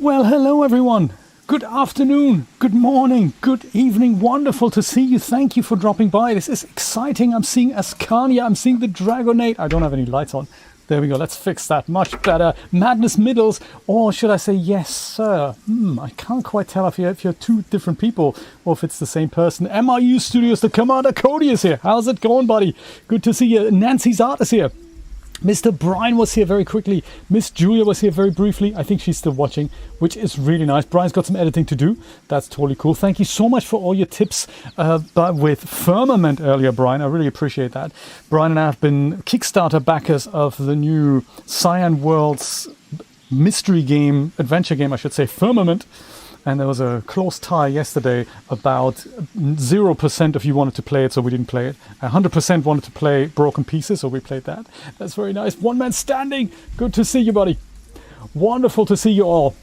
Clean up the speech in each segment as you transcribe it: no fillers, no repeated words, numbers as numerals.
Well, hello everyone. Good afternoon, good morning, good evening. Wonderful to see you. Thank you for dropping by. This is exciting. I'm seeing Ascania. I'm seeing the Dragonate. I don't have any lights on. There we go. Let's fix that. Much better. Madness Middles, or should I say yes, sir? I can't quite tell if you're two different people or if it's the same person. MRU Studios, the Commander Cody is here. How's it going, buddy? Good to see you. Nancy's Art is here. Mr. Brian was here very quickly. Miss Julia was here very briefly. I think she's still watching, which is really nice. Brian's got some editing to do. That's totally cool. Thank you so much for all your tips with Firmament earlier, Brian. I really appreciate that. Brian and I have been Kickstarter backers of the new Cyan Worlds mystery game, adventure game, I should say, Firmament. And there was a close tie yesterday about 0% of you wanted to play it, so we didn't play it. 100% wanted to play Broken Pieces, so we played that. That's very nice. One man standing. Good to see you, buddy. Wonderful to see you all.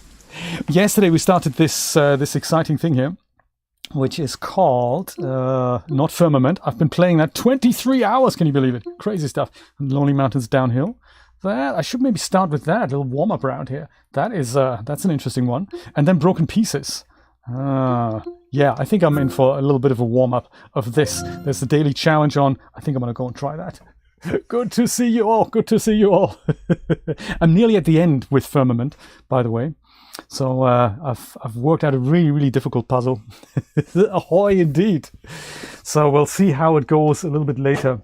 Yesterday we started this exciting thing here, which is called not Firmament. I've been playing that 23 hours. Can you believe it? Crazy stuff. And Lonely Mountains Downhill. That I should maybe start with that, a little warm up round here. That is that's an interesting one. And then Broken Pieces. Yeah, I think I'm in for a little bit of a warm up of this. There's the daily challenge on. I think I'm gonna go and try that. Good to see you all. Good to see you all. I'm nearly at the end with Firmament, by the way. So I've worked out a really difficult puzzle. Ahoy indeed. So we'll see how it goes a little bit later.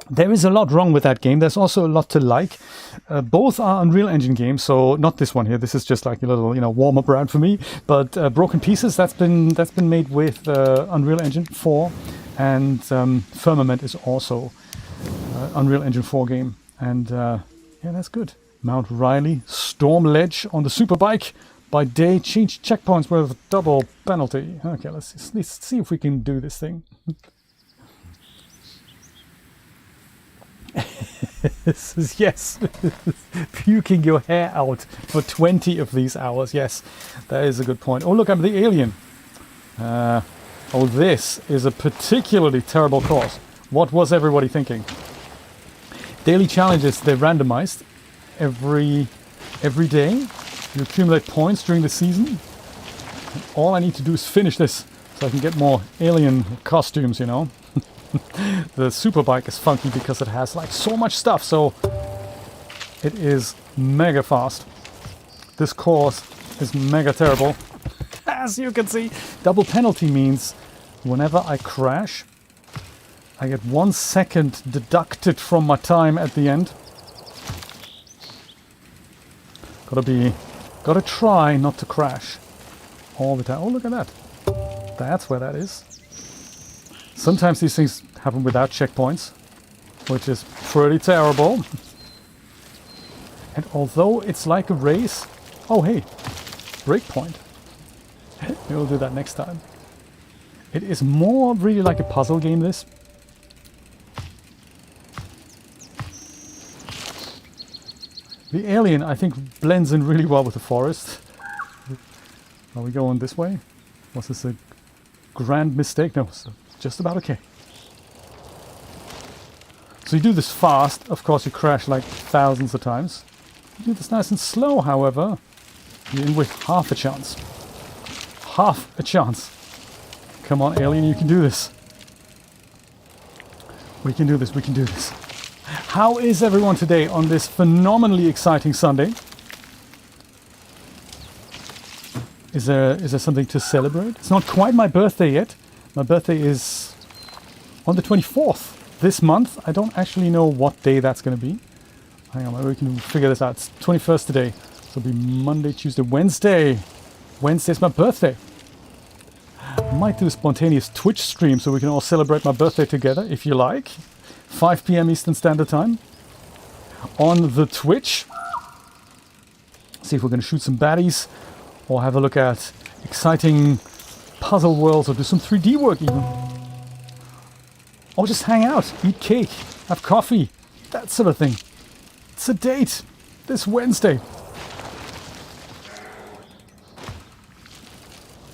There is a lot wrong with that game. There's also a lot to like. Both are Unreal Engine games, so not this one here. This is just like a little, warm-up round for me. But Broken Pieces, that's been made with Unreal Engine 4, and Firmament is also Unreal Engine 4 game. And yeah, that's good. Mount Riley, Storm Ledge on the Superbike. By day, change checkpoints with double penalty. Okay, let's see if we can do this thing. This is, yes, puking your hair out for 20 of these hours. Yes, that is a good point. Oh, look, I'm the alien. Oh, this is a particularly terrible course. What was everybody thinking? Daily challenges, they're randomized every day. You accumulate points during the season. And all I need to do is finish this so I can get more alien costumes, The Superbike is funky because it has like so much stuff, so it is mega fast. This course is mega terrible. As you can see, double penalty means whenever I crash, I get 1 second deducted from my time at the end. Gotta try not to crash all the time. Oh, look at that. That's where that is. Sometimes these things happen without checkpoints, which is pretty terrible. And although it's like a race, oh hey, breakpoint. We'll do that next time. It is more really like a puzzle game, this. The alien, I think, blends in really well with the forest. Are we going this way? Was this a grand mistake? No, so just about okay. So you do this fast, of course you crash like thousands of times. You do this nice and slow, however, you're in with half a chance. Half a chance. Come on, alien, you can do this. We can do this, we can do this. How is everyone today on this phenomenally exciting Sunday? Is there something to celebrate? It's not quite my birthday yet. My birthday is on the 24th this month. I don't actually know what day that's going to be. Hang on, maybe we can figure this out. It's 21st today. So it'll be Monday, Tuesday, Wednesday. Wednesday's my birthday. I might do a spontaneous Twitch stream so we can all celebrate my birthday together, if you like. 5 p.m. Eastern Standard Time on the Twitch. See if we're going to shoot some baddies or have a look at exciting puzzle worlds or do some 3D work even. Or just hang out, eat cake, have coffee, that sort of thing. It's a date this Wednesday.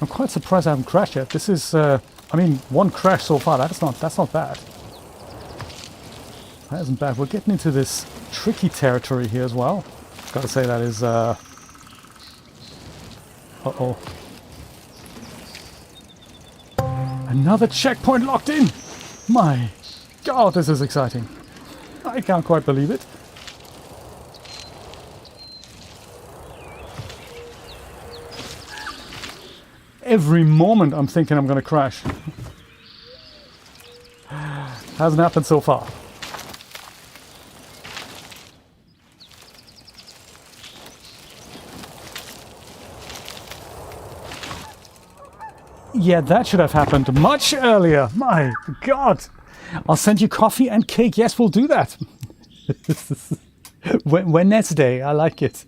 I'm quite surprised I haven't crashed yet. This is, one crash so far. That's not bad. That isn't bad. We're getting into this tricky territory here as well. Gotta say that is Uh-oh. Another checkpoint locked in! My God, this is exciting. I can't quite believe it. Every moment I'm thinking I'm going to crash. Hasn't happened so far. Yeah, that should have happened much earlier. My God. I'll send you coffee and cake. Yes, we'll do that. Wednesday. I like it.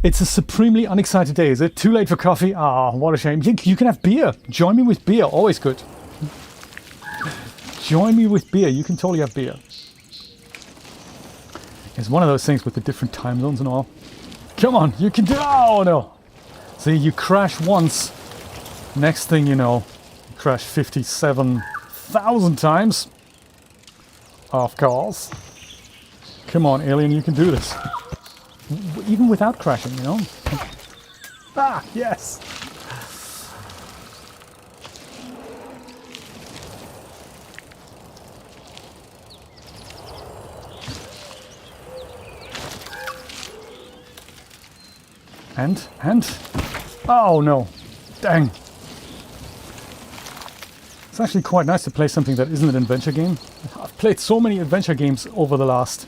It's a supremely unexcited day. Is it too late for coffee? Ah, what a shame. You can have beer. Join me with beer. Always good. Join me with beer. You can totally have beer. It's one of those things with the different time zones and all. Come on, you can do it. Oh, no. See, you crash once. Next thing you know, you crash 57,000 times. Of course. Come on, alien, you can do this. Even without crashing, you know? Ah, yes! And... Oh, no. Dang. It's actually quite nice to play something that isn't an adventure game. I've played so many adventure games over the last,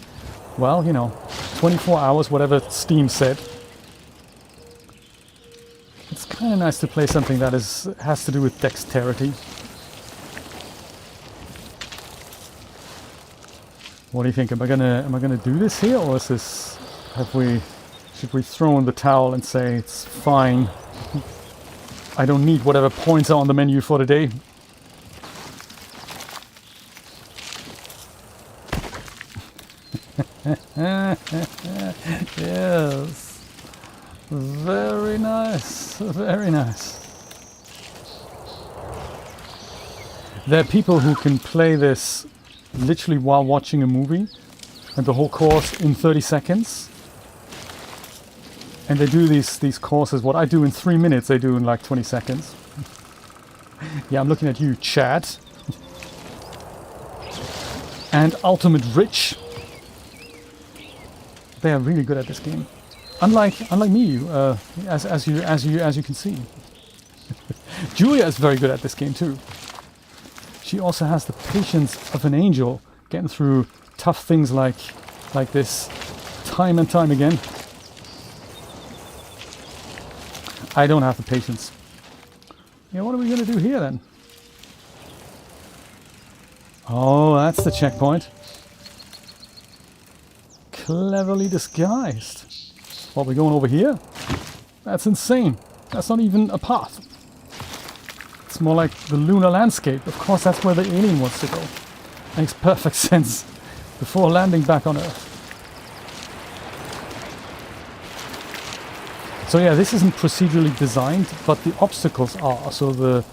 well, you know, 24 hours, whatever Steam said. It's kind of nice to play something that has to do with dexterity. What do you think? Am I gonna do this here, or is this? Should we throw in the towel and say it's fine? I don't need whatever points are on the menu for today. Yes. Very nice. Very nice. There are people who can play this literally while watching a movie and the whole course in 30 seconds. And they do these courses. What I do in 3 minutes, they do in like 20 seconds. Yeah, I'm looking at you, Chad. And Ultimate Rich. They are really good at this game. Unlike me, as you can see. Julia is very good at this game too. She also has the patience of an angel, getting through tough things like this, time and time again. I don't have the patience. Yeah, what are we going to do here then? Oh, that's the checkpoint. Cleverly disguised. What, we're going over here? That's insane. That's not even a path. It's more like the lunar landscape. Of course, that's where the alien wants to go. Makes perfect sense. Before landing back on Earth. So yeah, this isn't procedurally designed, but the obstacles are. So the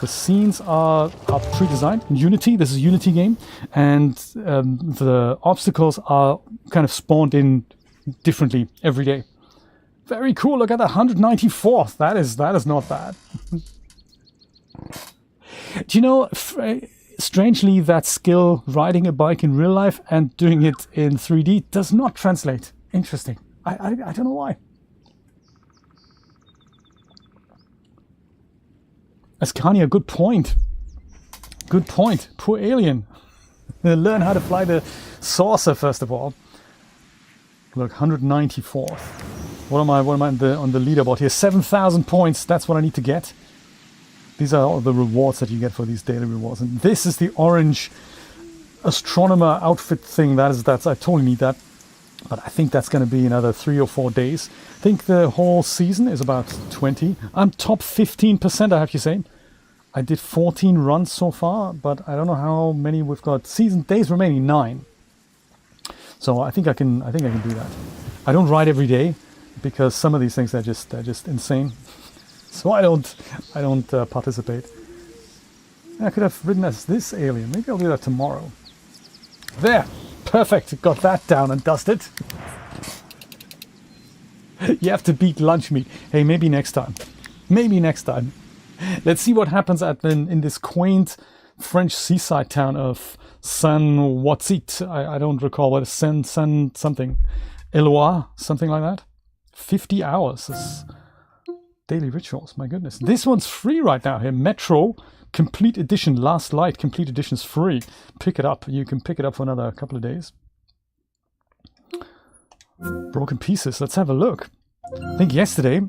scenes are pre-designed in Unity. This is a Unity game, and the obstacles are kind of spawned in differently every day. Very cool. Look at the 194th. That is not bad. Do you know? Strangely, that skill riding a bike in real life and doing it in 3D does not translate. Interesting. I don't know why. Ascania, good point. Good point. Poor alien. Learn how to fly the saucer first of all. Look, 194th. What am I on the leaderboard here? 7,000 points. That's what I need to get. These are all the rewards that you get for these daily rewards. And this is the orange astronomer outfit thing. That's I totally need that. But I think that's going to be another 3 or 4 days. I think the whole season is about 20. I'm top 15%, I have to say. I did 14 runs so far, but I don't know how many we've got. Season days remaining 9. So I think I can do that. I don't ride every day because some of these things are just insane. So I don't participate. I could have ridden as this alien. Maybe I'll do that tomorrow. There. Perfect. Got that down and dusted. You have to beat lunch meat. Hey, maybe next time. Maybe next time. Let's see what happens in this quaint French seaside town of Whatsit. I don't recall what it's San something. Eloise, something like that. 50 hours is daily rituals. My goodness. This one's free right now here. Metro Complete Edition, Last Light Complete Edition is free. Pick it up. You can pick it up for another couple of days. Broken Pieces. Let's have a look. I think yesterday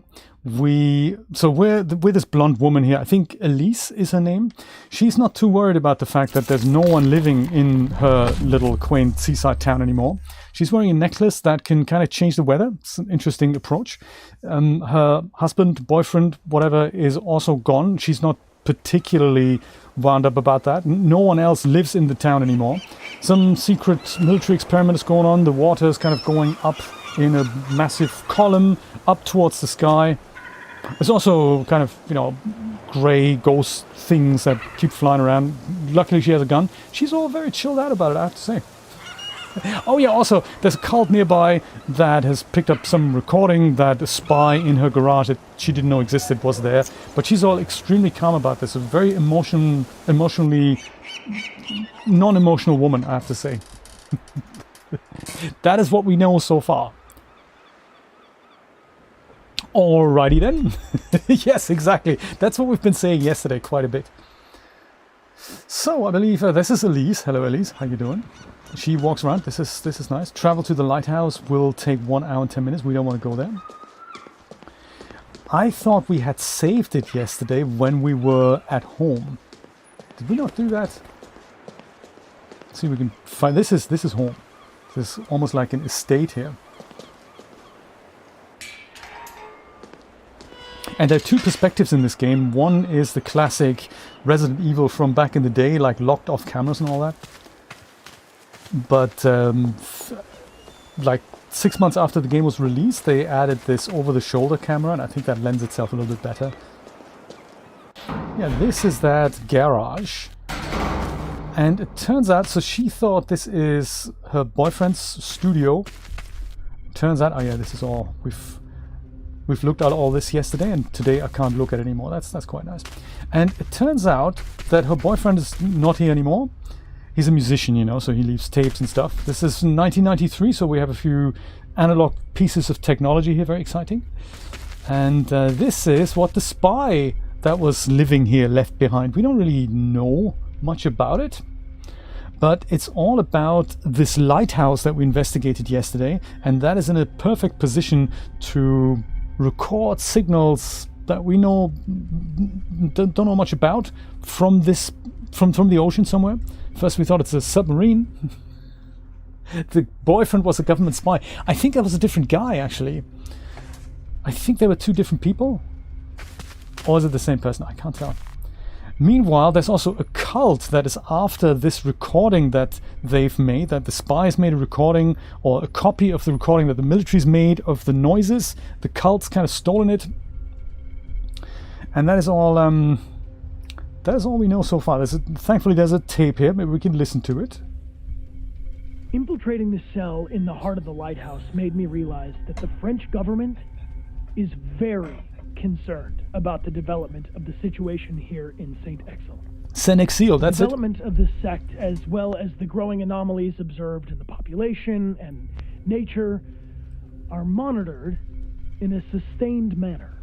we're with this blonde woman here. I think Elise is her name. She's not too worried about the fact that there's no one living in her little quaint seaside town anymore. She's wearing a necklace that can kind of change the weather. It's an interesting approach. Her husband, boyfriend, whatever, is also gone. She's not particularly wound up about that. No one else lives in the town anymore. Some secret military experiment is going on. The water is kind of going up in a massive column up towards the sky. There's also kind of, grey ghost things that keep flying around. Luckily she has a gun. She's all very chilled out about it, I have to say. Oh yeah, also there's a cult nearby that has picked up some recording that a spy in her garage that she didn't know existed was there. But she's all extremely calm about this. A very emotionally non-emotional woman, I have to say. That is what we know so far. Alrighty then. Yes, exactly. That's what we've been saying yesterday quite a bit. So I believe this is Elise. Hello Elise, how you doing? She walks around. This is nice. Travel to the lighthouse will take 1 hour and 10 minutes. We don't want to go there. I thought we had saved it yesterday when we were at home. Did we not do that? Let's see if we can find. This is home. This is almost like an estate here. And there are two perspectives in this game. One is the classic Resident Evil from back in the day, like locked off cameras and all that. But like 6 months after the game was released, they added this over-the-shoulder camera, and I think that lends itself a little bit better. Yeah, this is that garage. And it turns out, so she thought this is her boyfriend's studio. Turns out, oh yeah, this is all, we've looked at all this yesterday, and today I can't look at it anymore. That's quite nice. And it turns out that her boyfriend is not here anymore. He's a musician, so he leaves tapes and stuff. This is 1993, so we have a few analog pieces of technology here, very exciting. And this is what the spy that was living here left behind. We don't really know much about it, but it's all about this lighthouse that we investigated yesterday, and that is in a perfect position to record signals that we don't know much about from the ocean somewhere. First we thought it's a submarine. The boyfriend was a government spy. I think that was a different guy, actually. I think they were two different people. Or is it the same person? I can't tell. Meanwhile, there's also a cult that is after this recording that they've made, that the spies made a recording, or a copy of the recording that the military's made of the noises. The cult's kind of stolen it. And that is all we know so far. Thankfully there's a tape here, maybe we can listen to it. Infiltrating the cell in the heart of the lighthouse made me realize that the French government is very concerned about the development of the situation here in St. Exil. Saint-Exil, that's it. The development of the sect, as well as the growing anomalies observed in the population and nature, are monitored in a sustained manner.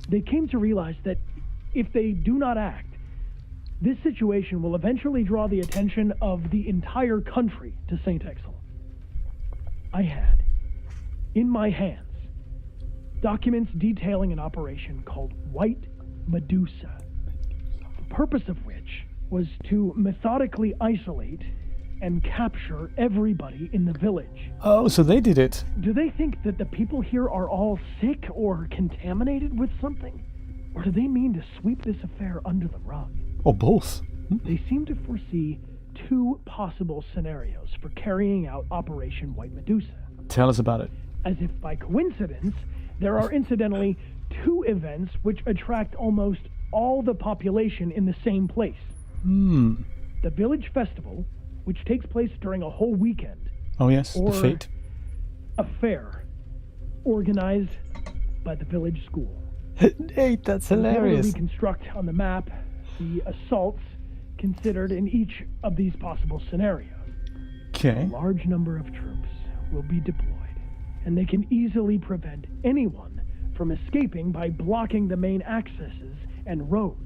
They came to realize that if they do not act, this situation will eventually draw the attention of the entire country to St. Exil. I had, in my hands, documents detailing an operation called White Medusa, the purpose of which was to methodically isolate and capture everybody in the village. Oh, so they did it. Do they think that the people here are all sick or contaminated with something? Or do they mean to sweep this affair under the rug? Or both. They seem to foresee two possible scenarios for carrying out Operation White Medusa. Tell us about it. As if by coincidence, there are incidentally two events which attract almost all the population in the same place. The village festival, which takes place during a whole weekend. Oh yes, the fete. A fair, organized by the village school. Nate, that's We'll be able to hilarious. reconstruct on the map the assaults considered in each of these possible scenarios. Okay. A large number of troops will be deployed, and they can easily prevent anyone from escaping by blocking the main accesses and roads.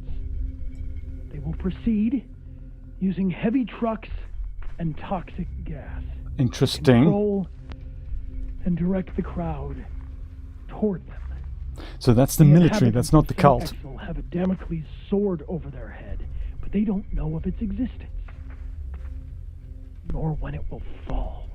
They will proceed using heavy trucks and toxic gas. Interesting. Control and direct the crowd toward them. So that's the military, that's not the cult. Saint Exil have a Damocles sword over their head, but they don't know of its existence, nor when it will fall.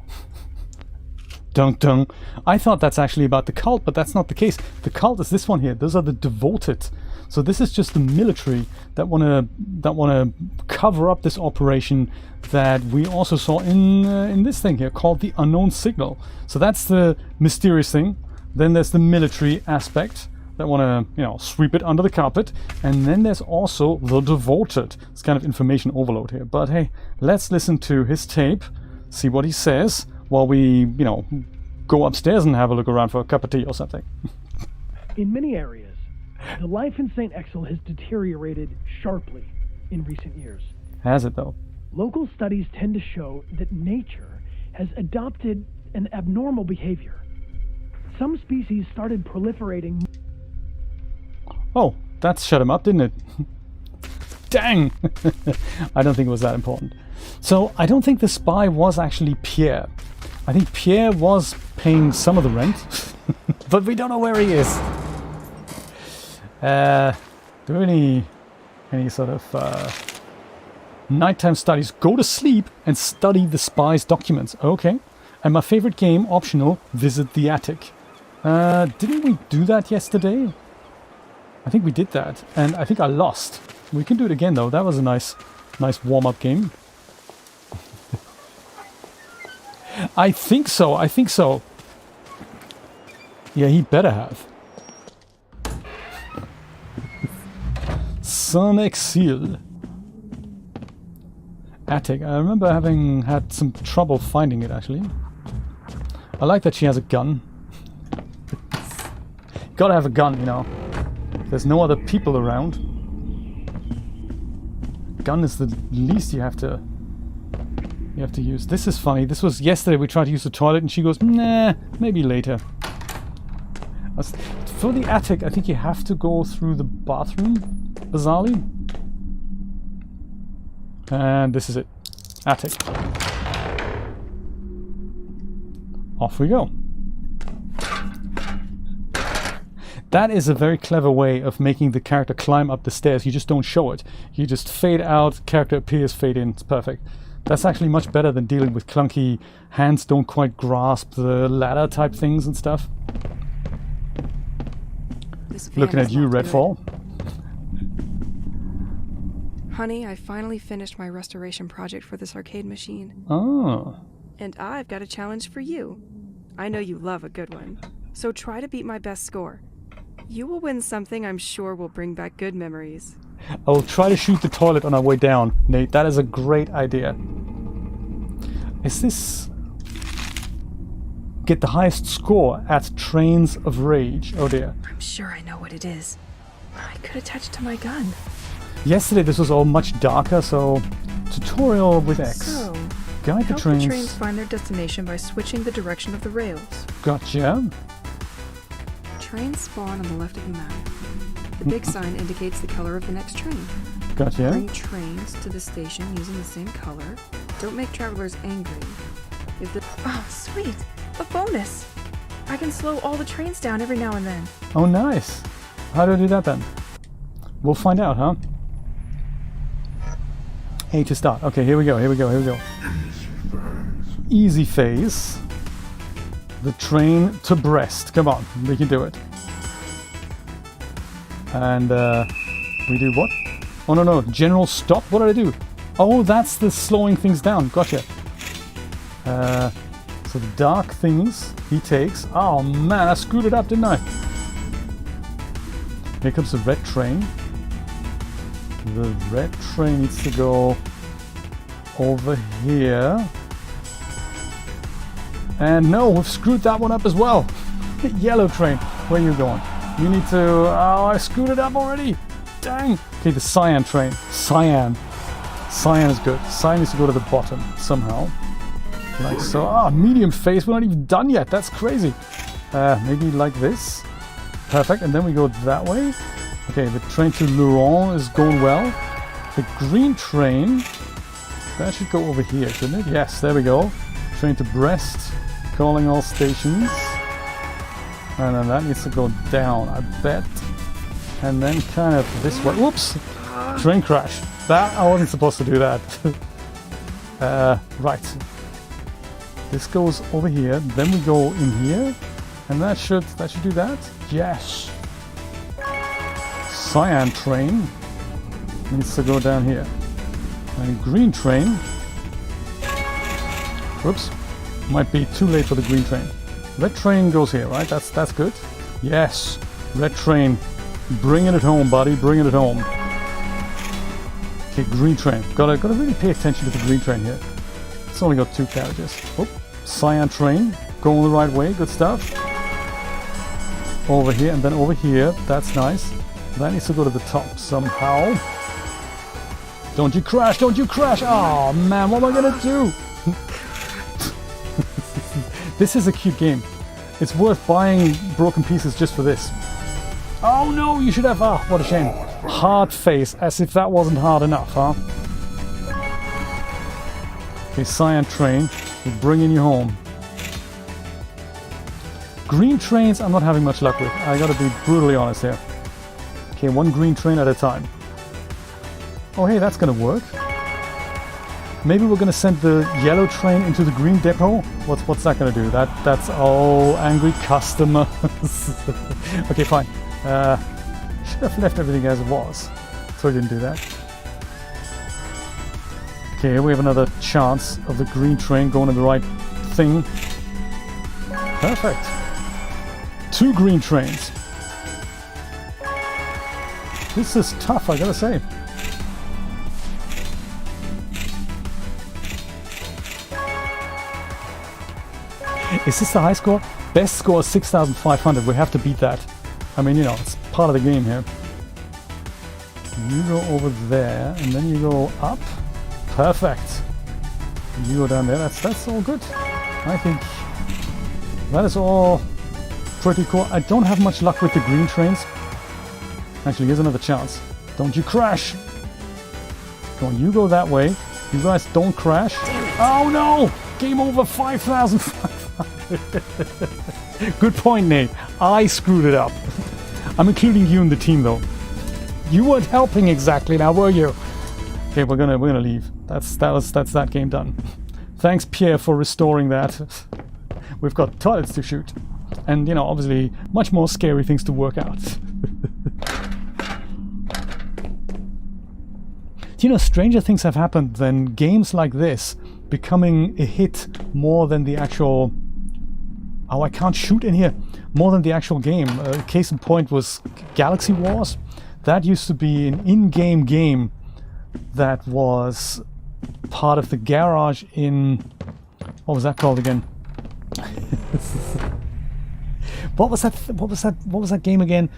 Dun dun. I thought that's actually about the cult, but that's not the case. The cult is this one here. Those are the devoted. So this is just the military that wanna cover up this operation that we also saw in this thing here called the unknown signal. So that's the mysterious thing. Then there's the military aspect that wanna sweep it under the carpet, and then there's also the devoted. It's kind of information overload here. But hey, let's listen to his tape, see what he says, while we go upstairs and have a look around for a cup of tea or something. In many areas, the life in St. Exil has deteriorated sharply in recent years. Has it though? Local studies tend to show that nature has adopted an abnormal behavior. Some species started proliferating. Oh, that shut him up, didn't it? Dang! I don't think it was that important. So I don't think the spy was actually Pierre. I think Pierre was paying some of the rent, but we don't know where he is. Do any sort of nighttime studies? Go to sleep and study the spy's documents. Okay. And my favorite game, optional, visit the attic. Didn't we do that yesterday? I think we did that, and I think I lost. We can do it again though. That was a nice warm-up game. I think so. Yeah, he better have. Saint Exil. Attic. I remember having had some trouble finding it, actually. I like that she has a gun. Gotta have a gun, There's no other people around. Gun is the least you have to use. This is funny. This was yesterday. We tried to use the toilet and she goes, nah, maybe later. For the attic, I think you have to go through the bathroom, bizarrely. And this is it. Attic. Off we go. That is a very clever way of making the character climb up the stairs. You just don't show it. You just fade out, character appears, fade in. It's perfect. That's actually much better than dealing with clunky hands don't quite grasp the ladder type things and stuff. Looking at you, Redfall. Honey, I finally finished my restoration project for this arcade machine. Oh. And I've got a challenge for you. I know you love a good one. So try to beat my best score. You will win something I'm sure will bring back good memories. I will try to shoot the toilet on our way down, Nate. That is a great idea. Is this... Get the highest score at Trains of Rage. Oh dear. I'm sure I know what it is. I could attach it to my gun. Yesterday this was all much darker, so... Tutorial with X. So, Guide the help trains. the trains find their destination by switching the direction of the rails. Gotcha. Trains spawn on the left of the map. The big sign indicates the color of the next train. Gotcha. Bring trains to the station using the same color. Don't make travelers angry. If the oh, sweet! A bonus! I can slow all the trains down every now and then. Oh, nice. How do I do that then? We'll find out, huh? A to start. Okay, here we go. Easy phase. The train to Brest. Come on, we can do it. And we do what? Oh no, general stop. What did I do? Oh, that's the slowing things down. Gotcha. So the dark things he takes. Oh man, I screwed it up, didn't I? Here comes the red train. The red train needs to go over here. And no, we've screwed that one up as well. Yellow train, where are you going? You need to... Oh, I screwed it up already. Dang. Okay, the cyan train. Cyan. Cyan is good. Cyan needs to go to the bottom somehow. Like so. Ah, medium phase. We're not even done yet. That's crazy. Maybe like this. Perfect. And then we go that way. Okay, the train to Luron is going well. The green train... That should go over here, shouldn't it? Yes, there we go. Train to Brest. Calling all stations. And then that needs to go down, I bet. And then kind of this way. Whoops! Train crash. That, I wasn't supposed to do that. Right. This goes over here. Then we go in here. And that should do that. Yes. Cyan train needs to go down here. And green train. Whoops. Might be too late for the green train. Red train goes here, right? That's good. Yes. Red train. Bringing it home, buddy. Bringing it home. Okay, green train. Gotta really pay attention to the green train here. It's only got 2 carriages. Oh, cyan train. Going the right way. Good stuff. Over here and then over here. That's nice. That needs to go to the top somehow. Don't you crash! Don't you crash! Oh man, what am I gonna do? This is a cute game. It's worth buying broken pieces just for this. Oh no, you should have... Ah, what a shame. Hard face, as if that wasn't hard enough, huh? Okay, cyan train. We're bringing you home. Green trains I'm not having much luck with. I gotta be brutally honest here. Okay, 1 green train at a time. Oh hey, that's gonna work. Maybe we're gonna send the yellow train into the green depot. What's that gonna do? That's all angry customers. Okay, fine. Should have left everything as it was. So I didn't do that. Okay, we have another chance of the green train going in the right thing. Perfect. 2 green trains. This is tough, I gotta say. Is this the high score? Best score is 6,500. We have to beat that. I mean, you know, it's part of the game here. You go over there, and then you go up. Perfect. And you go down there. That's all good. I think that is all pretty cool. I don't have much luck with the green trains. Actually, here's another chance. Don't you crash! Come on, you go that way. You guys don't crash. Oh no! Game over. 5,500. Good point, Nate. I screwed it up. I'm including you in the team, though. You weren't helping exactly now, were you? Okay, we're gonna leave. That's that game done. Thanks, Pierre, for restoring that. We've got toilets to shoot, and you know, obviously, much more scary things to work out. You know, stranger things have happened than games like this becoming a hit more than the actual... Oh, I can't shoot in here. More than the actual game. Case in point was Galaxy Wars. That used to be an in-game game that was part of the garage in... What was that called again? What was that game again?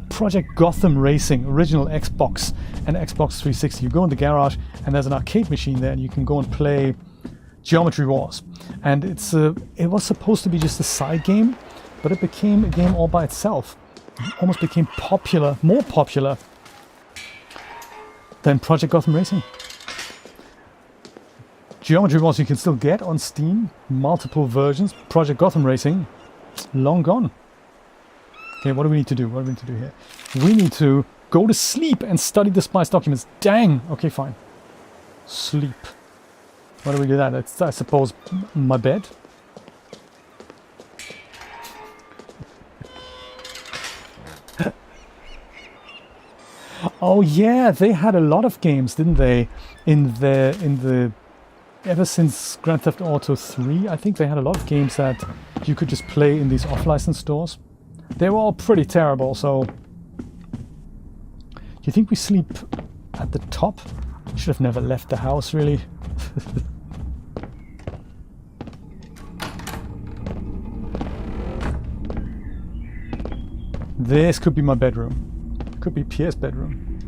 Project Gotham Racing, original Xbox and Xbox 360. You go in the garage and there's an arcade machine there and you can go and play Geometry Wars. And it was supposed to be just a side game, but it became a game all by itself. It almost became popular, more popular than Project Gotham Racing. Geometry Wars you can still get on Steam, multiple versions. Project Gotham Racing, long gone. Okay, what do we need to do? What do we need to do here? We need to go to sleep and study the spy's documents. Dang! Okay, fine. Sleep. Why do we do that? It's, I suppose, my bed. Oh yeah, they had a lot of games, didn't they? In the ever since Grand Theft Auto 3, I think they had a lot of games that you could just play in these off-license stores. They were all pretty terrible, so... Do you think we sleep at the top? Should have never left the house, really. This could be my bedroom. Could be Pierre's bedroom.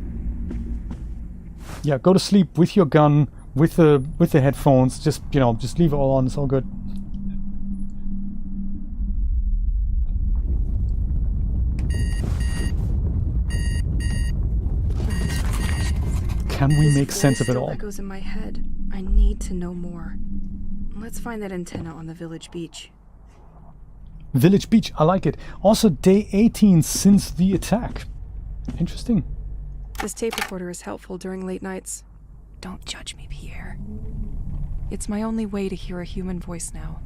Yeah, go to sleep with your gun, with the headphones. Just, you know, just leave it all on. It's all good. Can we make sense of it all? Echoes in my head. I need to know more. Let's find that antenna on the village beach. Village beach, I like it. Also, day 18 since the attack. Interesting. This tape recorder is helpful during late nights. Don't judge me, Pierre. It's my only way to hear a human voice now.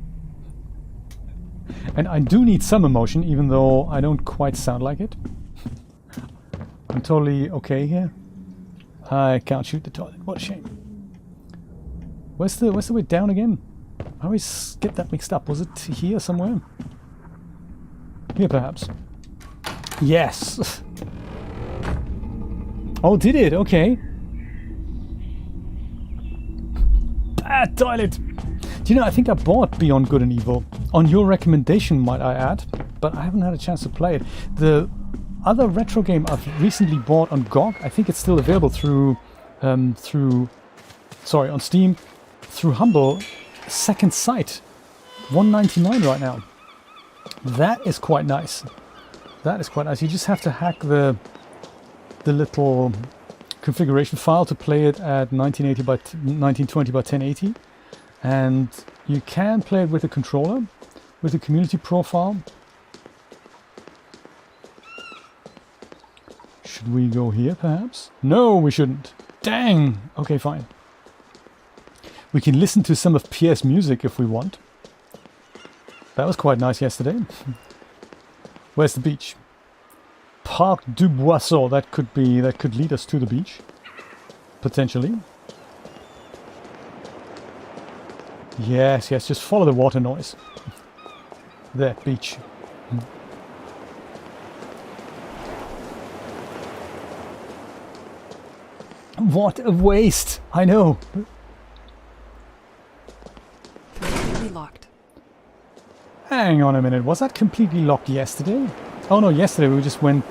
And I do need some emotion, even though I don't quite sound like it. I'm totally okay here. I can't shoot the toilet. What a shame. Where's the way down again? I always get that mixed up. Was it here somewhere? Here, perhaps. Yes! Oh, did it? Okay. Bad toilet! Do you know, I think I bought Beyond Good and Evil. On your recommendation, might I add. But I haven't had a chance to play it. The other retro game I've recently bought on GOG, I think it's still available through... on Steam. Through Humble. Second Sight. $1.99 right now. That is quite nice. That is quite nice. You just have to hack the little configuration file to play it at 1920 by 1080, and you can play it with a controller, with a community profile. Should we go here, perhaps? No, we shouldn't. Dang. Okay, fine. We can listen to some of Pierre's music if we want. That was quite nice yesterday. Where's the beach? Parc du Boisseau. That could lead us to the beach. Potentially. Yes, just follow the water noise. There, beach. What a waste! I know. Completely locked. Hang on a minute, was that completely locked yesterday? Oh no, yesterday we just went...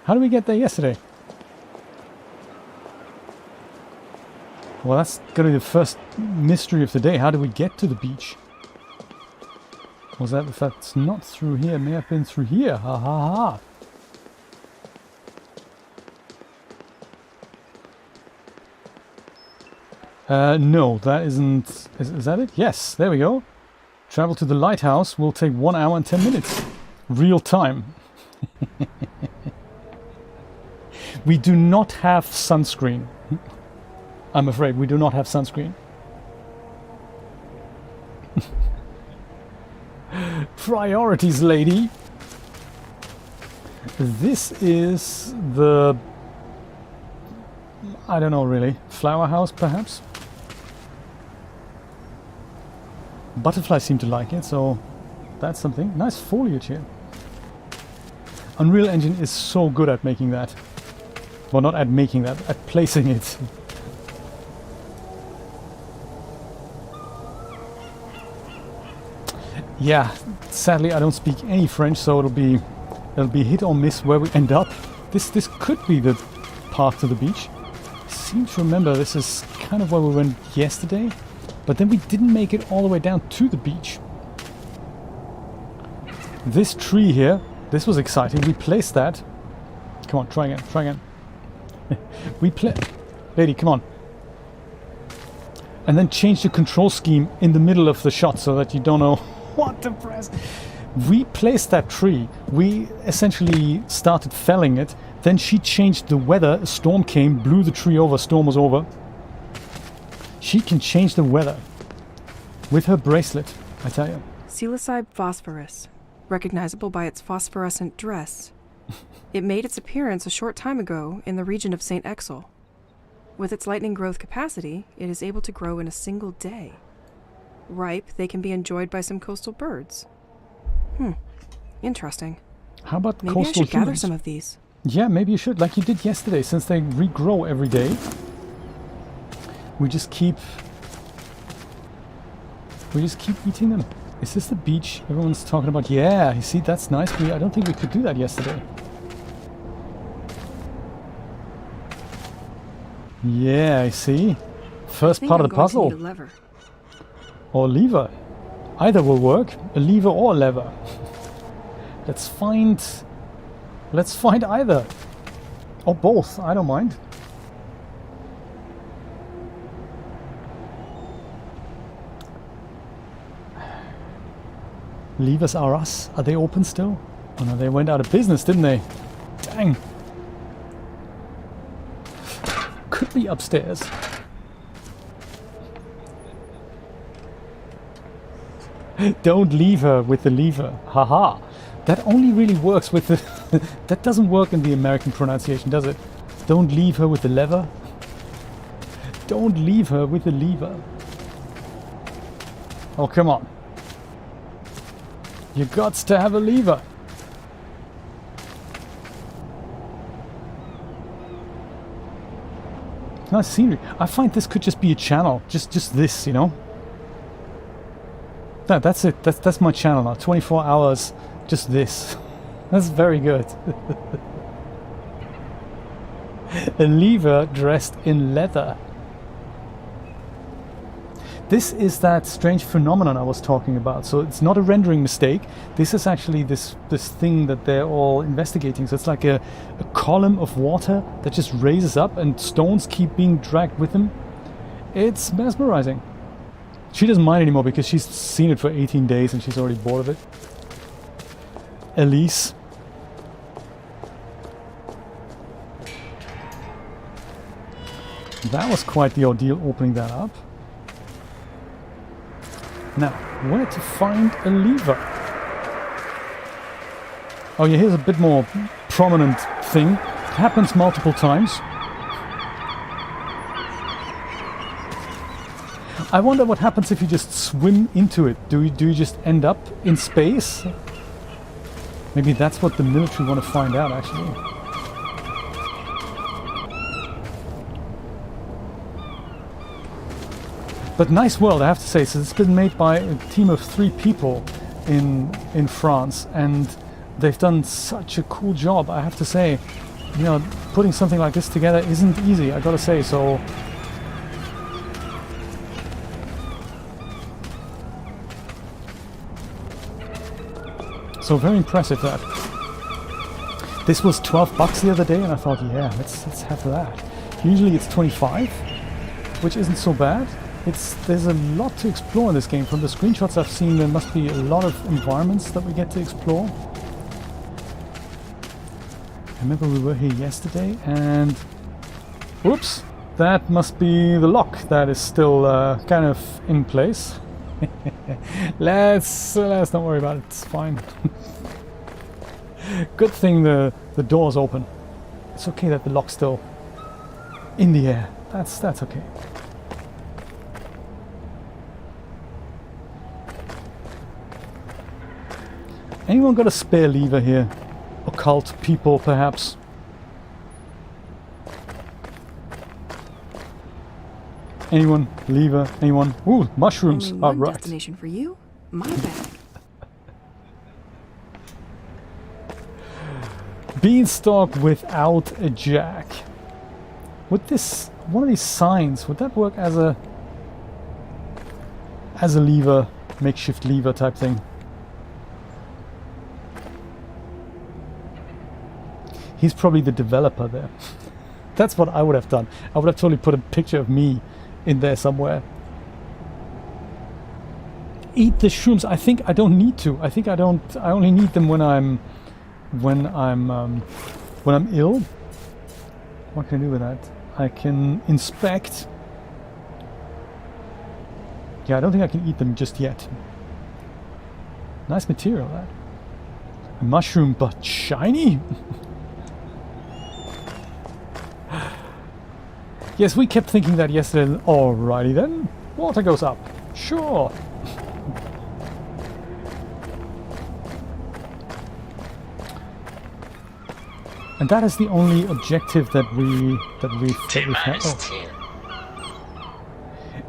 How did we get there yesterday? Well, that's gonna be the first mystery of the day. How did we get to the beach? Was that, if that's not through here, it may have been through here. Ha ha ha. No, that isn't... Is that it? Yes, there we go. Travel to the lighthouse will take 1 hour and 10 minutes. Real time. We do not have sunscreen. I'm afraid we do not have sunscreen. Priorities, lady. This is the... I don't know really. Flower house, perhaps? Butterflies seem to like it, so that's something. Nice foliage here. Unreal Engine is so good at making that. Well, not at making that, at placing it. Yeah, sadly I don't speak any French, so it'll be hit or miss where we end up. This could be the path to the beach. I seem to remember this is kind of where we went yesterday. But then we didn't make it all the way down to the beach. This tree here, this was exciting. We placed that. Come on, try again. Lady, come on. And then change the control scheme in the middle of the shot so that you don't know what to press. We placed that tree. We essentially started felling it. Then she changed the weather. A storm came, blew the tree over, storm was over. She can change the weather with her bracelet, I tell you. Seaside phosphorus, recognizable by its phosphorescent dress. It made its appearance a short time ago in the region of St. Exel. With its lightning growth capacity, it is able to grow in a single day. Ripe, they can be enjoyed by some coastal birds. Interesting. How about maybe coastal I should gather humans? some of these. Yeah, maybe you should, like you did yesterday, since they regrow every day. We just keep eating them. Is this the beach everyone's talking about? Yeah, you see, that's nice. I don't think we could do that yesterday. Yeah, I see. First part of the puzzle. Need a lever. Or lever. Either will work. A lever or a lever. Let's find either. Or both, I don't mind. Levers are us. Are they open still? Oh no, they went out of business, didn't they? Dang. Could be upstairs. Don't leave her with the lever. Haha. That only really works with the... that doesn't work in the American pronunciation, does it? Don't leave her with the lever. Don't leave her with the lever. Oh, come on. You gots to have a lever. Nice scenery. I find this could just be a channel. Just this, you know? That's it. That's my channel now. 24 hours, just this. That's very good. A lever dressed in leather. This is that strange phenomenon I was talking about. So it's not a rendering mistake. This is actually this thing that they're all investigating. So it's like a column of water that just raises up and stones keep being dragged with them. It's mesmerizing. She doesn't mind anymore because she's seen it for 18 days and she's already bored of it. Elise. That was quite the ordeal opening that up. Now, where to find a lever? Oh yeah, here's a bit more prominent thing. It happens multiple times. I wonder what happens if you just swim into it. Do you just end up in space? Maybe that's what the military want to find out, actually. But nice world, I have to say. So it's been made by a team of 3 people in France, and they've done such a cool job, I have to say. You know, putting something like this together isn't easy, I gotta say. So very impressive that. This was $12 the other day, and I thought, yeah, let's have that. Usually it's 25, which isn't so bad. There's a lot to explore in this game. From the screenshots I've seen, there must be a lot of environments that we get to explore. I remember we were here yesterday, and oops, that must be the lock that is still kind of in place. Let's not worry about it. It's fine. Good thing the door's open. It's okay that the lock's still in the air. That's okay. Anyone got a spare lever here? Occult people, perhaps? Anyone? Lever? Anyone? Ooh, mushrooms. Only one right. destination for you. My bag. Beanstalk without a jack. Would this, one of these signs, would that work as a lever, makeshift lever type thing? He's probably the developer there. That's what I would have done. I would have totally put a picture of me in there somewhere. Eat the shrooms. I think I don't need to. I think I only need them when I'm ill. What can I do with that? I can inspect. Yeah, I don't think I can eat them just yet. Nice material, that. A mushroom, but shiny. Yes, we kept thinking that yesterday. Alrighty then. Water goes up. Sure. And that is the only objective that we've had. Oh.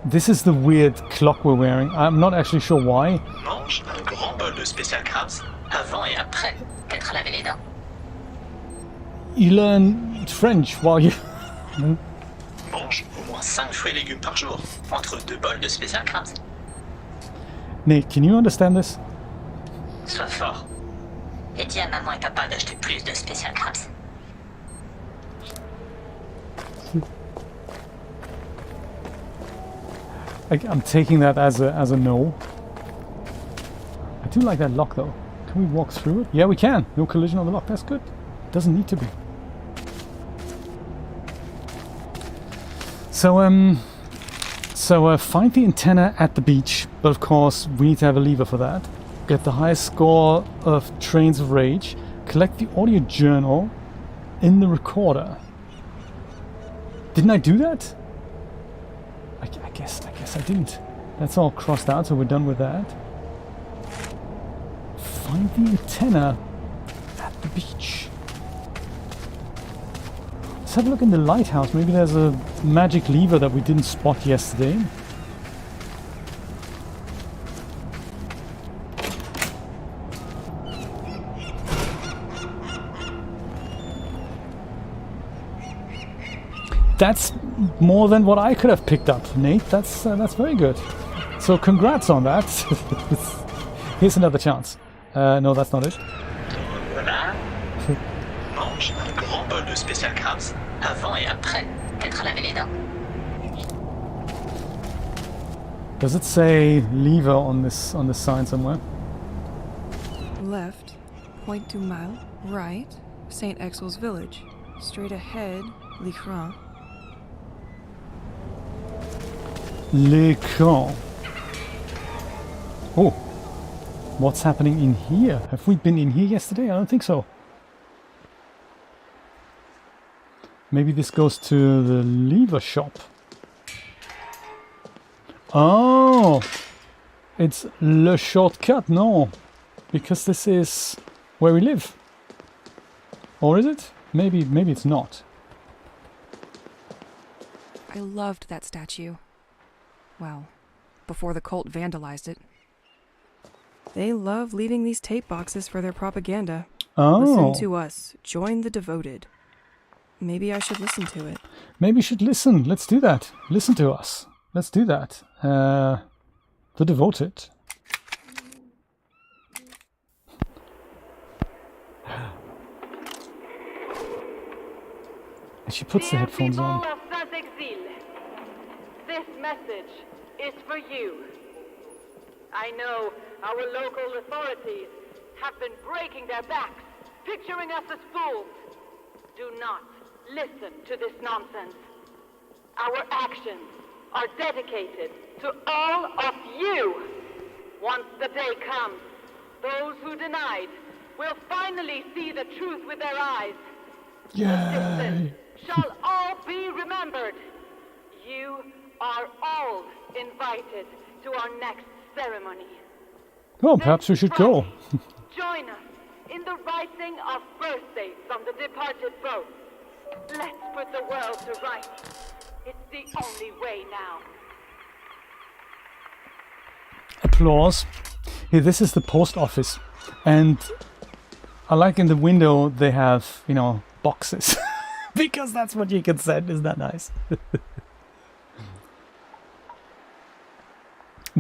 This is the weird clock we're wearing. I'm not actually sure why. Mange un grand bol de spécial crabs avant et après t'être lavé les dents. You learn French while you... Mange au moins 5 fruits et légumes par jour, entre 2 bols de spécial crabs. Nate, can you understand this? Sois fort. Et dis à maman et papa d'acheter plus de spécial crabs. I'm taking that as a no. I do like that lock though. Can we walk through it? Yeah, we can. No collision on the lock. That's good. Doesn't need to be. So find the antenna at the beach, but of course we need to have a lever for that. Get the highest score of Trains of Rage. Collect the audio journal in the recorder. Didn't I do that? I guess I didn't. That's all crossed out, so we're done with that. Find the antenna at the beach. Let's have a look in the lighthouse. Maybe there's a magic lever that we didn't spot yesterday. That's more than what I could have picked up, Nate. That's very good. So congrats on that. Here's another chance. No, that's not it. Voilà. Mange un grand bol de spécial crabs avant et après t'être lavé les dents. Does it say lever on this sign somewhere? Left, 0.2 mile. Right, St. Exel's village. Straight ahead, L'Écran. L'écran. Oh, what's happening in here? Have we been in here yesterday? I don't think so. Maybe this goes to the lever shop. Oh, it's le shortcut. No, because this is where we live. Or is it? Maybe it's not. I loved that statue. Well, before the cult vandalized it. They love leaving these tape boxes for their propaganda. Oh. Listen to us. Join the devoted. Maybe I should listen to it. Maybe you should listen. Let's do that. Listen to us. Let's do that. The devoted. And she puts the headphones on. This message is for you. I know our local authorities have been breaking their backs, picturing us as fools. Do not listen to this nonsense. Our actions are dedicated to all of you. Once the day comes, those who denied will finally see the truth with their eyes. Yay! Shall all be remembered. You are all invited to our next ceremony. Well, perhaps we should go. Join us in the writing of birthdays from the departed boat. Let's put the world to rights. It's the only way now. Applause. Here, this is the post office. And I like in the window they have, boxes. Because that's what you can send. Isn't that nice?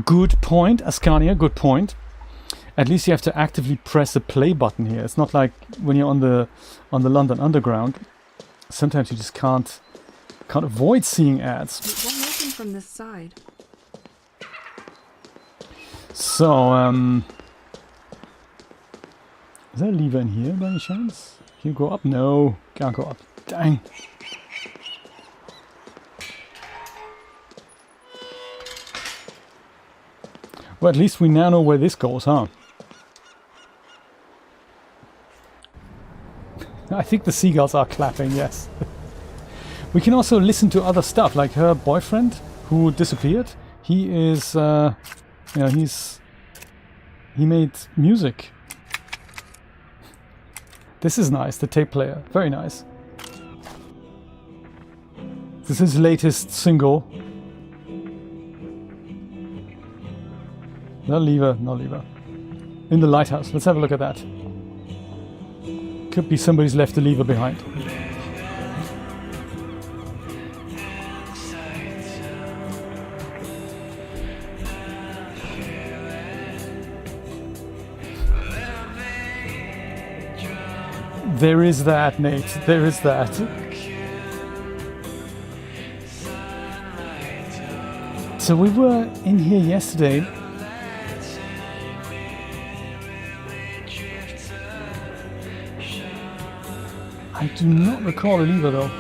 Good point, Ascania, good point. At least you have to actively press the play button here. It's not like when you're on the London Underground. Sometimes you just can't avoid seeing ads. It won't open from this side. So, is there a lever in here by any chance? Can you go up? No, can't go up. Dang. Well, at least we now know where this goes, huh? I think the seagulls are clapping, yes. We can also listen to other stuff, like her boyfriend who disappeared. He is, he made music. This is nice, the tape player, very nice. This is his latest single. No lever, no lever. In the lighthouse. Let's have a look at that. Could be somebody's left the lever behind. There is that, Nate. There is that. So we were in here yesterday. I do not recall a lever though.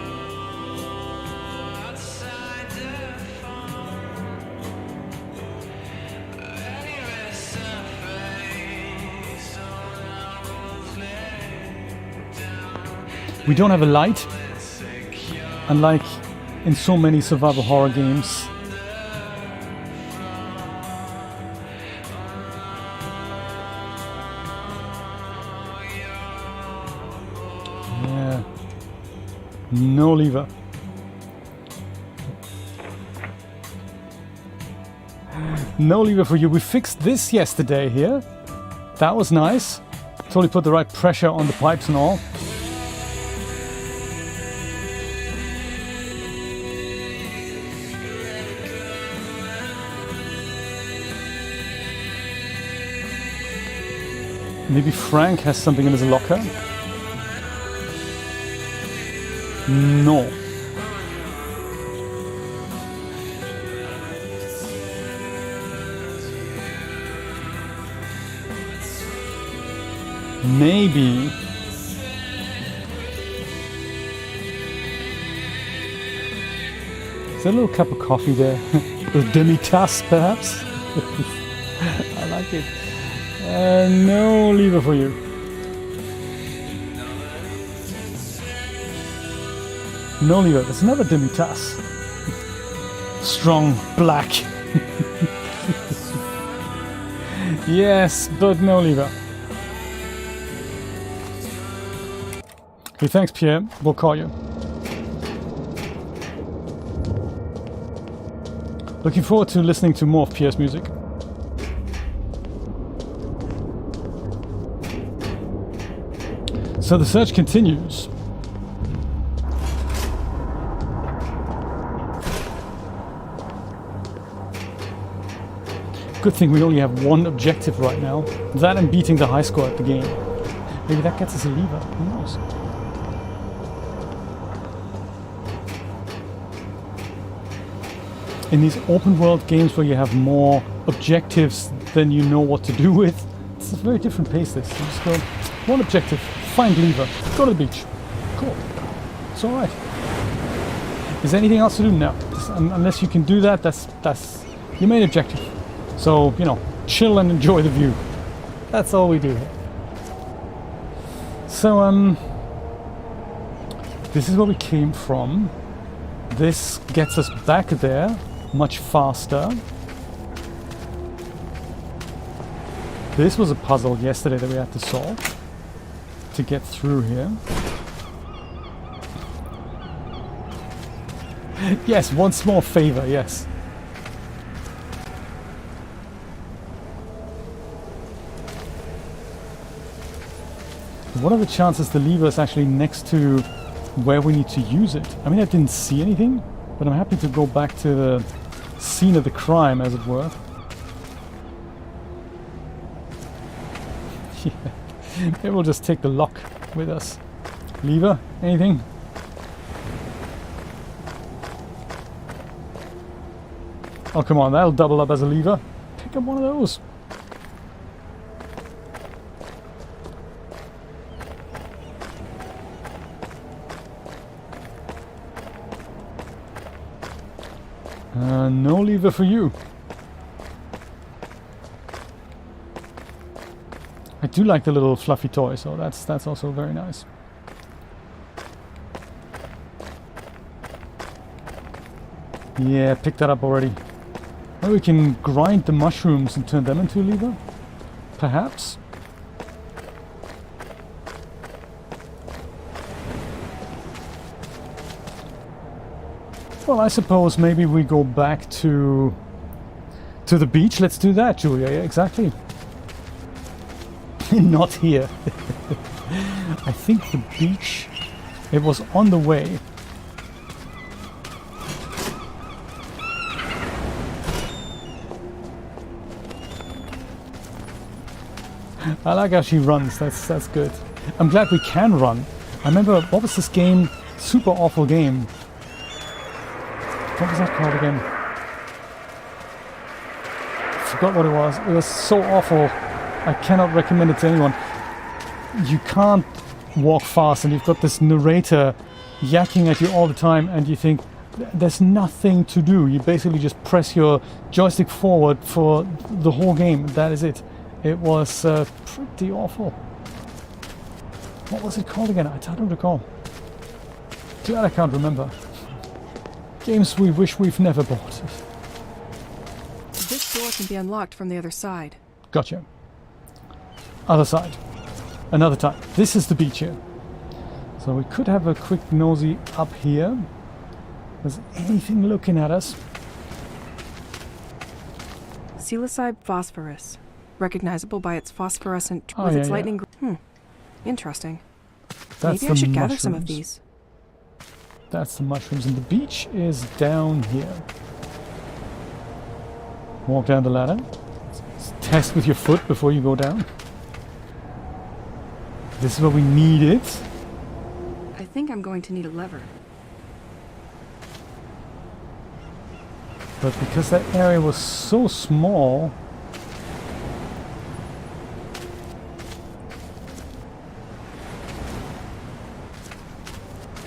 We don't have a light, unlike in so many survival horror games. Yeah, no lever. No lever for you. We fixed this yesterday here. That was nice. Totally put the right pressure on the pipes and all. Maybe Frank has something in his locker? No. Maybe. Is there a little cup of coffee there? A demi-tasse, perhaps? I like it. No lever for you. No lever. There's another demi-tasse. Strong black. Yes, but no lever. Hey, thanks, Pierre. We'll call you. Looking forward to listening to more of Pierre's music. So the search continues. Good thing we only have one objective right now. That and beating the high score at the game. Maybe that gets us a lever. Who knows? In these open world games where you have more objectives than you know what to do with, it's a very different pace this. You just go, one objective, find lever, go to the beach. Cool. It's alright. Is there anything else to do? No. Unless you can do that, that's your main objective. So, you know, chill and enjoy the view. That's all we do here. So, this is where we came from. This gets us back there much faster. This was a puzzle yesterday that we had to solve to get through here. Yes, one small favor, yes. What are the chances the lever is actually next to where we need to use it? I mean, I didn't see anything, but I'm happy to go back to the scene of the crime, as it were. Yeah. Maybe we'll just take the lock with us. Lever? Anything? Oh, come on, that'll double up as a lever. Pick up one of those. No lever for you. I do like the little fluffy toy, so that's also very nice. Yeah, pick that up already. Maybe we can grind the mushrooms and turn them into a lever? Perhaps? Well, I suppose maybe we go back to the beach. Let's do that, Julia. Yeah, exactly. Not here. I think the beach, it was on the way. I like how she runs, that's good. I'm glad we can run. I remember, what was this game? Super awful game. What was that called again? I forgot what it was. It was so awful. I cannot recommend it to anyone. You can't walk fast and you've got this narrator yakking at you all the time and you think there's nothing to do. You basically just press your joystick forward for the whole game. That is it. It was pretty awful. What was it called again? I don't recall. God, I can't remember. Games we wish we've never bought. This door can be unlocked from the other side. Gotcha. Other side. Another time. This is the beach here. So we could have a quick nosy up here. Is anything looking at us? Seaside phosphorus. Recognizable by its phosphorescent Oh, with yeah, its yeah. lightning. Interesting. That's Maybe I should the gather some of mushrooms. these. That's the mushrooms, and the beach is down here. Walk down the ladder. Test with your foot before you go down. This is where we need it. I think I'm going to need a lever. But because that area was so small...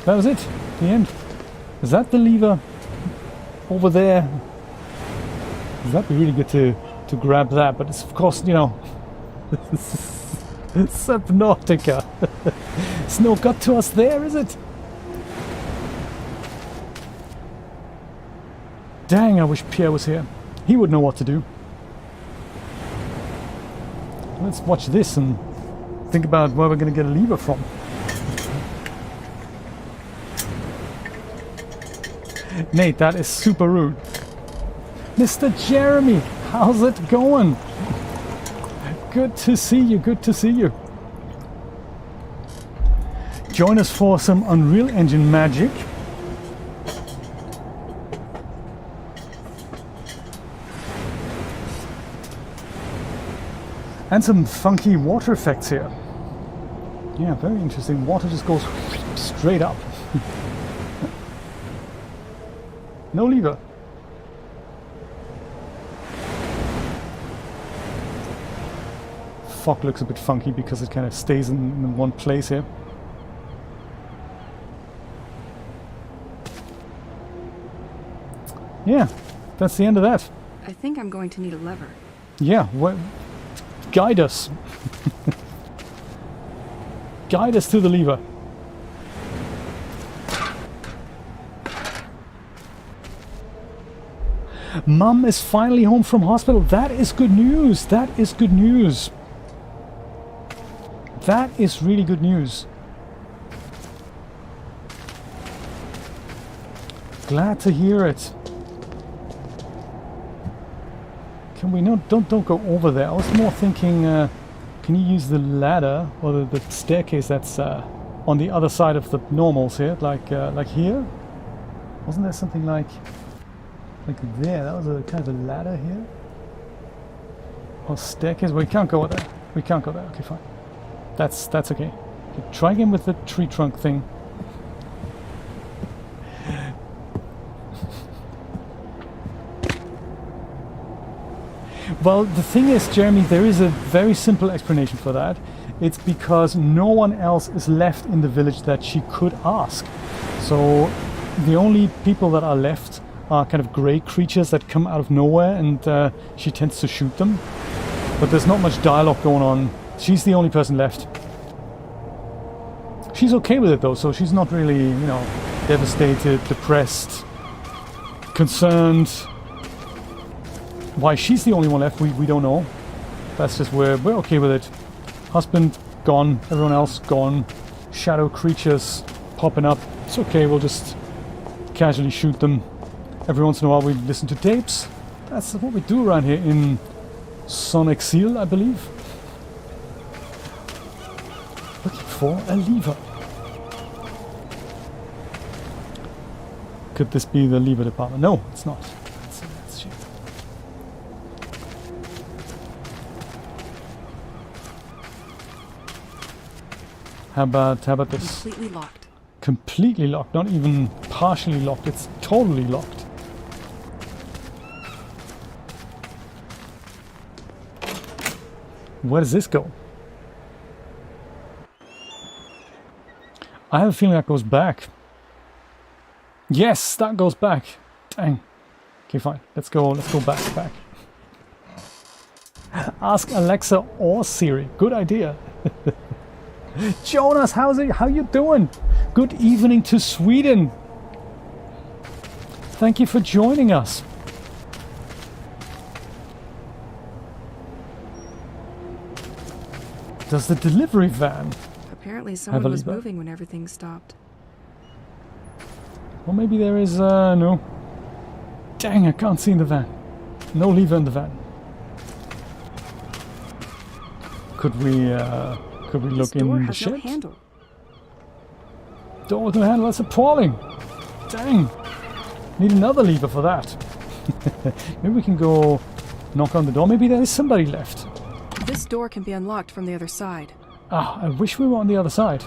That was it. The end. Is that the lever over there? That'd be really good to grab that, but it's of course, you know, it's Subnautica. It's no good to us there, is it? Dang, I wish Pierre was here. He would know what to do. Let's watch this and think about where we're going to get a lever from. Nate, that is super rude. Mr. Jeremy, how's it going? Good to see you, good to see you. Join us for some Unreal Engine magic. And some funky water effects here. Yeah, very interesting. Water just goes straight up. No lever. Fog looks a bit funky because it kind of stays in one place here. Yeah, that's the end of that. I think I'm going to need a lever. Yeah, guide us. Guide us to the lever. Mum is finally home from hospital. That is good news. That is good news. That is really good news. Glad to hear it. Can we not? Don't go over there. I was more thinking, can you use the ladder or the staircase that's on the other side of the normals here, like here? Wasn't there something like there? That was a kind of a ladder here. Or staircase. We can't go there. We can't go there. Okay, fine. That's okay. Okay, try again with the tree trunk thing. Well, the thing is, Jeremy, there is a very simple explanation for that. It's because no one else is left in the village that she could ask. So the only people that are left are kind of grey creatures that come out of nowhere, and she tends to shoot them. But there's not much dialogue going on. She's the only person left. She's okay with it though, so she's not really, you know, devastated, depressed, concerned. Why she's the only one left, we don't know. That's just we're okay with it. Husband gone, everyone else gone. Shadow creatures popping up. It's okay, we'll just casually shoot them. Every once in a while we listen to tapes. That's what we do around here in Son Exil, I believe. for a lever. Could this be the lever department? No, it's not. That's shit. How about this? Completely locked. Completely locked, not even partially locked, it's totally locked. Where does this go? I have a feeling that goes back. Yes, that goes back. Dang. Okay, fine. Let's go back. Ask Alexa or Siri. Good idea. Jonas, how you doing? Good evening to Sweden. Thank you for joining us. Does the delivery van Apparently have someone a was lever? moving when everything stopped. Well, maybe there is, no. Dang, I can't see in the van. No lever in the van. Could we look in the This door has no shed? handle. Door with no handle, that's appalling. Dang. Need another lever for that. Maybe we can go knock on the door. Maybe there is somebody left. This door can be unlocked from the other side. Ah, I wish we were on the other side.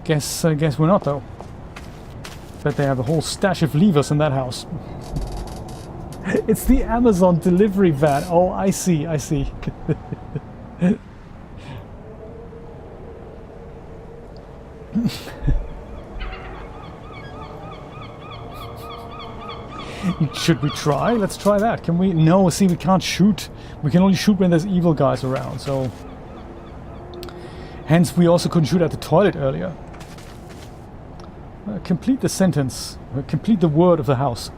Guess we're not though. Bet they have a whole stash of levers in that house. It's the Amazon delivery van. Oh, I see. Should we try? Let's try that. Can we? No, see, we can't shoot. We can only shoot when there's evil guys around, so... Hence, we also couldn't shoot at the toilet earlier. Complete the sentence. Complete the word of the house.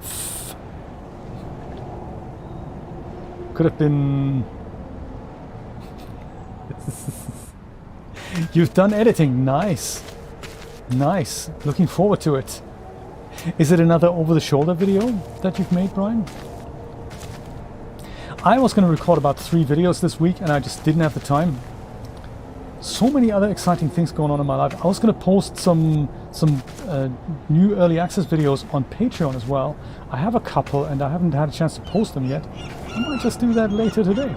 Could have been... You've done editing. Nice. Nice. Looking forward to it. Is it another over-the-shoulder video that you've made, Brian? I was going to record about 3 videos this week and I just didn't have the time. So many other exciting things going on in my life. I was going to post some new early access videos on Patreon as well. I have a couple and I haven't had a chance to post them yet. I might just do that later today.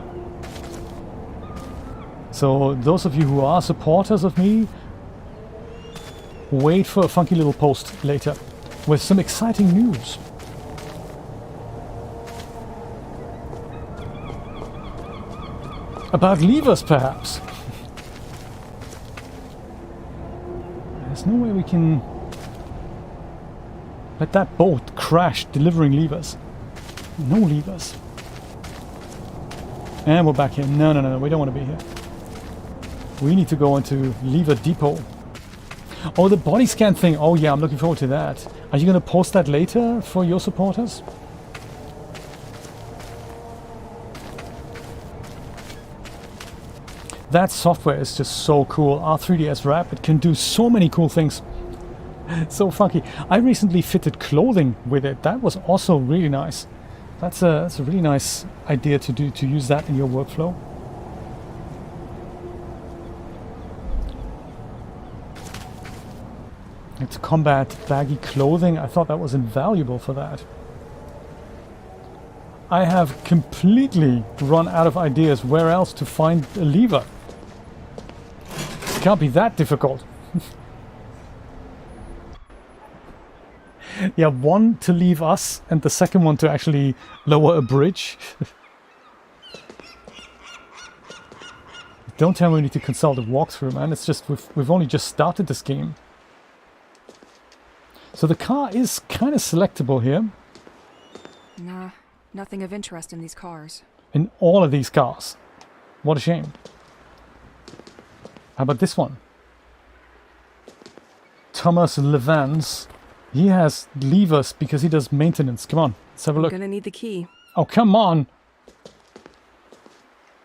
So those of you who are supporters of me, wait for a funky little post later with some exciting news. About levers, perhaps. There's no way we can let that boat crash delivering levers. No levers. And we're back here. No, we don't want to be here. We need to go into lever depot. Oh, the body scan thing. Oh yeah, I'm looking forward to that. Are you going to post that later for your supporters? That software is just so cool. R3DS Wrap, it can do so many cool things. So funky. I recently fitted clothing with it. That was also really nice. That's a really nice idea to use that in your workflow. And to combat baggy clothing, I thought that was invaluable for that. I have completely run out of ideas where else to find a lever. It can't be that difficult. Yeah, one to leave us and the second one to actually lower a bridge. Don't tell me we need to consult a walkthrough, man. It's just we've only just started this game. So the car is kind of selectable here. Nah, nothing of interest in these cars. In all of these cars. What a shame. How about this one? Thomas Levans. He has levers because he does maintenance. Come on, let's have a look. I'm gonna need the key. Oh, come on.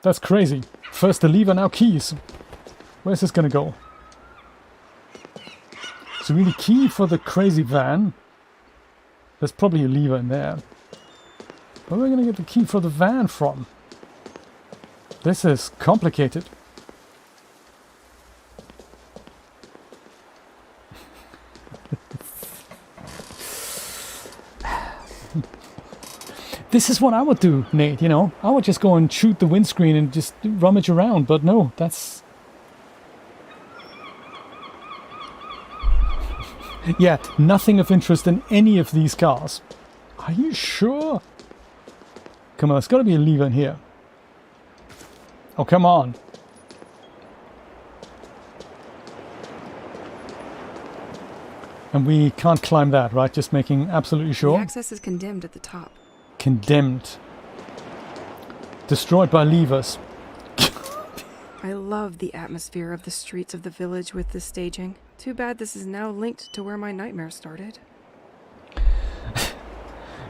That's crazy. First the lever, now keys. Where's this gonna go? So we need a key for the crazy van. There's probably a lever in there. Where are we going to get the key for the van from? This is complicated. This is what I would do, Nate, you know. I would just go and shoot the windscreen and just rummage around, but no, that's... Yeah, nothing of interest in any of these cars. Are you sure? Come on, there's got to be a lever in here. Oh, come on. And we can't climb that, right? Just making absolutely sure. The access is condemned at the top. Condemned. Destroyed by levers. I love the atmosphere of the streets of the village with this staging. Too bad this is now linked to where my nightmare started.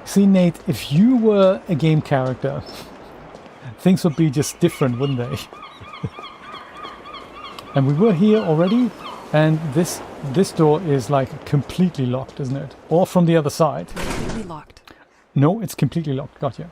See, Nate, if you were a game character, things would be just different, wouldn't they? And we were here already, and this door is like completely locked, isn't it? Or from the other side. Completely locked. No, it's completely locked. Got you.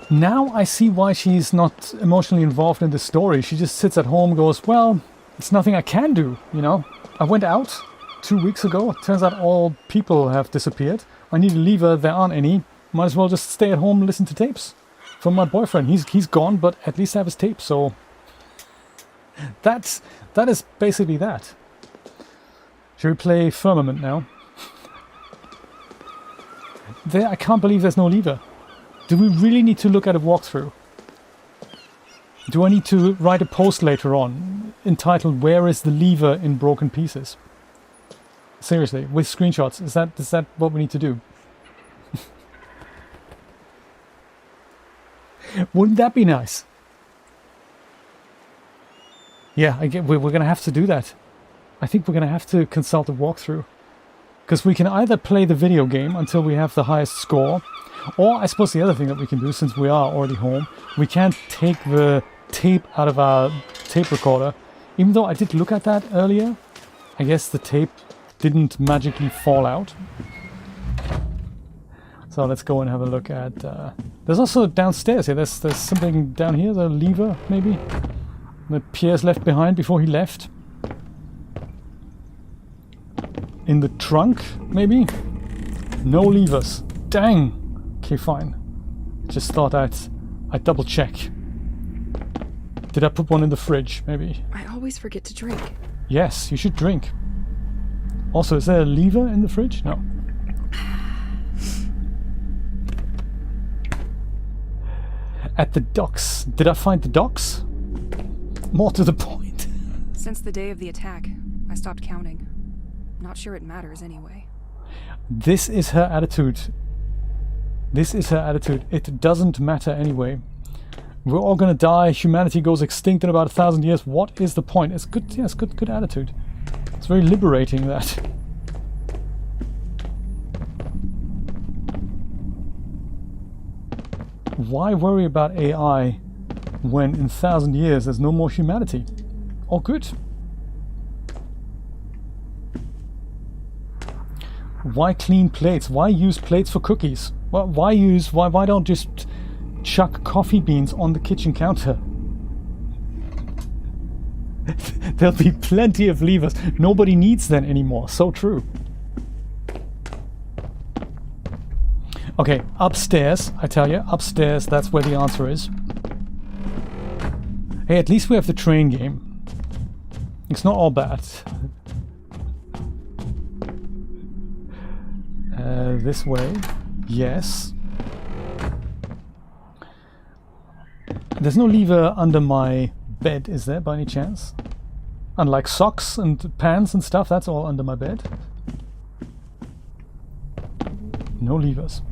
Now I see why she's not emotionally involved in the story. She just sits at home and goes, well, it's nothing I can do, you know. I went out 2 weeks ago. It turns out all people have disappeared. I need a lever. There aren't any. Might as well just stay at home and listen to tapes from my boyfriend. He's gone, but at least I have his tape. So that is basically that. Should we play Firmament now? There, I can't believe there's no lever. Do we really need to look at a walkthrough? Do I need to write a post later on entitled "Where is the lever in broken pieces"? Seriously, with screenshots. Is that what we need to do? Wouldn't that be nice? Yeah, we're going to have to do that. I think we're going to have to consult a walkthrough. Because we can either play the video game until we have the highest score, or I suppose the other thing that we can do, since we are already home, we can't take the tape out of our tape recorder. Even though I did look at that earlier, I guess the tape didn't magically fall out. So let's go and have a look at... there's also downstairs here. There's something down here, the lever, maybe? That Pierre's left behind before he left. In the trunk, maybe? No levers. Dang! Okay, fine. Just thought I'd double check. Did I put one in the fridge, maybe? I always forget to drink. Yes, you should drink. Also, is there a lever in the fridge? No. At the docks. Did I find the docks? More to the point. Since the day of the attack, I stopped counting. Not sure it matters anyway. This is her attitude. This is her attitude. It doesn't matter anyway. We're all gonna die. Humanity goes extinct in about 1,000 years. What is the point? It's good. Yes, good attitude. It's very liberating, that. Why worry about AI when in 1,000 years there's no more humanity? All good. Why clean plates? Why use plates for cookies? Why don't just chuck coffee beans on the kitchen counter? There'll be plenty of levers. Nobody needs them anymore. So true. Okay, upstairs, I tell you, upstairs, that's where the answer is. Hey, at least we have the train game. It's not all bad. This way. Yes. There's no lever under my bed, is there, by any chance? Unlike socks and pants and stuff, that's all under my bed. No levers.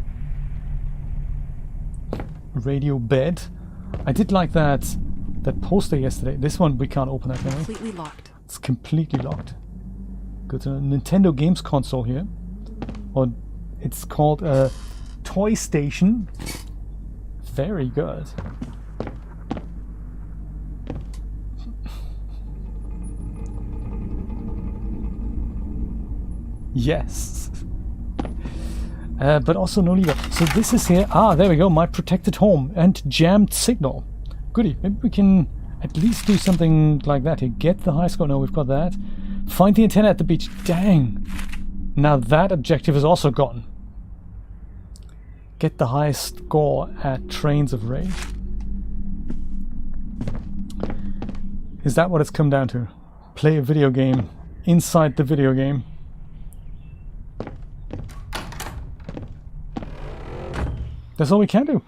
Radio bed. I did like that poster yesterday. This one we can't open that, can we? Completely locked. It's completely locked. Got a Nintendo games console here. Or it's called a Toy Station. Very good. Yes. But also no lever. So this is here. Ah, there we go. My protected home and jammed signal. Goody. Maybe we can at least do something like that here. Get the high score. No, we've got that. Find the antenna at the beach. Dang. Now that objective is also gone. Get the highest score at Trains of Rage. Is that what it's come down to? Play a video game inside the video game. That's all we can do.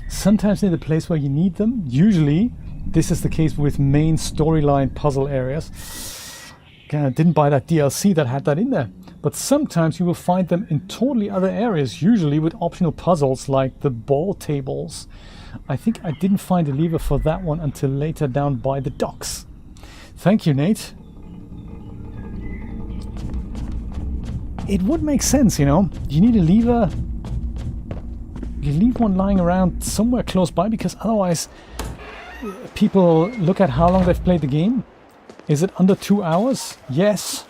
Sometimes they're the place where you need them. Usually, this is the case with main storyline puzzle areas. Again, I didn't buy that DLC that had that in there. But sometimes you will find them in totally other areas, usually with optional puzzles like the ball tables. I think I didn't find a lever for that one until later down by the docks. Thank you, Nate. It would make sense, you know. You need a lever. You leave one lying around somewhere close by, because otherwise people look at how long they've played the game. Is it under 2 hours? Yes.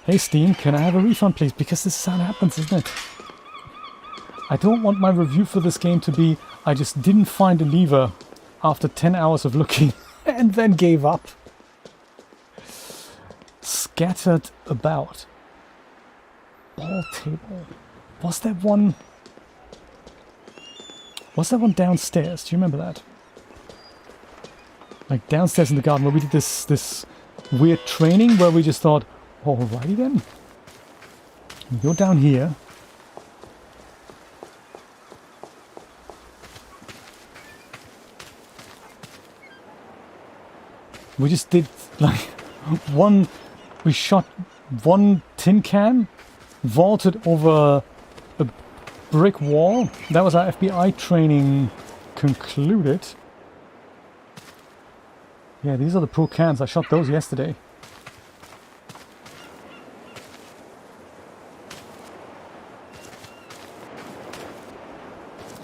Hey Steam, can I have a refund please? Because this is how it happens, isn't it? I don't want my review for this game to be, I just didn't find a lever after 10 hours of looking and then gave up. Scattered about. Ball table. Was there one downstairs? Do you remember that? Like downstairs in the garden where we did this weird training where we just thought, alrighty then. We go down here. We just did like we shot one tin can, vaulted over a brick wall. That was our FBI training concluded. Yeah, these are the pro cans. I shot those yesterday.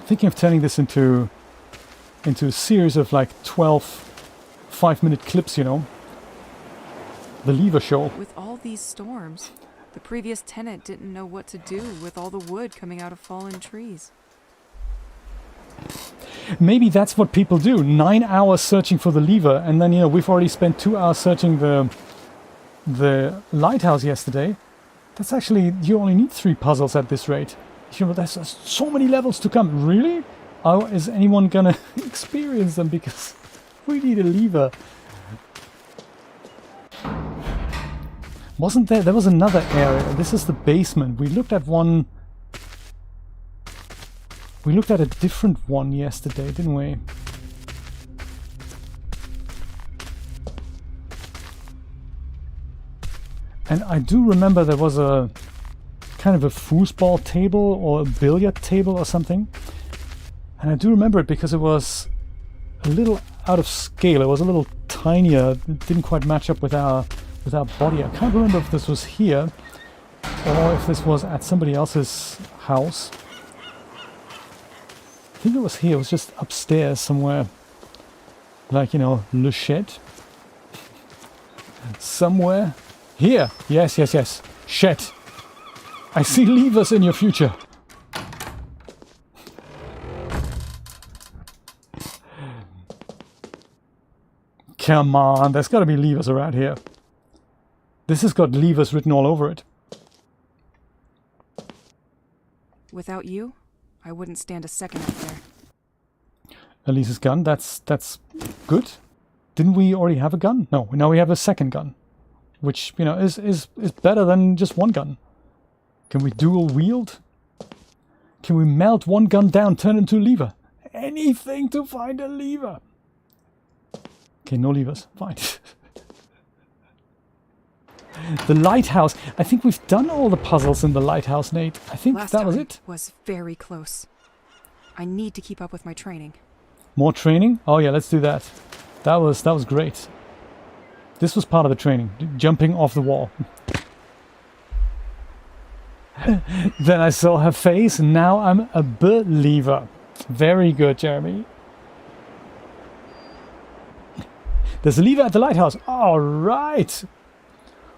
Thinking of turning this into a series of like 12 5-minute clips, you know. The lever show. With all these storms, the previous tenant didn't know what to do with all the wood coming out of fallen trees. Maybe that's what people do. 9 hours searching for the lever, and then, you know, we've already spent 2 hours searching the lighthouse yesterday. That's actually, you only need 3 puzzles at this rate. You know, there's so many levels to come. Really? How is anyone gonna experience them? Because we need a lever. Wasn't there? There was another area. This is the basement. We looked at one. We looked at a different one yesterday, didn't we? And I do remember there was a kind of a foosball table or a billiard table or something. And I do remember it because it was a little out of scale. It was a little tinier. It didn't quite match up with our body. I can't remember if this was here or if this was at somebody else's house. I think it was here. It was just upstairs somewhere. Like, you know, le shed. Somewhere. Here. Yes, yes, yes. Shed. I see levers in your future. Come on, there's got to be levers around here. This has got levers written all over it. Without you, I wouldn't stand a second up there. Elise's gun, that's good. Didn't we already have a gun? No, now we have a second gun. Which, you know, is better than just one gun. Can we dual wield? Can we melt one gun down, turn into a lever? Anything to find a lever. Okay, no levers. Fine. The lighthouse. I think we've done all the puzzles in the lighthouse, Nate. I think that was it. Was very close. I need to keep up with my training. More training? Oh yeah, let's do that. That was great. This was part of the training. Jumping off the wall. Then I saw her face, and now I'm a believer. Very good, Jeremy. There's a lever at the lighthouse. All right.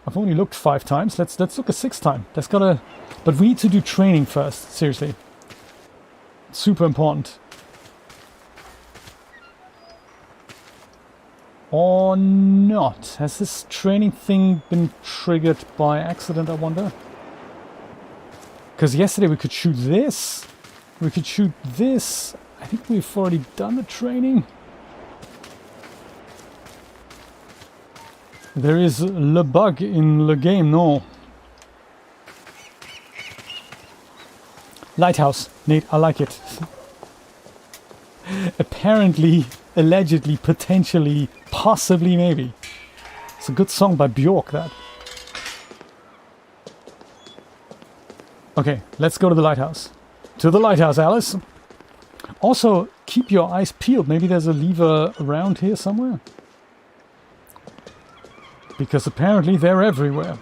I've only looked 5 times. Let's look a 6th time. That's gotta. But we need to do training first. Seriously. Super important. Or not. Has this training thing been triggered by accident, I wonder? Because yesterday we could shoot this. We could shoot this. I think we've already done the training. There is le bug in the game, no. Lighthouse, Nate, I like it. Apparently, allegedly, potentially, possibly, maybe. It's a good song by Bjork, that. Okay, let's go to the lighthouse. To the lighthouse, Alice. Also, keep your eyes peeled. Maybe there's a lever around here somewhere. Because apparently they're everywhere.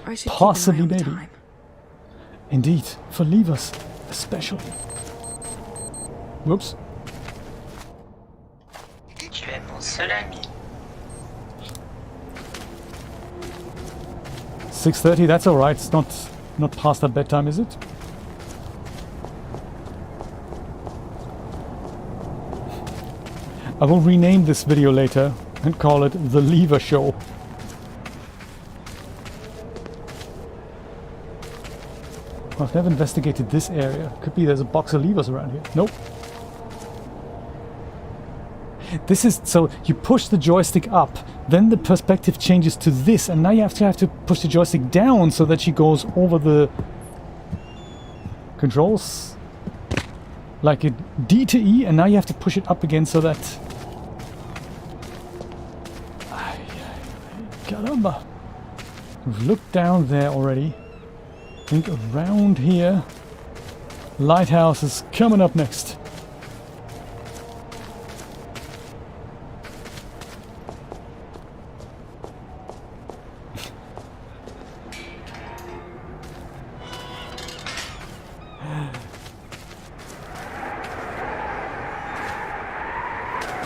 I should Possibly, keep an eye on the maybe. time. Indeed, for levers, especially. Whoops. Tu es mon seul ami. 6:30, that's alright. It's not past that bedtime, is it? I will rename this video later and call it The Lever Show. I've never investigated this area. Could be there's a box of levers around here. Nope. This is, so you push the joystick up, then the perspective changes to this, and now you have to push the joystick down so that she goes over the controls. Like a D to E, and now you have to push it up again so that... Caramba! We've looked down there already. I think around here. Lighthouse is coming up next.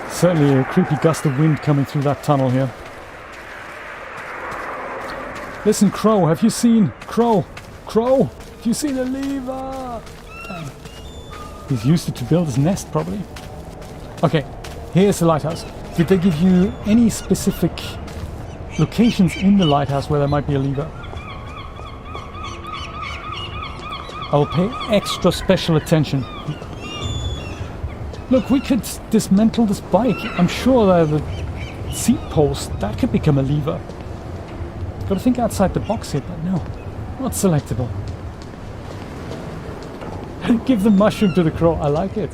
Certainly a creepy gust of wind coming through that tunnel here. Listen, Crow, have you seen... Crow! Crow! Have you seen the lever? Dang. He's used it to build his nest, probably. Okay, here's the lighthouse. Did they give you any specific locations in the lighthouse where there might be a lever? I will pay extra special attention. Look, we could dismantle this bike. I'm sure that the seat post, that could become a lever. Gotta think outside the box here, but no. Not selectable. Give the mushroom to the crow. I like it.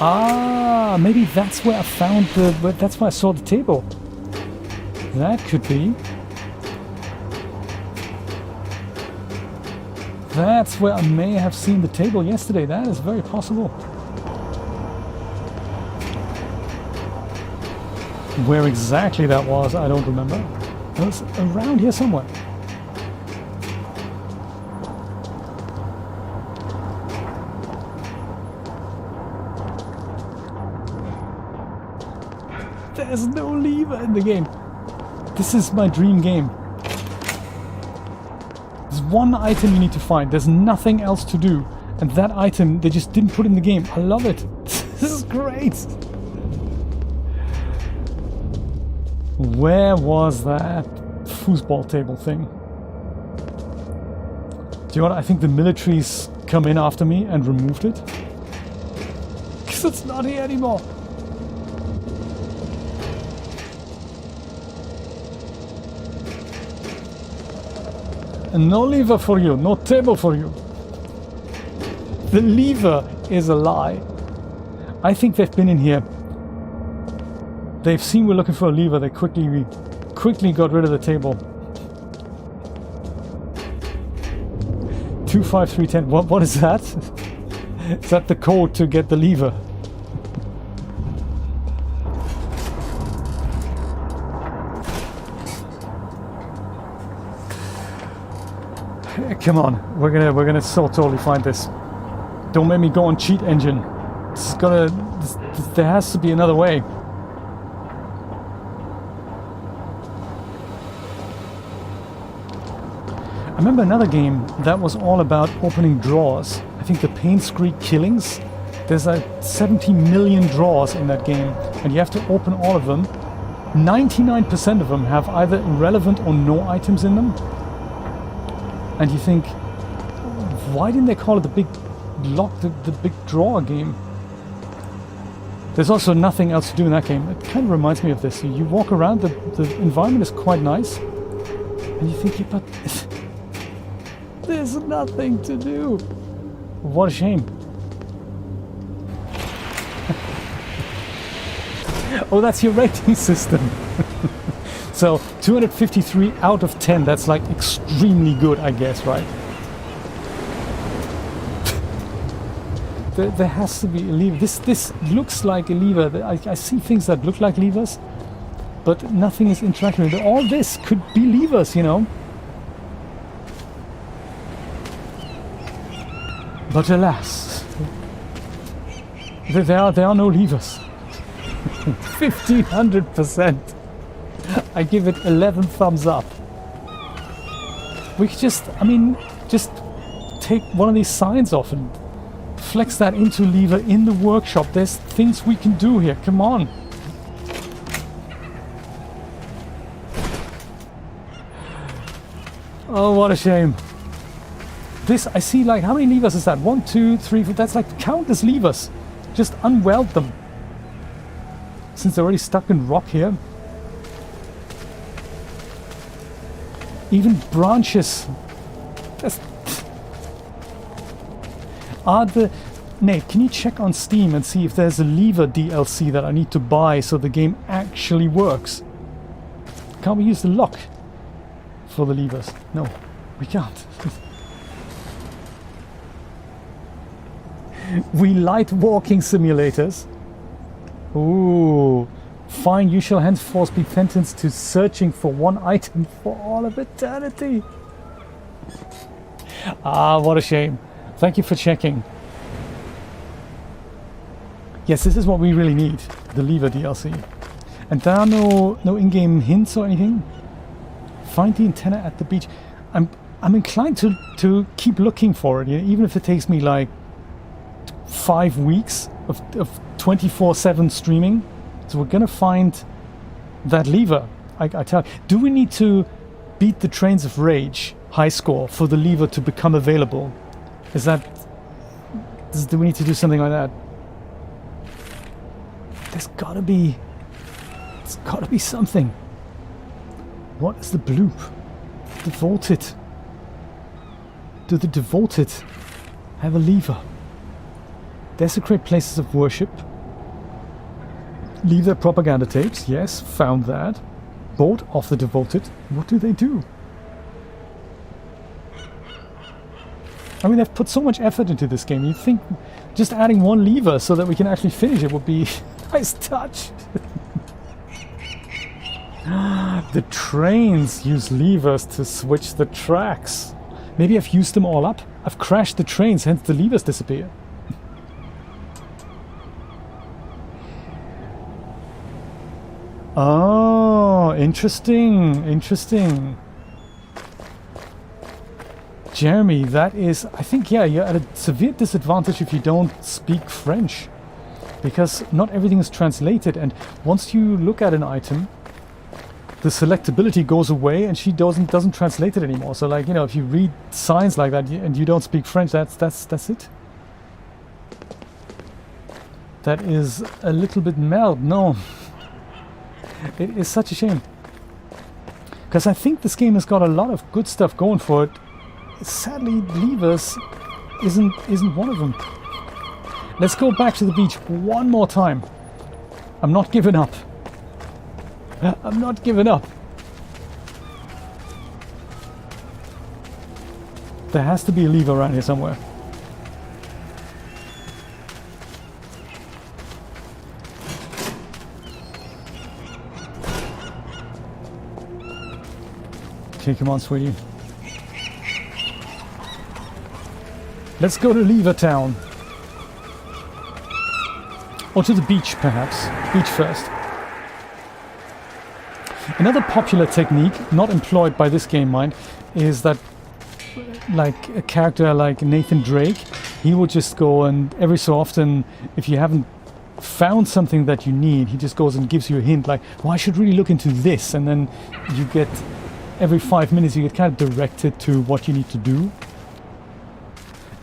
Ah, maybe that's where I found the... That's where I saw the table. That could be. That's where I may have seen the table yesterday. That is very possible. Where exactly that was, I don't remember. It was around here somewhere. There's no lever in the game. This is my dream game. There's one item you need to find. There's nothing else to do. And that item, they just didn't put in the game. I love it. This is great. Where was that foosball table thing? Do you know what? I think the military's come in after me and removed it. Because it's not here anymore. And no lever for you, no table for you. The lever is a lie. I think they've been in here. They've seen we're looking for a lever. They quickly got rid of the table. 25310. What is that? Is that the code to get the lever? Come on, we're gonna so totally find this. Don't make me go on cheat engine. There has to be another way. I remember another game that was all about opening drawers. I think the Pain Screed Killings. There's like 70 million drawers in that game, and you have to open all of them. 99% of them have either irrelevant or no items in them. And you think, why didn't they call it the big lock, the big drawer game? There's also nothing else to do in that game. It kind of reminds me of this. You walk around, the environment is quite nice, and you think, but there's nothing to do. What a shame. Oh, that's your rating system. So 253 out of 10. That's like extremely good, I guess, right? There has to be a lever. This looks like a lever. I see things that look like levers, but nothing is interacting with it. All this could be levers, you know. But alas, there are no levers. 1500%. I give it 11 thumbs up. We could just take one of these signs off and flex that into lever in the workshop. There's things we can do here. Come on. Oh, what a shame. This, I see, like, how many levers is that? 1, 2, 3, 4. That's like countless levers. Just unweld them. Since they're already stuck in rock here. Even branches. That's... Nate, can you check on Steam and see if there's a lever DLC that I need to buy so the game actually works? Can't we use the lock for the levers? No, we can't. We like walking simulators. Ooh. Fine, you shall henceforth be sentenced to searching for one item for all of eternity. Ah, what a shame. Thank you for checking. Yes, this is what we really need. The lever DLC. And there are no in-game hints or anything? Find the antenna at the beach. I'm inclined to keep looking for it, you know, even if it takes me like 5 weeks of 24/7 streaming. So we're gonna find that lever. I tell you. Do we need to beat the Trains of Rage high score for the lever to become available? Do we need to do something like that? There's gotta be something. What is the bloop? Devoted. Do the Devoted have a lever? Desecrate places of worship. Leave their propaganda tapes. Yes, found that. Boat of the Devoted. What do they do? I mean, they've put so much effort into this game. You'd think just adding one lever so that we can actually finish it would be a nice touch. The trains use levers to switch the tracks. Maybe I've used them all up. I've crashed the trains, hence the levers disappear. Oh, interesting, interesting. Jeremy, that is, I think, yeah, you're at a severe disadvantage if you don't speak French. Because not everything is translated, and once you look at an item, the selectability goes away and she doesn't translate it anymore. So, like, you know, if you read signs like that and you don't speak French, that's it. That is a little bit mad. No. It is such a shame. Because I think this game has got a lot of good stuff going for it. Sadly, levers isn't one of them. Let's go back to the beach one more time. I'm not giving up. I'm not giving up. There has to be a lever around here somewhere. Okay, come on, sweetie. Let's go to Lever Town. Or to the beach, perhaps. Beach first. Another popular technique, not employed by this game, mind, is that like a character like Nathan Drake, he would just go and every so often, if you haven't found something that you need, he just goes and gives you a hint like, well, I should really look into this, and then you get, every 5 minutes you get kind of directed to what you need to do.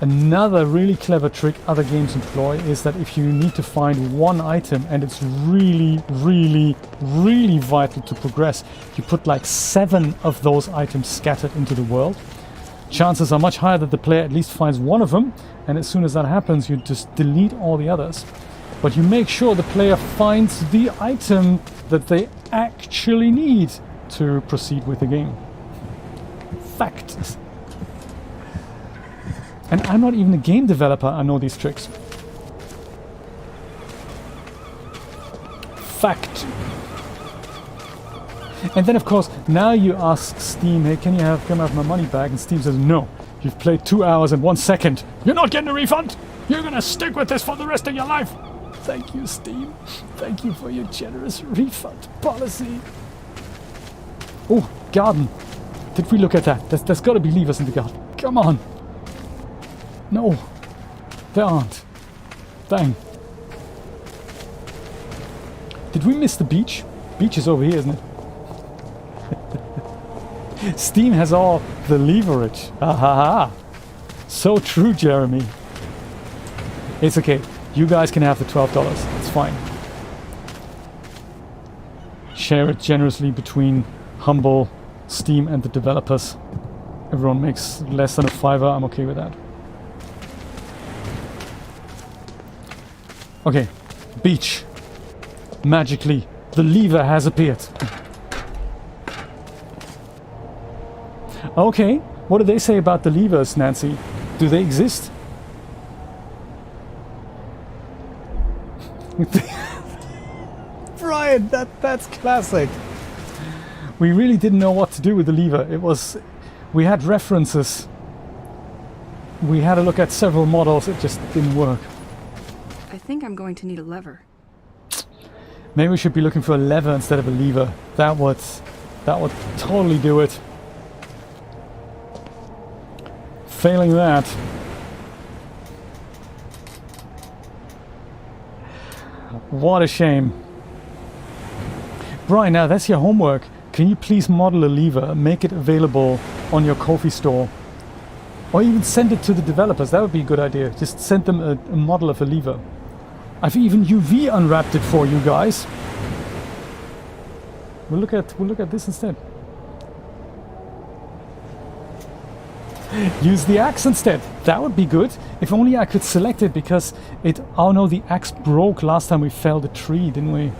Another really clever trick other games employ is that if you need to find one item and it's really, really, really vital to progress, you put like 7 of those items scattered into the world. Chances are much higher that the player at least finds one of them, and as soon as that happens, you just delete all the others. But you make sure the player finds the item that they actually need to proceed with the game. Fact. And I'm not even a game developer, I know these tricks. Fact. And then of course, now you ask Steam, hey, can I have my money back? And Steam says, no, you've played 2 hours and 1 second. You're not getting a refund. You're gonna stick with this for the rest of your life. Thank you, Steam. Thank you for your generous refund policy. Oh, garden. Did we look at that? There's gotta be levers in the garden. Come on. No, there aren't. Dang. Did we miss the beach? Beach is over here, isn't it? Steam has all the leverage. Ah ha ha. So true, Jeremy. It's okay. You guys can have the $12. It's fine. Share it generously between humble Steam and the developers. Everyone makes less than a $5. I'm okay with that. Okay, beach. Magically, the lever has appeared. Okay, what do they say about the levers, Nancy? Do they exist? Brian, that's classic. We really didn't know what to do with the lever. We had references. We had a look at several models, it just didn't work. I think I'm going to need a lever. Maybe we should be looking for a lever instead of a lever. That would totally do it. Failing that, what a shame. Brian, now that's your homework. Can you please model a lever, make it available on your Ko-fi store? Or even send it to the developers, that would be a good idea. Just send them a model of a lever. I've even UV unwrapped it for you guys. We'll look at this instead. Use the axe instead. That would be good. If only I could select it, because oh no, the axe broke last time we felled a tree, didn't we?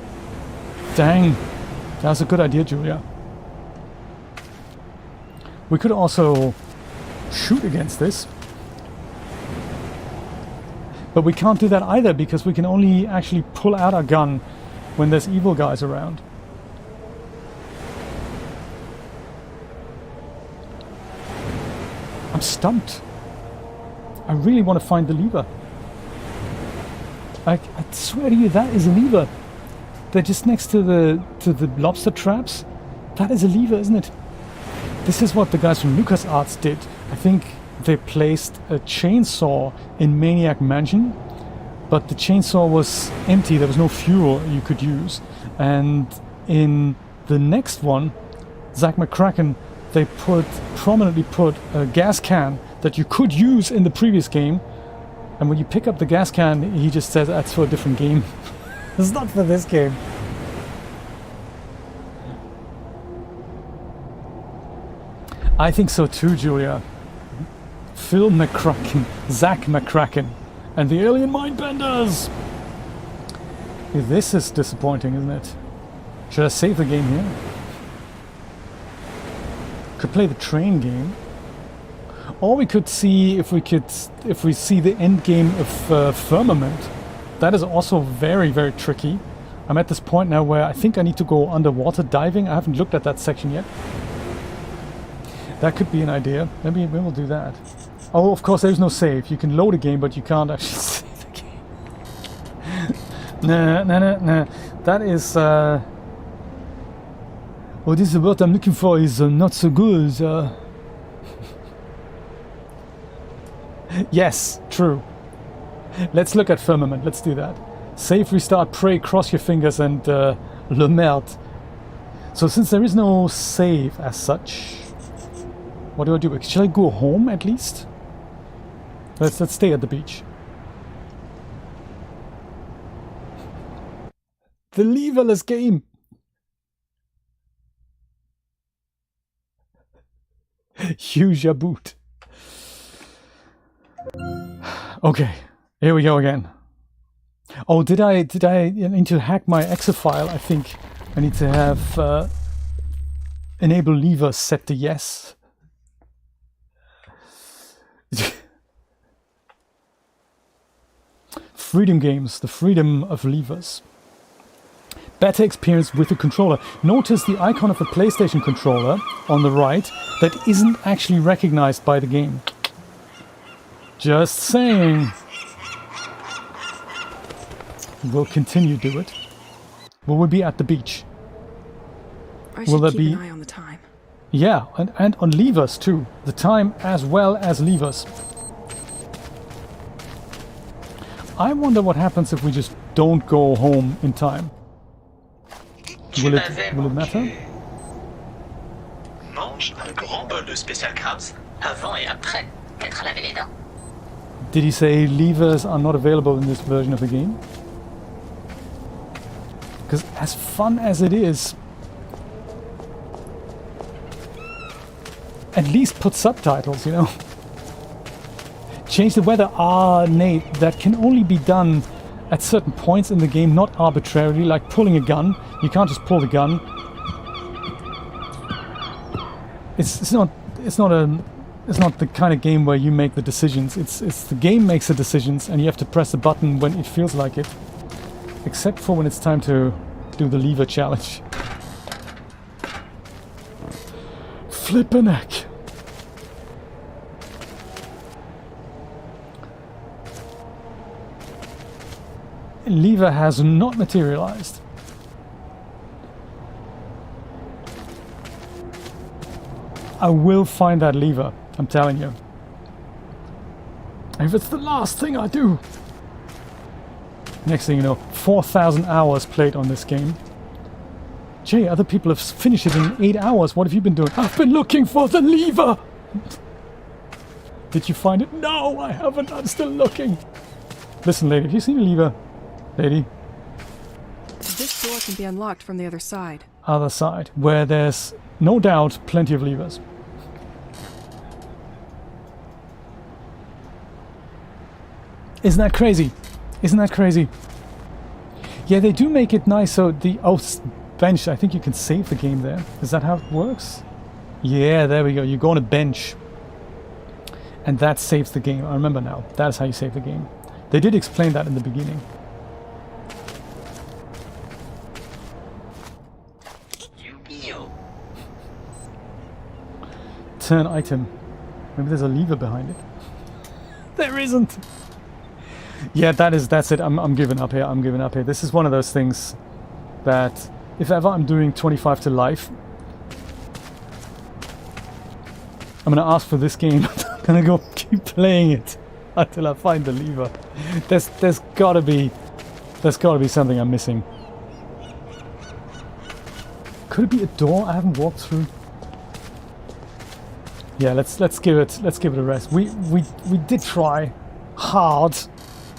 Dang. That was a good idea, Julia. We could also shoot against this. But we can't do that either, because we can only actually pull out our gun when there's evil guys around. I'm stumped. I really want to find the lever. I swear to you, that is a lever. They're just next to the lobster traps. That is a lever, isn't it? This is what the guys from LucasArts did. I think they placed a chainsaw in Maniac Mansion, but the chainsaw was empty. There was no fuel you could use. And in the next one, Zach McCracken, they prominently put a gas can that you could use in the previous game. And when you pick up the gas can, he just says that's for a different game. It's not for this game. I think so too, Julia. Phil McCracken, Zach McCracken, and the Alien Mindbenders. This is disappointing, isn't it? Should I save the game here? Could play the train game. Or we could see if we see the end game of Firmament. That is also very, very tricky. I'm at this point now where I think I need to go underwater diving. I haven't looked at that section yet. That could be an idea. Maybe we'll do that. Oh, of course, there's no save. You can load a game, but you can't actually save the game. Nah. That is... Oh, this is what I'm looking for is not so good. Yes, true. Let's look at Firmament. Let's do that. Save, restart, pray, cross your fingers, and le merde. So since there is no save as such, what do I do? Shall I go home at least? Let's stay at the beach. The leverless game. Use your boot. Okay, here we go again. Oh, did I need to hack my exe file? I think I need to have enable lever set to yes. Freedom games, the freedom of levers. Better experience with the controller. Notice the icon of the PlayStation controller on the right that isn't actually recognized by the game. Just saying. We'll continue to do it. Will we be at the beach? I should keep an eye on the time. Yeah, and on levers too. The time as well as levers. I wonder what happens if we just don't go home in time. Will it matter? Mange un grand bol de Special Crabs avant et après m'être lavé les dents. Did he say levers are not available in this version of the game? Because as fun as it is, at least put subtitles, you know. Change the weather. Ah, Nate, that can only be done at certain points in the game, not arbitrarily, like pulling a gun. You can't just pull the gun. It's not the kind of game where you make the decisions. It's the game makes the decisions, and you have to press the button when it feels like it. Except for when it's time to do the lever challenge. Flippin' heck. Lever has not materialized. I will find that lever, I'm telling you. If it's the last thing I do. Next thing you know, 4,000 hours played on this game. Jay, other people have finished it in 8 hours. What have you been doing? I've been looking for the lever! Did you find it? No, I haven't. I'm still looking. Listen, lady, have you seen a lever? Lady? This door can be unlocked from the other side. Other side, where there's no doubt plenty of levers. Isn't that crazy? Isn't that crazy? Yeah, they do make it nice. So the bench, I think you can save the game there. Is that how it works? Yeah, there we go. You go on a bench. And that saves the game. I remember now. That's how you save the game. They did explain that in the beginning. Turn item. Maybe there's a lever behind it. There isn't. Yeah, that's it. I'm giving up here. I'm giving up here. This is one of those things that if ever I'm doing 25 to life, I'm gonna ask for this game. I'm gonna go keep playing it until I find the lever. There's gotta be something I'm missing. Could it be a door I haven't walked through? Yeah, let's give it a rest. We did try hard.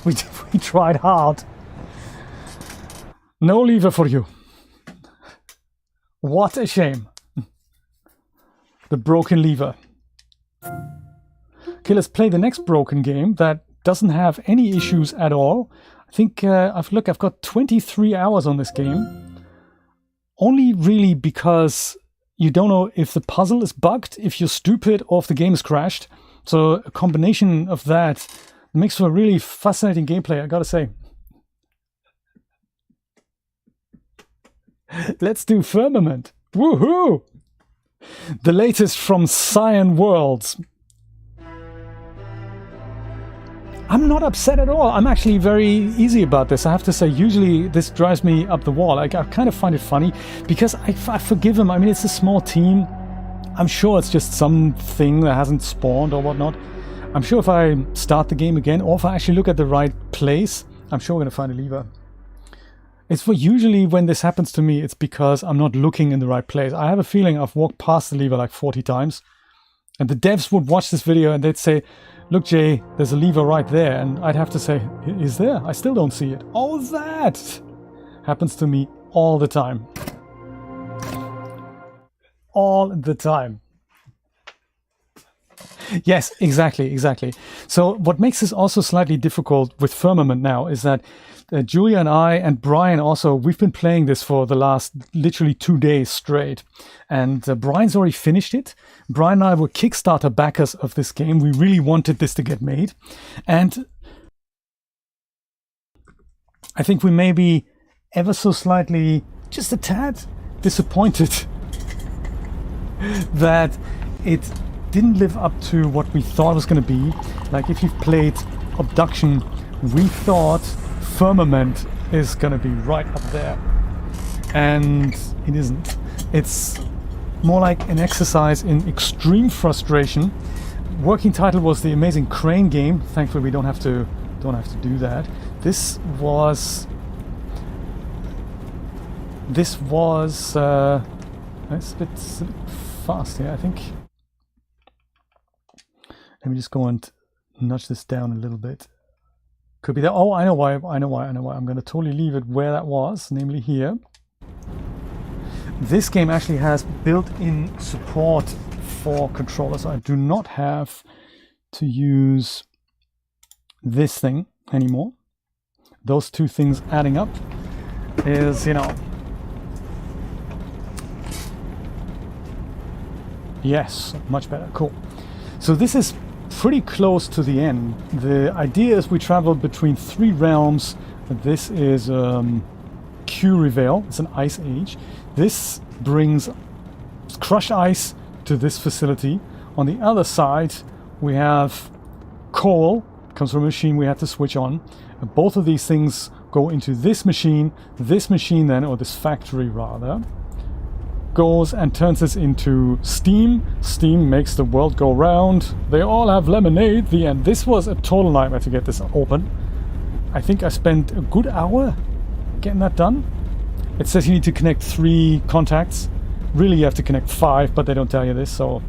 We tried hard. No lever for you. What a shame. The broken lever. Okay, let's play the next broken game that doesn't have any issues at all. I think I've got 23 hours on this game. Only really because you don't know if the puzzle is bugged, if you're stupid, or if the game is crashed. So a combination of that makes for a really fascinating gameplay, I gotta say. Let's do Firmament. Woohoo! The latest from Cyan Worlds. I'm not upset at all. I'm actually very easy about this. I have to say, usually this drives me up the wall. I kind of find it funny because I forgive him. I mean, it's a small team. I'm sure it's just something that hasn't spawned or whatnot. I'm sure if I start the game again, or if I actually look at the right place, I'm sure we're going to find a lever. It's for usually when this happens to me, it's because I'm not looking in the right place. I have a feeling I've walked past the lever like 40 times. And the devs would watch this video and they'd say, look, Jay, there's a lever right there. And I'd have to say, is there? I still don't see it. Oh, that happens to me all the time. All the time. Yes, exactly. So what makes this also slightly difficult with Firmament now is that Julia and I and Brian also, we've been playing this for the last literally 2 days straight. And Brian's already finished it. Brian and I were Kickstarter backers of this game. We really wanted this to get made. And I think we may be ever so slightly, just a tad, disappointed that it didn't live up to what we thought it was going to be. Like if you've played Abduction, we thought Firmament is going to be right up there. And it isn't. It's more like an exercise in extreme frustration. Working title was the amazing Crane game. Thankfully we don't have to do that. This was it's a bit fast here, I think. Let me just go and nudge this down a little bit. Could be that. Oh, I know why. I'm going to totally leave it where that was, namely here. This game actually has built-in support for controllers. I do not have to use this thing anymore. Those two things adding up is, you know... Yes, much better. Cool. So this is pretty close to the end. The idea is we travel between 3 realms. This is Q-Reveal. It's an ice age. This brings crushed ice to this facility. On the other side, we have coal. Comes from a machine we had to switch on. And both of these things go into this machine. This machine then, or this factory rather, goes and turns this into steam. Steam makes the world go round. They all have lemonade. The end. This was a total nightmare to get this open. I think I spent a good hour getting that done. It says you need to connect 3 contacts. Really you have to connect 5, but they don't tell you this, so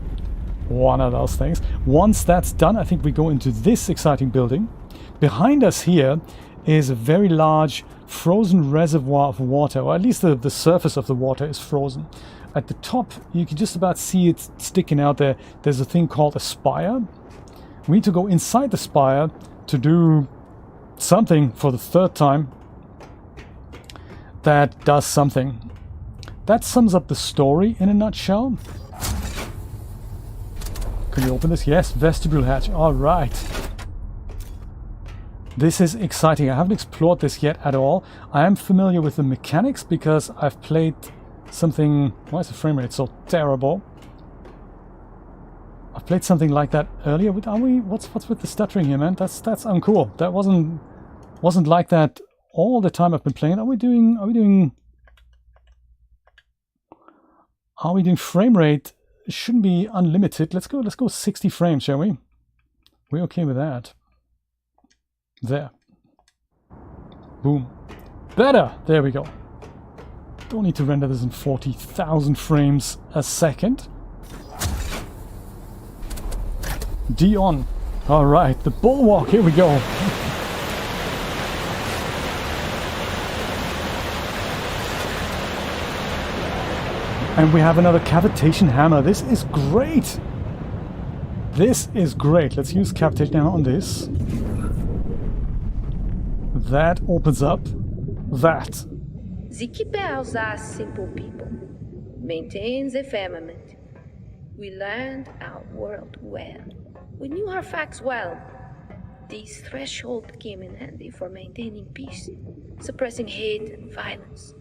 one of those things. Once that's done, I think we go into this exciting building. Behind us here is a very large frozen reservoir of water, or at least the surface of the water is frozen. At the top, you can just about see it sticking out there. There's a thing called a spire. We need to go inside the spire to do something for the 3rd time that does something. That sums up the story in a nutshell. Can you open this? Yes, vestibule hatch. All right. This is exciting. I haven't explored this yet at all. I am familiar with the mechanics because I've played something... Why is the frame rate so terrible? I've played something like that earlier. What's with the stuttering here, man? That's uncool. That wasn't like that all the time I've been playing. Are we doing frame rate? It shouldn't be unlimited. Let's go 60 frames, shall we? We're okay with that. There. Boom. Better! There we go. Don't need to render this in 40,000 frames a second. D on. Alright, the bulwark, here we go. And we have another cavitation hammer. This is great! This is great. Let's use cavitation hammer on this. That opens up that. The keepers are simple people. Maintain the firmament. We learned our world well. We knew our facts well. This threshold came in handy for maintaining peace, suppressing hate and violence.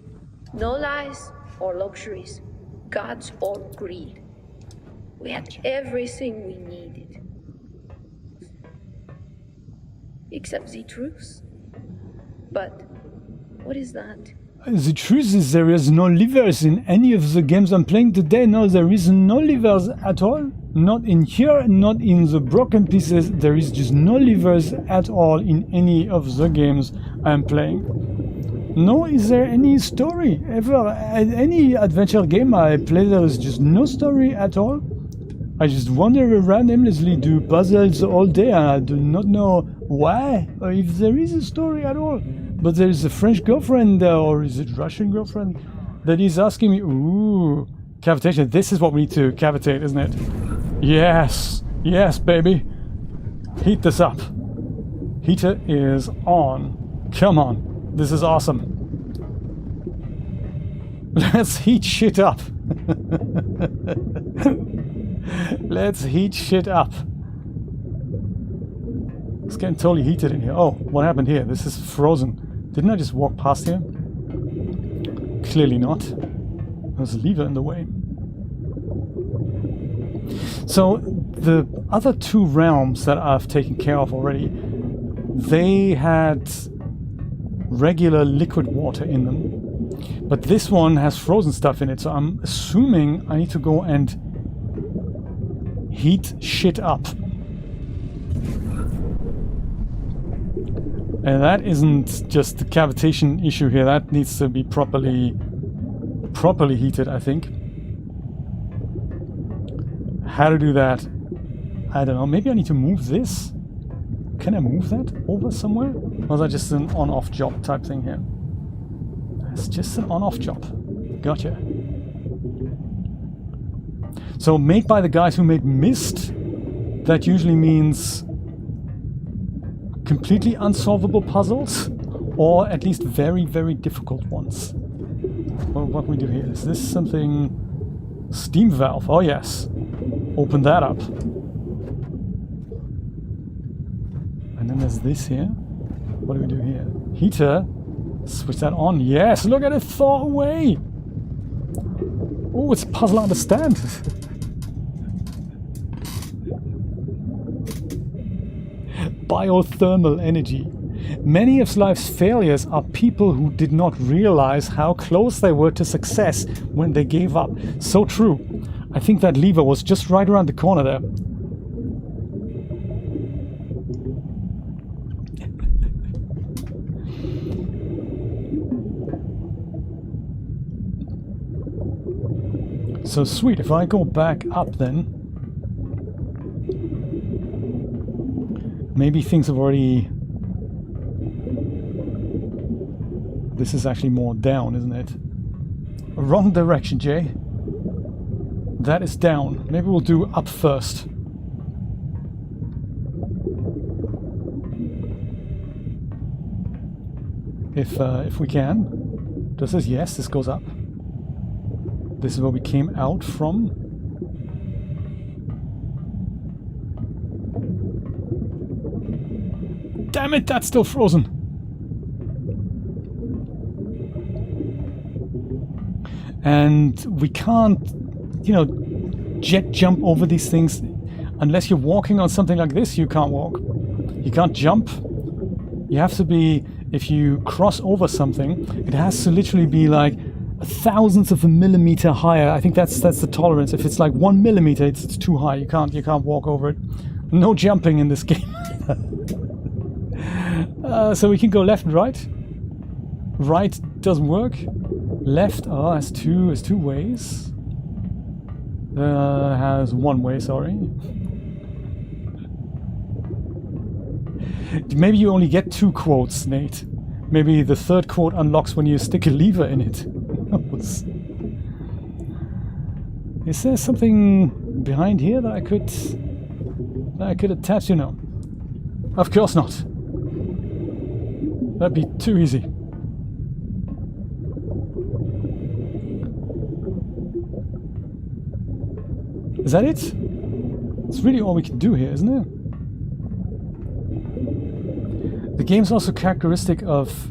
No lies or luxuries, gods or greed. We had everything we needed. Except the truth. But what is that? The truth is there is no levers in any of the games I'm playing today. No, there is no levers at all. Not in here, not in the broken pieces. There is just no levers at all in any of the games I'm playing. Nor is there any story ever. Any adventure game I play, there is just no story at all. I just wander around aimlessly, do puzzles all day, and I do not know why or if there is a story at all. But there is a French girlfriend, or is it Russian girlfriend, that is asking me, ooh, cavitation. This is what we need to cavitate, isn't it? Yes, yes, baby. Heat this up. Heater is on. Come on. This is awesome. Let's heat shit up. Let's heat shit up. It's getting totally heated in here. Oh, what happened here? This is frozen. Didn't I just walk past here? Clearly not. There's a lever in the way. So the other two realms that I've taken care of already, they had regular liquid water in them, but this one has frozen stuff in it, so I'm assuming I need to go and heat shit up. And that isn't just the cavitation issue here, that needs to be properly heated, I think. How to do that, I don't know. Maybe I need to move this. Can I move that over somewhere? Or is that just an on-off job type thing here? It's just an on-off job. Gotcha. So made by the guys who made Myst, that usually means completely unsolvable puzzles, or at least very, very difficult ones. Well, what can we do here? Is this something... Steam valve, oh yes. Open that up. And then there's this here. What do we do here? Heater. Switch that on. Yes, look at it thaw away. Oh, it's a puzzle I understand. Biothermal energy. Many of life's failures are people who did not realize how close they were to success when they gave up. So true. I think that lever was just right around the corner there. So sweet, if I go back up then, maybe things have already... This is actually more down, isn't it? Wrong direction, Jay. That is down. Maybe we'll do up first. If we can. This is yes, this goes up. This is where we came out from. Damn it, that's still frozen. And we can't, you know, jet jump over these things. Unless you're walking on something like this, you can't walk. You can't jump. You have to be, if you cross over something, it has to literally be like a thousandth of a millimeter higher. I think that's the tolerance. If it's like 1 millimeter, it's too high. You can't walk over it. No jumping in this game. So we can go left and right. Right doesn't work. Left, oh, has two ways. Has one way, sorry. Maybe you only get 2 quotes, Nate. Maybe the third quote unlocks when you stick a lever in it. Is there something behind here that I could attach to? No. Of course not. That'd be too easy. Is that it? It's really all we can do here, isn't it? The game's also characteristic of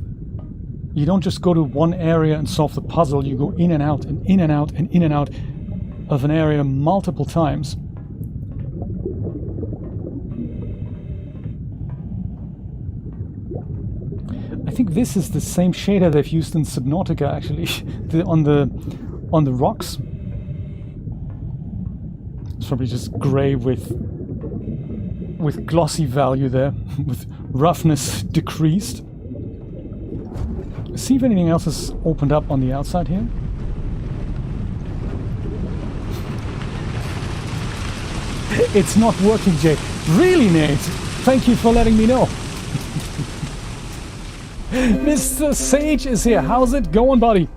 you don't just go to one area and solve the puzzle, you go in and out and in and out and in and out of an area multiple times. I think this is the same shader they've used in Subnautica actually, on the rocks. It's probably just grey with glossy value there, with roughness decreased. See if anything else is opened up on the outside here. It's not working, Jay. Really, Nate? Thank you for letting me know. Mr. Sage is here. How's it going, buddy?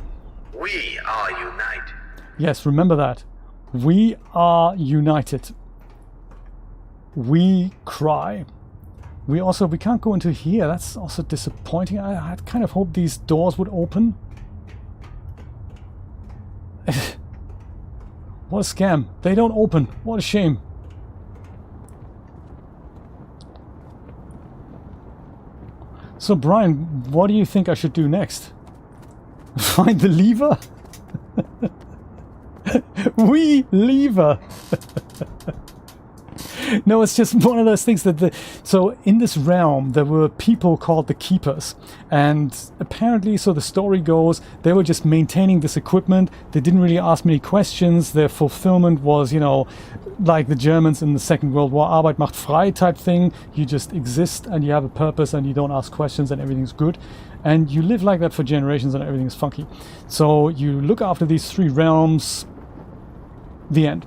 We are united. Yes, remember that. We are united. We cry. We can't go into here. That's also disappointing. I had kind of hoped these doors would open. What a scam. They don't open. What a shame. So Brian, what do you think I should do next? Find the lever? We lever. No, it's just one of those things that so in this realm there were people called the Keepers, and apparently, so the story goes, they were just maintaining this equipment. They didn't really ask many questions. Their fulfillment was, you know, like the Germans in the Second World War, Arbeit macht frei type thing. You just exist and you have a purpose and you don't ask questions and everything's good. And you live like that for generations and everything's funky. So you look after these three realms, the end.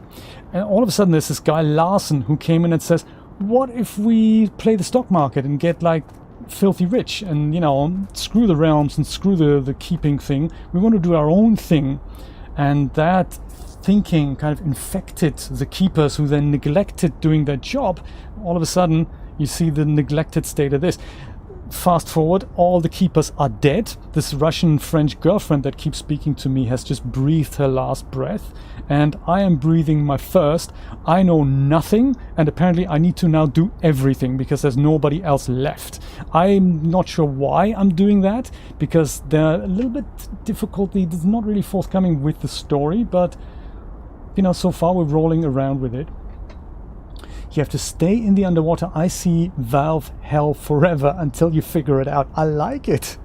And all of a sudden there's this guy Larson who came in and says, what if we play the stock market and get like filthy rich and, you know, screw the realms and screw the keeping thing. We want to do our own thing. And that thinking kind of infected the Keepers, who then neglected doing their job. All of a sudden you see the neglected state of this. Fast forward, all the Keepers are dead. This Russian-French girlfriend that keeps speaking to me has just breathed her last breath, and I am breathing my first. I know nothing, and apparently I need to now do everything because there's nobody else left. I'm not sure why I'm doing that, because they're a little bit difficulty. It's not really forthcoming with the story, but you know, so far we're rolling around with it. You have to stay in the underwater icy valve hell forever until you figure it out. I like it.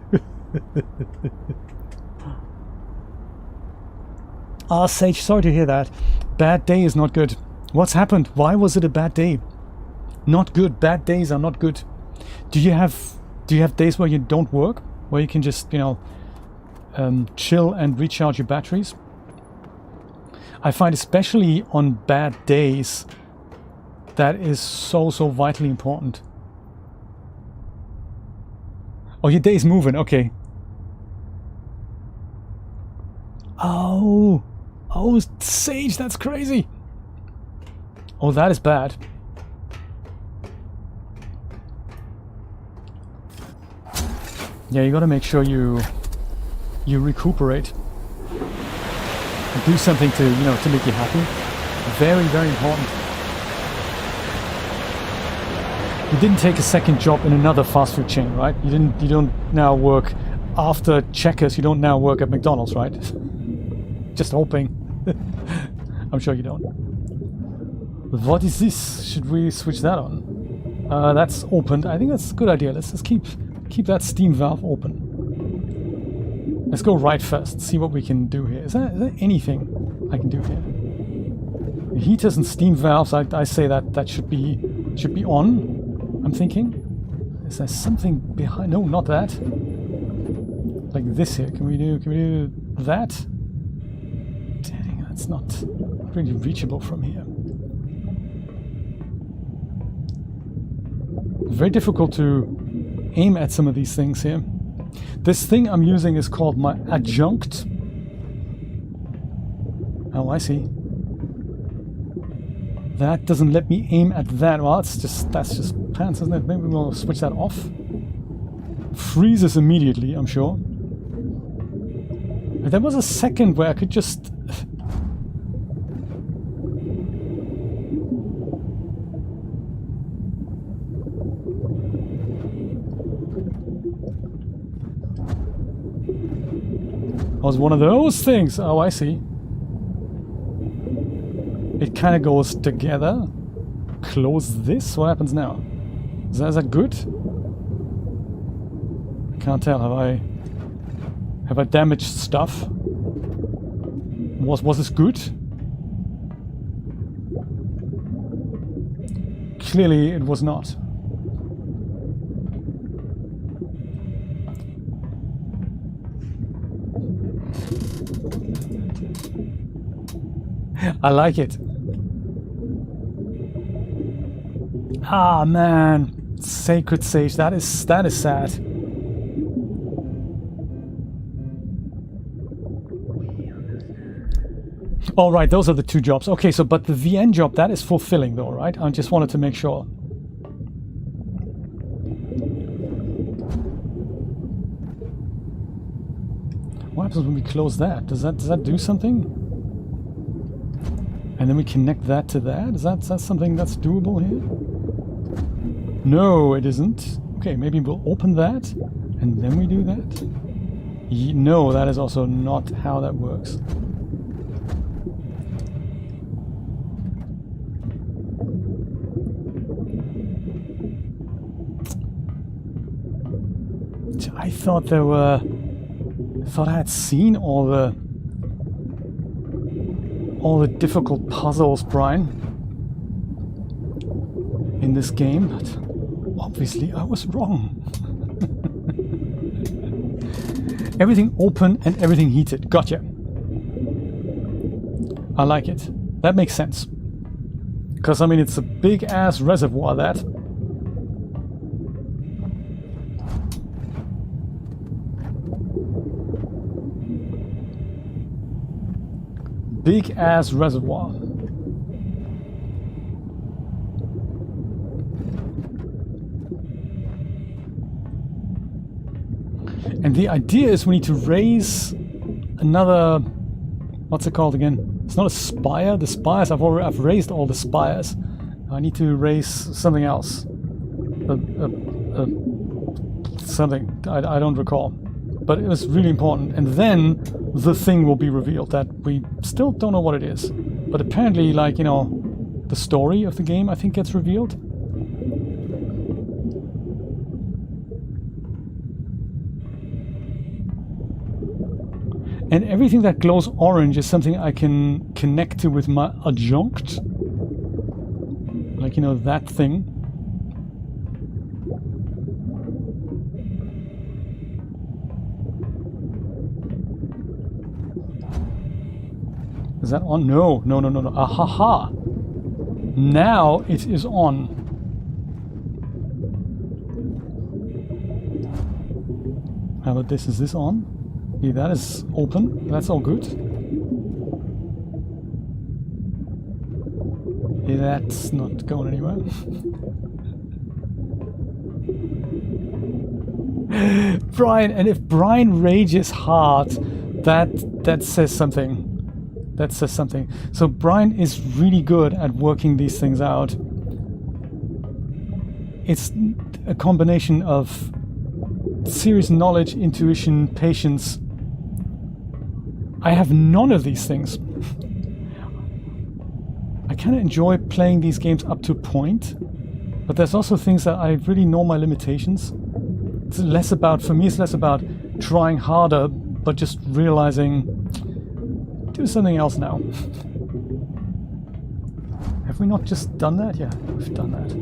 Sage, sorry to hear that. Bad day is not good. What's happened? Why was it a bad day? Not good. Bad days are not good. Do you have days where you don't work? Where you can just, you know, chill and recharge your batteries? I find especially on bad days that is so vitally important. Oh, your day's moving, okay. Oh, Sage, that's crazy. Oh, that is bad. Yeah, you gotta make sure you recuperate. And do something to, you know, to make you happy. Very, very important. You didn't take a second job in another fast food chain, right? You don't now work after Checkers, you don't now work at McDonald's, right? Just hoping. I'm sure you don't. What is this? Should we switch that on? That's opened. I think that's a good idea. Let's just keep that steam valve open. Let's go right first. See what we can do here. Is there anything I can do here? The heaters and steam valves. I say that should be on. I'm thinking, is there something behind? No, not that. Like this here. Can we do that? Dang, that's not really reachable from here. Very difficult to aim at some of these things here. This thing I'm using is called my adjunct. Oh, I see. That doesn't let me aim at that. Well, that's just pants, isn't it? Maybe we'll switch that off. Freezes immediately, I'm sure. But there was a second where I could just... was one of those things. Oh, I see. It kind of goes together. Close this. What happens now? Is that good? I can't tell. Have I damaged stuff? Was this good? clearly it was not. I like it. Ah man, sacred sage. That is sad. All right, those are the two jobs. Okay, so but the VN job, that is fulfilling though, right? I just wanted to make sure. What happens when we close that? Does that do something? And then we connect that to that? Is that something that's doable here? No, it isn't. Okay, maybe we'll open that and then we do that? No, that is also not how that works. I thought I had seen all the difficult puzzles, Brian, in this game, but obviously I was wrong. Everything open and everything heated. Gotcha. I like it. That makes sense. Because, I mean, it's a big-ass reservoir, that. Big-ass reservoir. And the idea is we need to raise another... What's it called again? It's not a spire. The spires, I've raised all the spires. I need to raise something else. Something. I don't recall. But it was really important. And then the thing will be revealed that we still don't know what it is. But apparently, like, you know, the story of the game, I think, gets revealed. And everything that glows orange is something I can connect to with my adjunct. Like, you know, that thing. Is that on? No. Ahaha. Now it is on. How about this? Is this on? Yeah, that is open. That's all good. Yeah, that's not going anywhere. Brian, and if Brian rages hard, that says something. That says something. So Brian is really good at working these things out. It's a combination of serious knowledge, intuition, patience. I have none of these things. I kind of enjoy playing these games up to a point, but there's also things that I really know my limitations. It's less about, for me, it's less about trying harder, but just realizing, do something else now. Have we not just done that? Yeah, we've done that.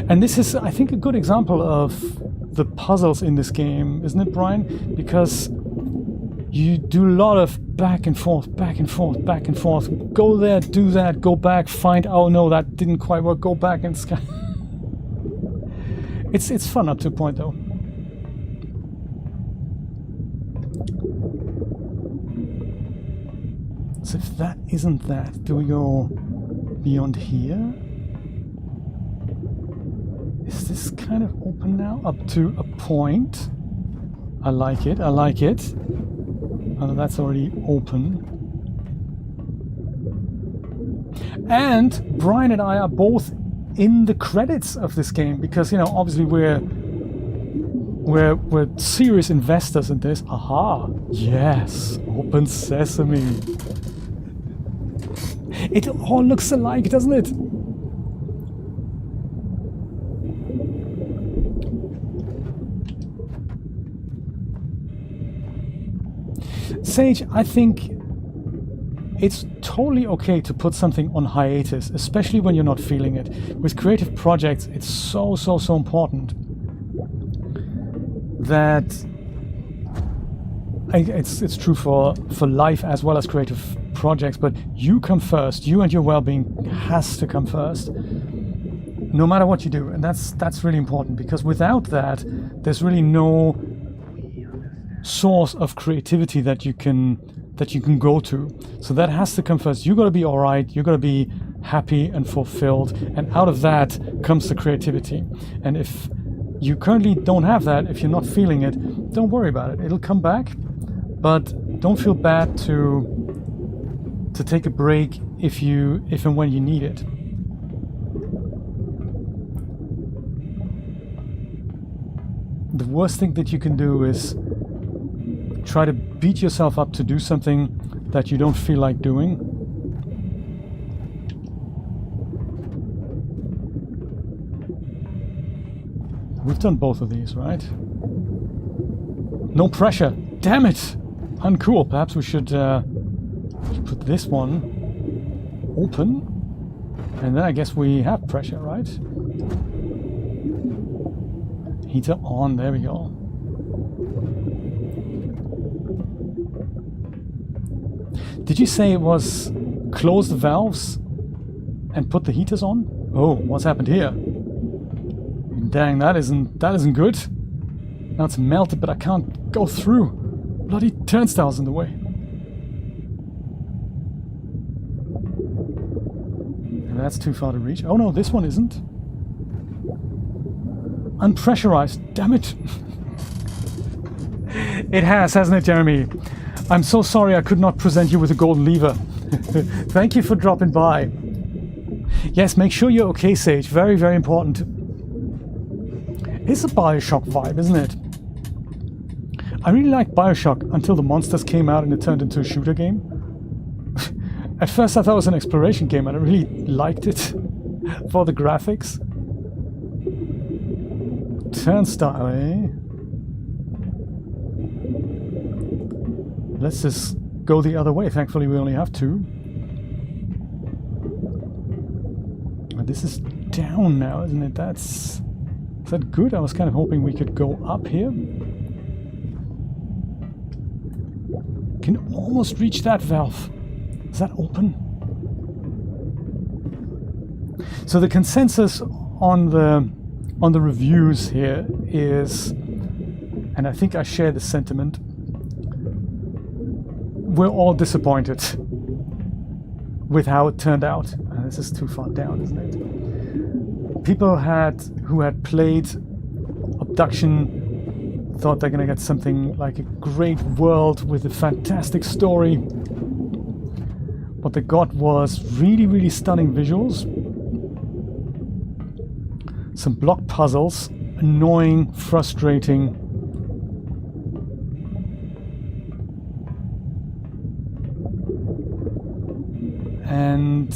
And this is, I think, a good example of the puzzles in this game, isn't it, Brian? Because you do a lot of back and forth, back and forth, back and forth. Go there, do that, go back, find, oh no, that didn't quite work, go back and it's fun up to a point though. So if that isn't that, do we go beyond here? Is this kind of open now? Up to a point. I like it, I like it. Oh, that's already open. And Brian and I are both in the credits of this game because, you know, obviously we're serious investors in this. Aha! Yes! Open sesame! It all looks alike, doesn't it? Sage, I think it's totally okay to put something on hiatus, especially when you're not feeling it. With creative projects, it's so important that it's true for life as well as creative projects, but you come first. You and your well-being has to come first, no matter what you do. And that's really important, because without that, there's really no source of creativity that you can go to. So that has to come first. You got to be all right. You got to be happy and fulfilled, and out of that comes the creativity. And if you currently don't have that, if you're not feeling it, don't worry about it. It'll come back, but don't feel bad to take a break if and when you need it. The worst thing that you can do is try to beat yourself up to do something that you don't feel like doing. We've done both of these, right? No pressure. Damn it! Uncool. Perhaps we should put this one open. And then I guess we have pressure, right? Heater on. There we go. Did you say it was close the valves and put the heaters on? Oh, what's happened here? Dang, that isn't good. Now it's melted, but I can't go through. Bloody turnstiles in the way. And that's too far to reach. Oh no, this one isn't. Unpressurized. Damn it. It has, hasn't it, Jeremy? I'm so sorry I could not present you with a golden lever. Thank you for dropping by. Yes, make sure you're okay, Sage. Very, very important. It's a Bioshock vibe, isn't it? I really liked Bioshock until the monsters came out and it turned into a shooter game. At first I thought it was an exploration game and I really liked it for the graphics. Turnstile, eh? Let's just go the other way. Thankfully we only have two. And this is down now, isn't it? Is that good? I was kind of hoping we could go up here. Can almost reach that valve. Is that open? So the consensus on the reviews here is, and I think I share the sentiment, we're all disappointed with how it turned out. This is too far down, isn't it? People who had played Abduction thought they're gonna get something like a great world with a fantastic story. What they got was really, really stunning visuals, some block puzzles, annoying, frustrating. And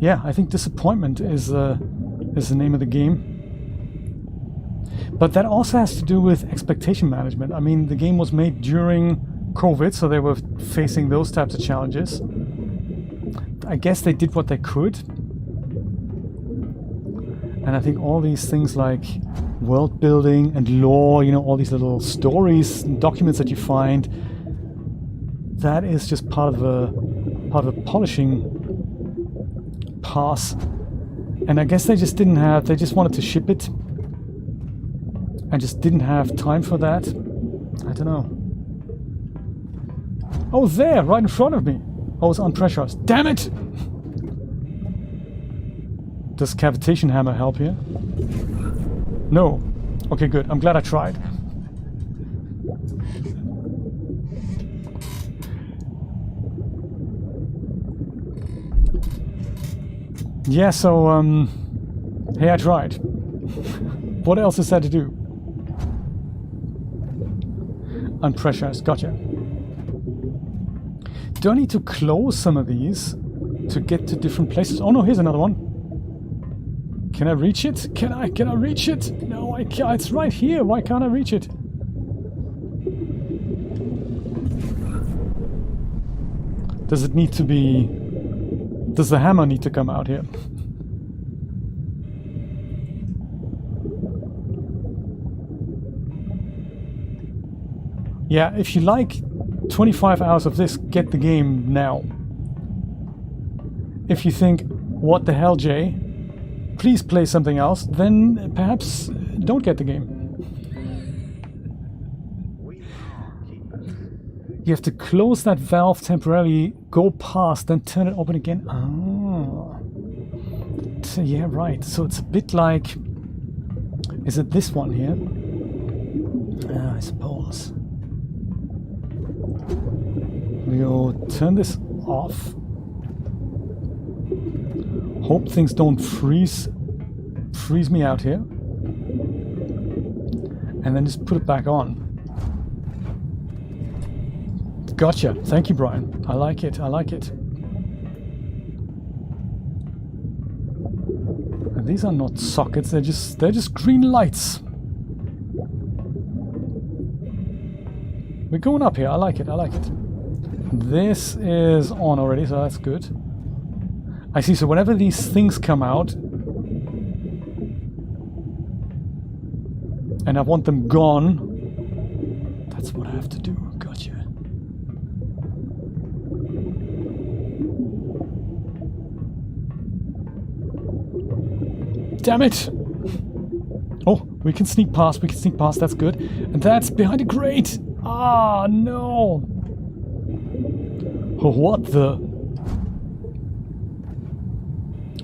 yeah, I think disappointment is the name of the game. But that also has to do with expectation management. I mean, the game was made during COVID, so they were facing those types of challenges. I guess they did what they could. And I think all these things like world building and lore, you know, all these little stories and documents that you find, that is just part of a polishing pass. And I guess they just wanted to ship it and just didn't have time for that. I don't know. Oh, there, right in front of me. Oh, it's unpressurized. Damn it! Does cavitation hammer help here? No. Okay, good. I'm glad I tried. Yeah, so, hey, I tried. What else is there to do? Unpressurized, gotcha. Do I need to close some of these to get to different places? Oh no, here's another one. Can I reach it? Can I reach it? No, I can't. It's right here. Why can't I reach it? Does it need to be... Does the hammer need to come out here? Yeah, if you like 25 hours of this, get the game now. If you think, what the hell, Jay? Please play something else, then perhaps don't get the game. You have to close that valve temporarily, go past, then turn it open again. Ah. So, yeah, right. So it's a bit like... Is it this one here? I suppose. We'll turn this off. Hope things don't freeze me out here. And then just put it back on. Gotcha. Thank you, Brian. I like it. I like it. And these are not sockets. They're just green lights. We're going up here. I like it. I like it. This is on already, so that's good. I see. So whenever these things come out, and I want them gone, that's what I have to do. Gotcha. Damn it! Oh, we can sneak past. We can sneak past. That's good. And that's behind a grate. Ah, no! Oh, what the?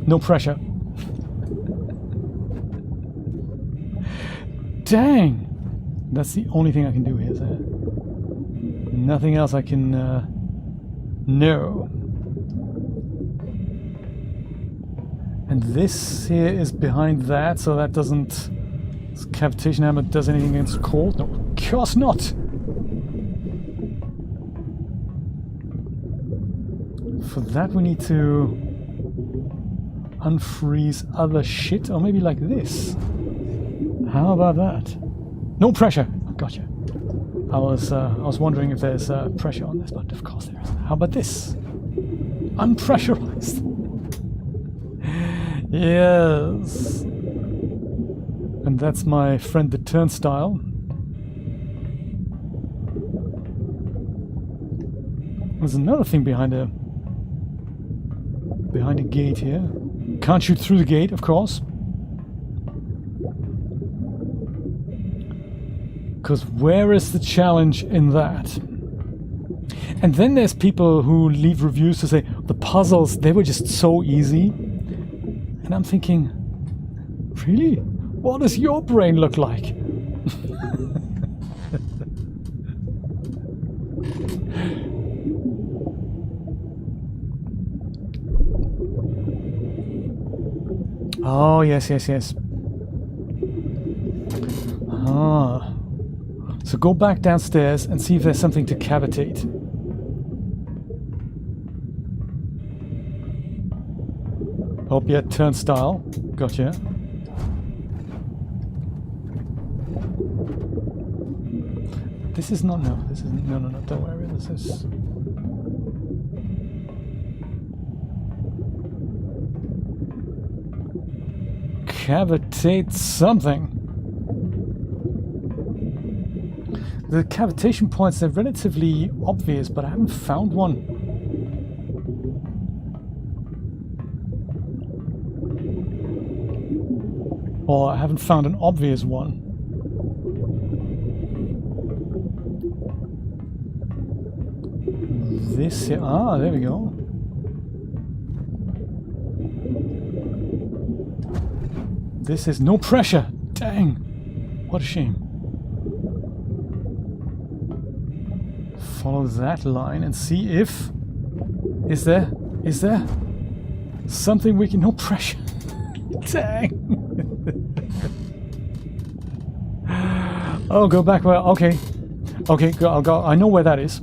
No pressure. Dang! That's the only thing I can do here, sir. Nothing else I can... No. And this here is behind that, so that doesn't... This cavitation hammer does anything against cold? No, of course not! For that we need to unfreeze other shit, or maybe like this. How about that? No pressure! Gotcha. I was wondering if there's pressure on this, but of course there is. How about this? Unpressurized. Yes. And that's my friend the turnstile. There's another thing behind a gate here. Can't shoot through the gate, of course. Because where is the challenge in that? And then there's people who leave reviews to say, the puzzles, they were just so easy. And I'm thinking, really? What does your brain look like? Oh, yes, yes, yes. Ah. So go back downstairs and see if there's something to cavitate. Oh, yeah, turnstile. Gotcha. This is not, no, this isn't, no, don't worry, this is... Cavitate something. The cavitation points are relatively obvious, but I haven't found one. Or I haven't found an obvious one. This here, ah, there we go. This is no pressure. Dang, what a shame. Follow that line and see if... Is there something we can... No pressure. Dang. Oh, go back where... Okay. Okay, I'll go. I know where that is.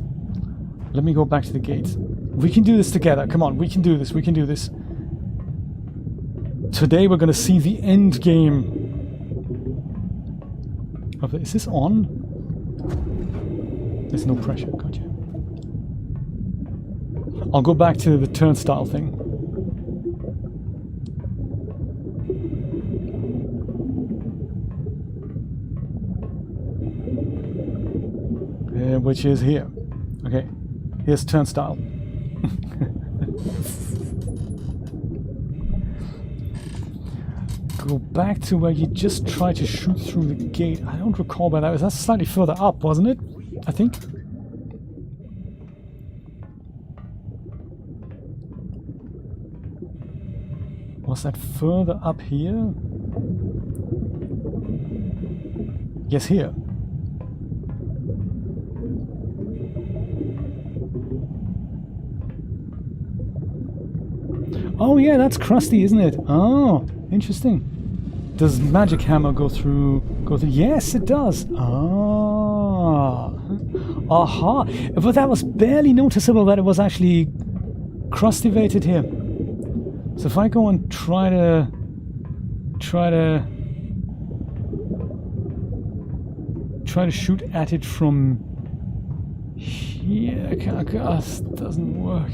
Let me go back to the gate. We can do this together. Come on, we can do this. We can do this. Today we're going to see the end game. Is this on? There's no pressure. Gotcha. I'll go back to the turnstile thing. Which is here. Okay, here's turnstile. Go back to where you just tried to shoot through the gate. I don't recall where that was. That's slightly further up, wasn't it? I think. Was that further up here? Yes, here. Oh yeah, that's crusty, isn't it? Oh, interesting. Does magic hammer go through? Yes, it does. Ah, aha. But that was barely noticeable that it was actually crustivated here. So if I go and try to shoot at it from here, this doesn't work.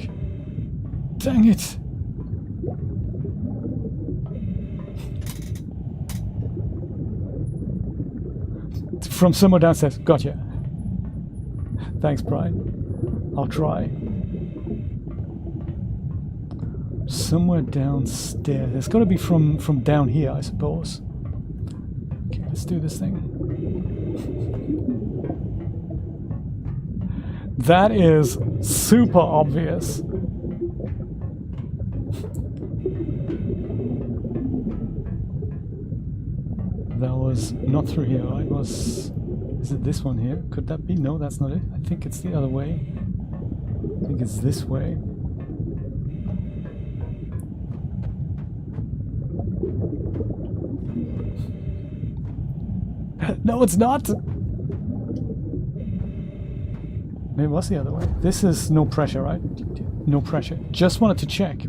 Dang it. From somewhere downstairs. Gotcha. Thanks, Brian. I'll try. Somewhere downstairs. It's got to be from down here, I suppose. Okay, let's do this thing. That is super obvious. That was not through here, right? Is it this one here? Could that be? No, that's not it. I think it's the other way. I think it's this way. No, it's not! Maybe it was the other way. This is no pressure, right? No pressure. Just wanted to check.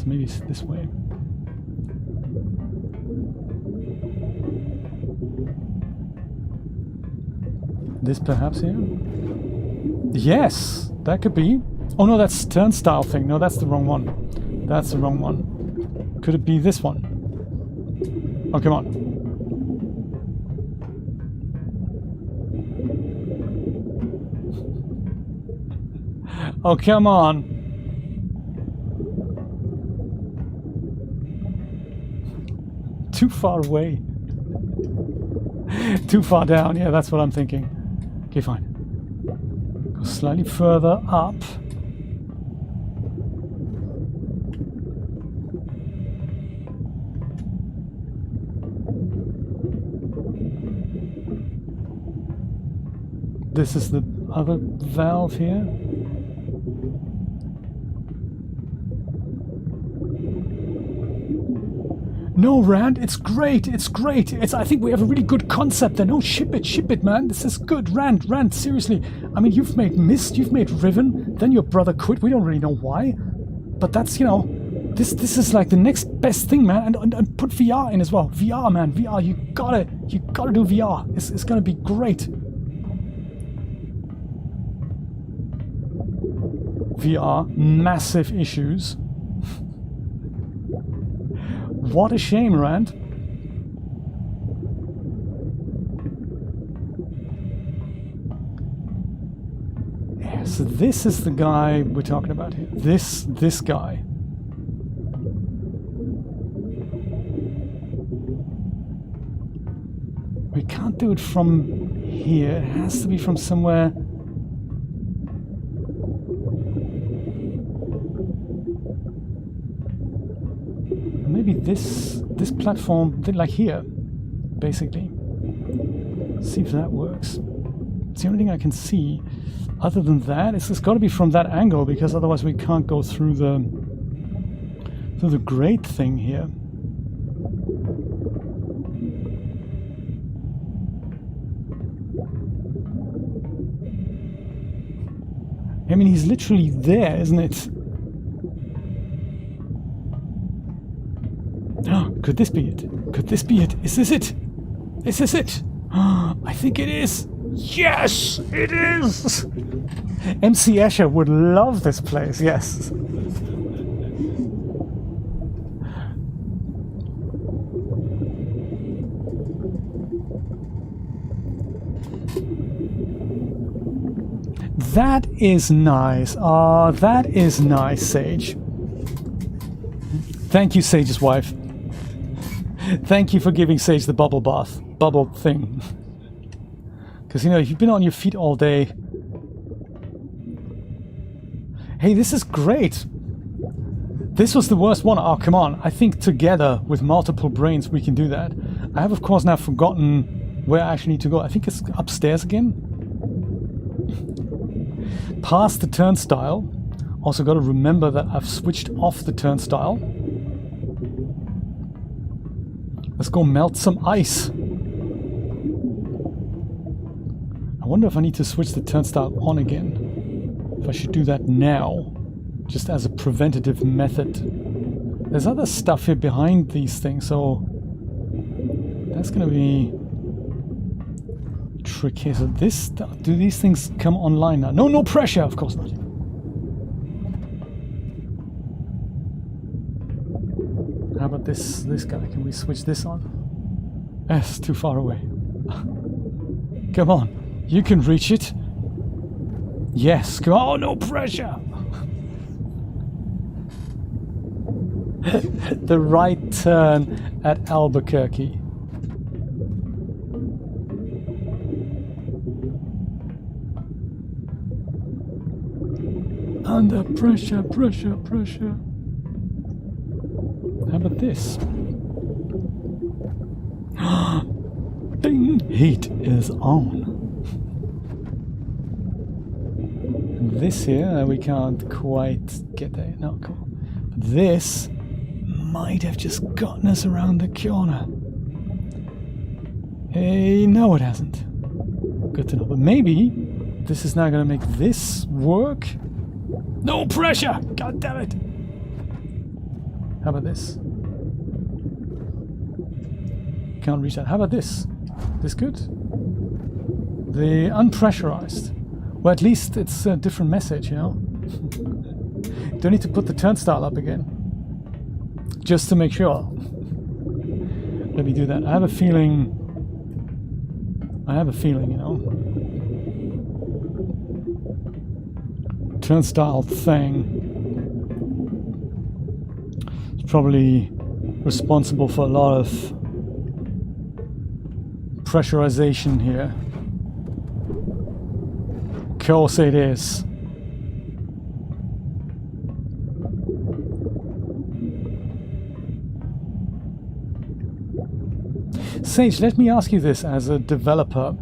Maybe it's this way. This perhaps here? Yes, that could be. Oh no, that's turnstile thing. No, that's the wrong one. That's the wrong one. Could it be this one? Oh, come on. Oh, come on. Too far away. Too far down. Yeah, that's what I'm thinking. Okay, fine. Go slightly further up. This is the other valve here. No, Rand, it's great, it's great. I think we have a really good concept there. No, ship it, man. This is good. Rand, seriously. I mean, you've made Mist, you've made Riven, then your brother quit. We don't really know why. But that's, you know, this is like the next best thing, man. And put VR in as well. VR, man, VR. You gotta do VR. It's gonna be great. VR, massive issues. What a shame, Rand. Yeah, so this is the guy we're talking about here. This guy. We can't do it from here. It has to be from somewhere. Maybe this platform, like here, basically. See if that works. It's the only thing I can see. Other than that, it's got to be from that angle, because otherwise we can't go through the grate thing here. I mean, he's literally there, isn't it? Could this be it? Could this be it? Is this it? Is this it? I think it is. Yes, it is! MC Escher would love this place, yes. That is nice. That is nice, Sage. Thank you, Sage's wife. Thank you for giving Sage the bubble bath. Bubble thing. Because, you know, if you've been on your feet all day... Hey, this is great. This was the worst one. Oh, come on. I think together with multiple brains we can do that. I have, of course, now forgotten where I actually need to go. I think it's upstairs again. Past the turnstile. Also got to remember that I've switched off the turnstile. Let's go melt some ice. I wonder if I need to switch the turnstile on again. If I should do that now, just as a preventative method. There's other stuff here behind these things, so that's going to be tricky. So this, do these things come online now? No pressure, of course not. How about this guy? Can we switch this on? That's too far away. Come on, you can reach it. Yes, come on. Oh, no pressure. The right turn at Albuquerque. Under pressure, pressure, pressure. How about this? Ding! Heat is on. This here, we can't quite get there. No, cool. This might have just gotten us around the corner. Hey, no it hasn't. Good to know. But maybe this is now going to make this work. No pressure! God damn it! How about this? Can't reach that. How about this? This good? The unpressurized. Well, at least it's a different message, you know? Don't need to put the turnstile up again. Just to make sure. Let me do that. I have a feeling, you know? Turnstile thing. It's probably responsible for a lot of pressurization here. Of course it is. Sage, let me ask you this as a developer.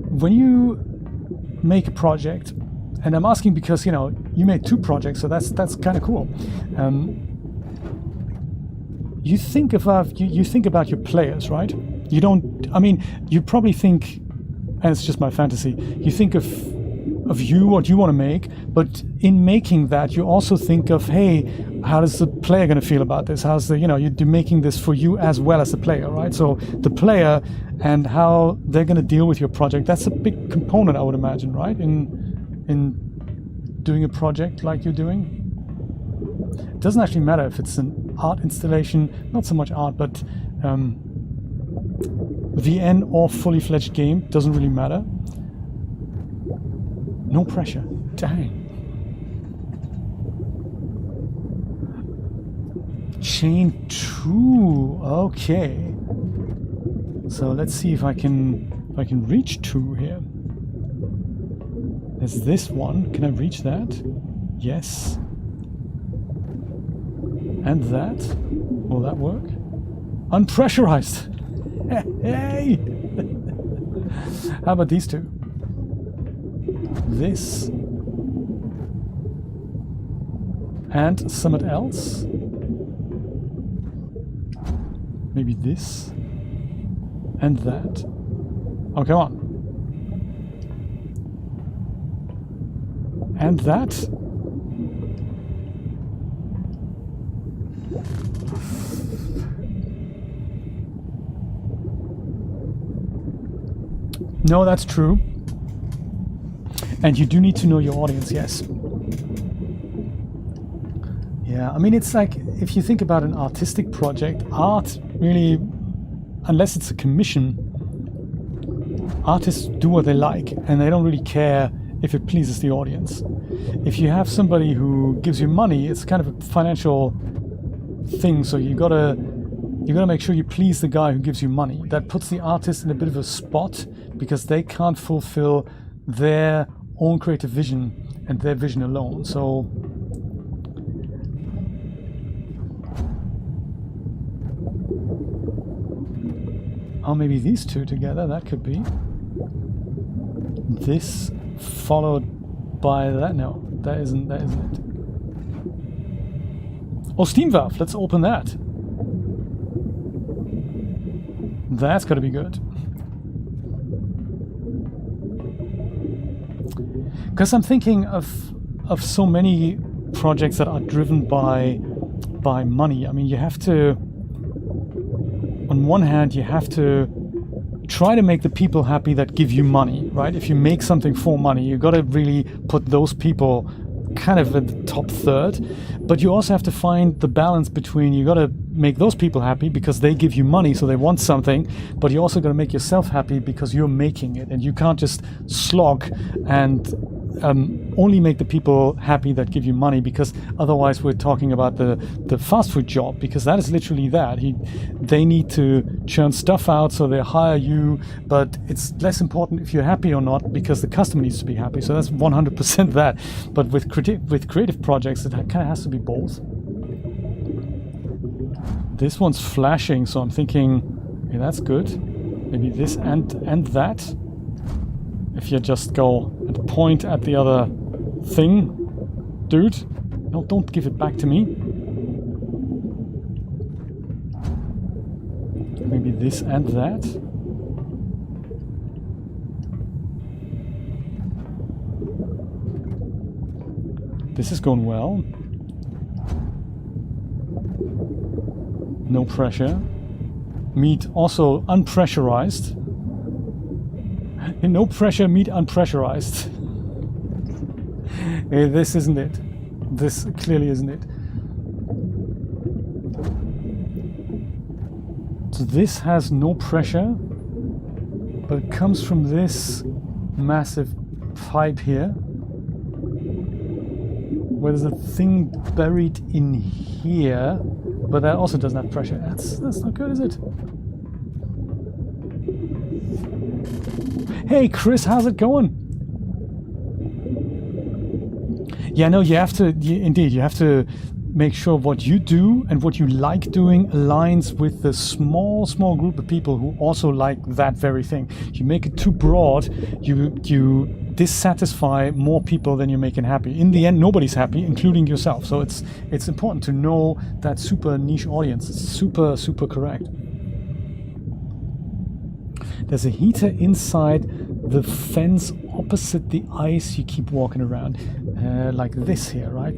When you make a project, and I'm asking because, you know, you made 2 projects, so that's kind of cool. You think about your players, right? You don't. I mean, you probably think, and it's just my fantasy. You think of you, what you want to make, but in making that, you also think of, hey, how is the player going to feel about this? How's the, you know, you're making this for you as well as the player, right? So the player and how they're going to deal with your project. That's a big component, I would imagine, right? In doing a project like you're doing. It doesn't actually matter if it's an art installation, not so much art, but VN or fully fledged game, doesn't really matter. No pressure. Dang. Chain 2. Okay. So let's see if I can reach 2 here. There's this one. Can I reach that? Yes. And that. Will that work? Unpressurized. Hey! How about these 2? This. And something else. Maybe this. And that. Oh, come on. And that. No, that's true. And you do need to know your audience, yes. Yeah, I mean, it's like, if you think about an artistic project, art really, unless it's a commission, artists do what they like, and they don't really care if it pleases the audience. If you have somebody who gives you money, it's kind of a financial thing, so you gotta make sure you please the guy who gives you money. That puts the artist in a bit of a spot, because they can't fulfill their own creative vision and their vision alone. So maybe these two together, that could be. This followed by that. No, that isn't it. Oh, Steam Valve, let's open that. That's gotta be good. Because I'm thinking of so many projects that are driven by money. I mean, you have to, on one hand, you have to try to make the people happy that give you money, right? If you make something for money, you got to really put those people kind of in the top third. But you also have to find the balance between, you got to make those people happy because they give you money, so they want something, but you also got to make yourself happy because you're making it, and you can't just slog and only make the people happy that give you money, because otherwise we're talking about the fast food job, because that is literally that. They need to churn stuff out, so they hire you, but it's less important if you're happy or not, because the customer needs to be happy. So that's 100% that. But with creative projects, it kind of has to be both. This one's flashing, so I'm thinking, okay, that's good. Maybe this and that. If you just go and point at the other thing, dude. No, don't give it back to me. Maybe this and that. This is going well. No pressure. Meat also unpressurized. No pressure, meat unpressurized. This isn't it. This clearly isn't it. So this has no pressure, but it comes from this massive pipe here, where there's a thing buried in here, but that also doesn't have pressure. That's not good, is it? Hey Chris, how's it going? Yeah, no, you have to, indeed, you have to make sure what you do and what you like doing aligns with the small group of people who also like that very thing. You make it too broad, you dissatisfy more people than you're making happy. In the end, nobody's happy, including yourself. So it's important to know that super niche audience. It's super correct. There's a heater inside the fence opposite the ice you keep walking around. Like this here, right?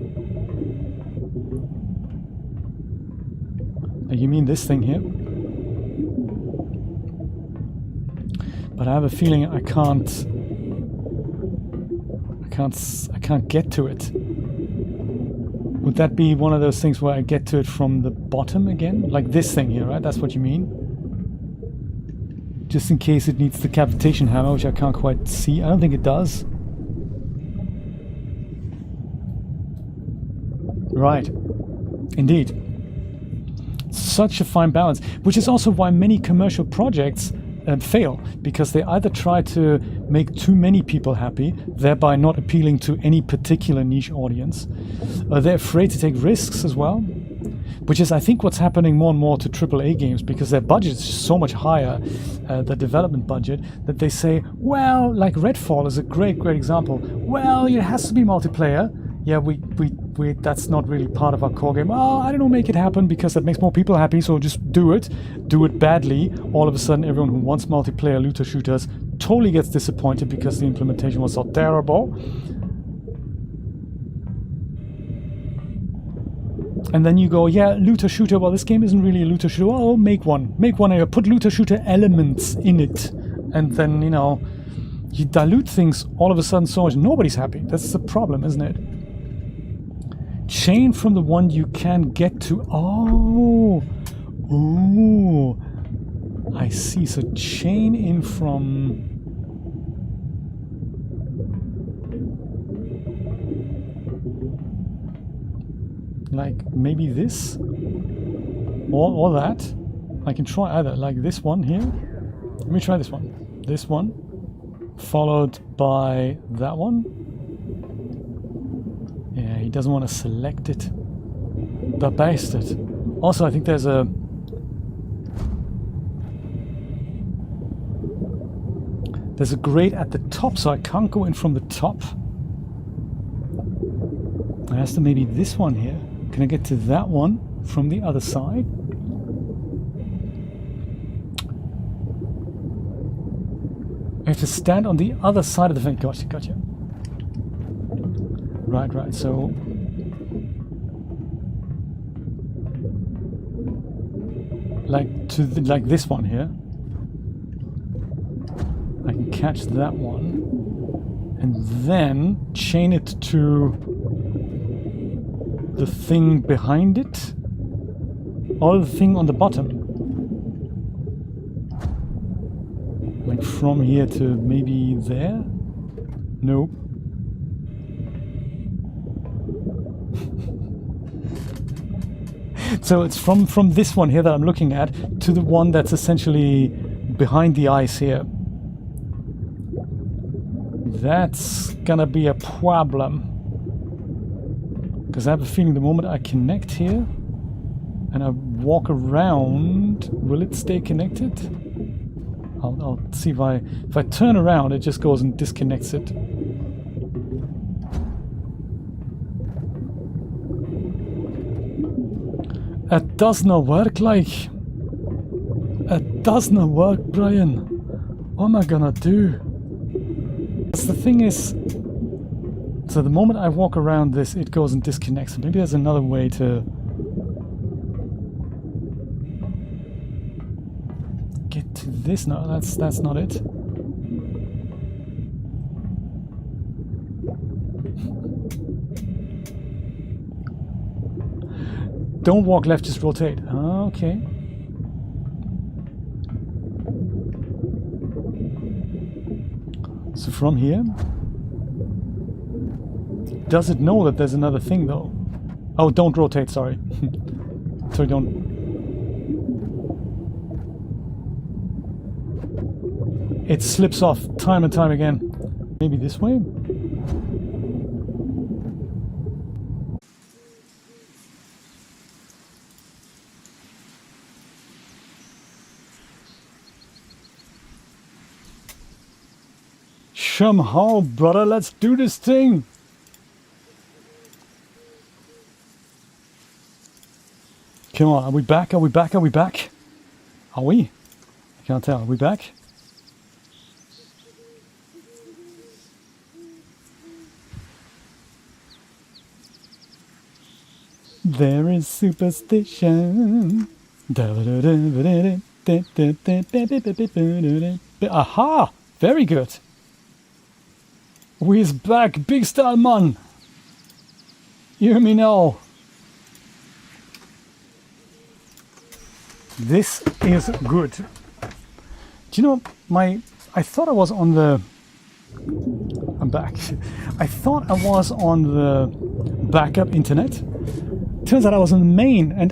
You mean this thing here? But I have a feeling I can't get to it. Would that be one of those things where I get to it from the bottom again? Like this thing here, right? That's what you mean? Just in case it needs the cavitation hammer, which I can't quite see. I don't think it does. Right. Indeed. Such a fine balance, which is also why many commercial projects fail, because they either try to make too many people happy, thereby not appealing to any particular niche audience. They're afraid to take risks as well, which is, I think, what's happening more and more to AAA games, because their budget is so much higher, the development budget, that they say, well, like Redfall is a great example. Well, it has to be multiplayer. Yeah, we that's not really part of our core game. Oh, I don't know, make it happen because that makes more people happy, so just do it. Do it badly. All of a sudden, everyone who wants multiplayer looter shooters totally gets disappointed because the implementation was so terrible. And then you go, yeah, looter shooter, well, this game isn't really a looter shooter. Oh, make one. Make one, put looter shooter elements in it. And then, You dilute things all of a sudden so much, nobody's happy. That's the problem, isn't it? Chain from the one you can get to. Oh, oh, I see. So chain in from. Like maybe this, or that. I can try either, like this one here. Let me try this one. This one, followed by that one. Yeah, he doesn't want to select it. The bastard. Also, I think there's a... There's a grate at the top, so I can't go in from the top. I has to maybe this one here. Can I get to that one from the other side? I have to stand on the other side of the fence. Gotcha, gotcha. Right, right. So like to like this one here. I can catch that one and then chain it to the thing behind it, or the thing on the bottom. Like from here to maybe there? Nope. So it's from this one here that I'm looking at to the one that's essentially behind the ice here. That's gonna be a problem. Because I have a feeling the moment I connect here and I walk around, will it stay connected? I'll see if I turn around, it just goes and disconnects it. It does not work, like. It does not work, Brian. What am I gonna do? The thing is, so the moment I walk around this, it goes and disconnects. Maybe there's another way to get to this. No, that's not it. Don't walk left, just rotate. Okay. So from here, does it know that there's another thing though? Oh, don't rotate, sorry. Sorry, don't. It slips off time and time again. Maybe this way? Somehow, brother, let's do this thing. Come on, are we back? Are we back? Are we back? Are we? I can't tell. Are we back? There is superstition. Aha! Very good. We's back, big style man. You hear me now? This is good. Do you know, I thought I was on the... I'm back. I thought I was on the backup internet. Turns out I was on the main, and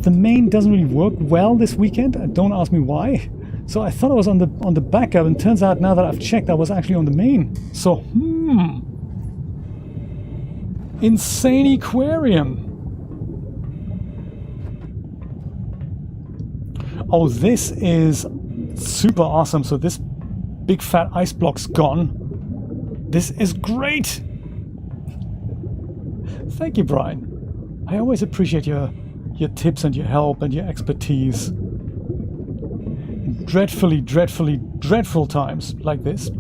the main doesn't really work well this weekend. Don't ask me why. So I thought I was on the backup, and turns out now that I've checked, I was actually on the main. So, insane aquarium. Oh, this is super awesome. So this big fat ice block's gone. This is great. Thank you, Brian. I always appreciate your tips and your help and your expertise. Dreadful times like this.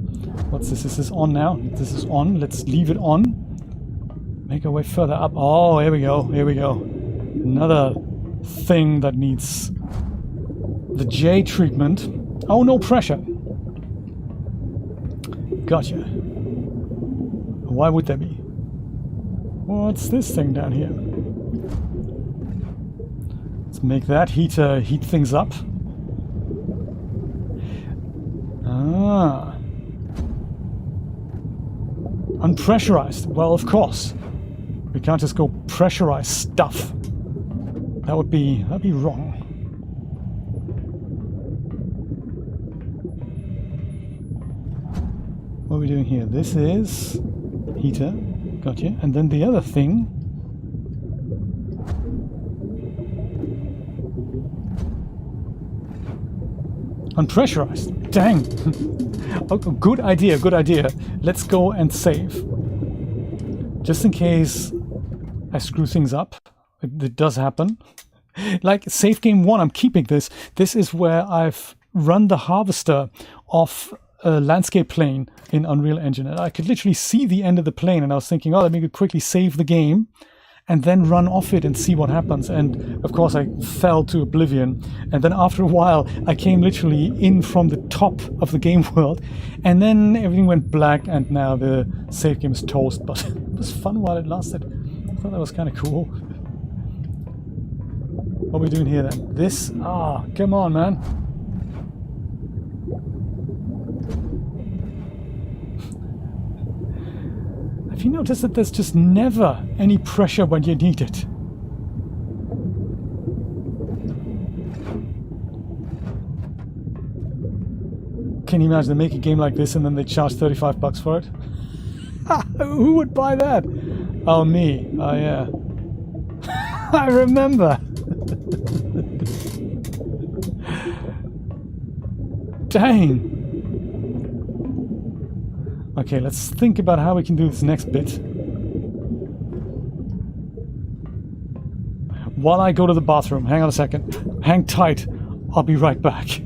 What's this? Is this on now? This is on. Let's leave it on. Make our way further up. Oh, here we go. Here we go. Another thing that needs the J treatment. Oh, no pressure. gotcha. Why would there be? What's this thing down here? Let's make that heater heat things up. Ah. Unpressurized. Well, of course. We can't just go pressurize stuff. That'd be wrong. What are we doing here? This is heater. Gotcha. And then the other thing. Unpressurized. Dang. Oh, good idea, good idea. Let's go and save. Just in case I screw things up. It does happen. Like save game 1, I'm keeping this. This is where I've run the harvester off a landscape plane in Unreal Engine. And I could literally see the end of the plane, and I was thinking, oh, let me quickly save the game and then run off it and see what happens. And of course I fell to oblivion. And then after a while, I came literally in from the top of the game world, and then everything went black, and now the save game is toast. But it was fun while it lasted. I thought that was kind of cool. What are we doing here then? This? Ah, come on, man. Have you noticed that there's just never any pressure when you need it? Can you imagine they make a game like this and then they charge $35 for it? Who would buy that? Oh, me. Oh, yeah. I remember. Dang. Okay, let's think about how we can do this next bit. While I go to the bathroom, hang on a second. Hang tight. I'll be right back.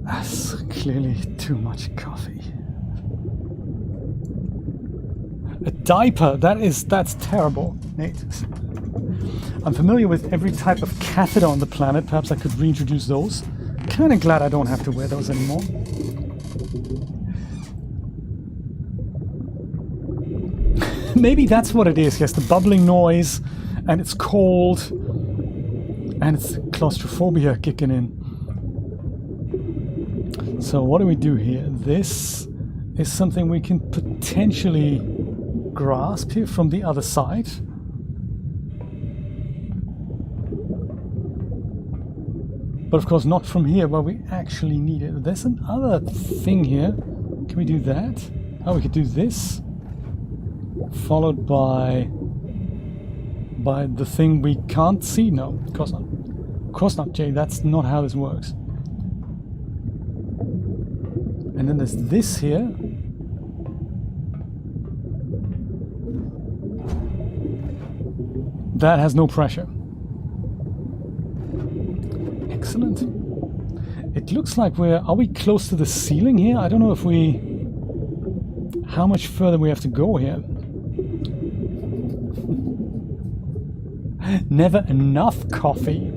That's clearly too much coffee. A diaper, that's terrible, Nate. I'm familiar with every type of catheter on the planet. Perhaps I could reintroduce those. Kind of glad I don't have to wear those anymore. Maybe that's what it is. Yes, the bubbling noise, and it's cold, and it's claustrophobia kicking in. So what do we do here? This is something we can potentially grasp here from the other side. But of course not from here where we actually need it. There's another thing here. Can we do that? Oh, we could do this. Followed by the thing we can't see. No, of course not. Of course not, Jay. That's not how this works. And then there's this here. That has no pressure. Excellent. It looks like are we close to the ceiling here? I don't know if how much further we have to go here. Never enough coffee.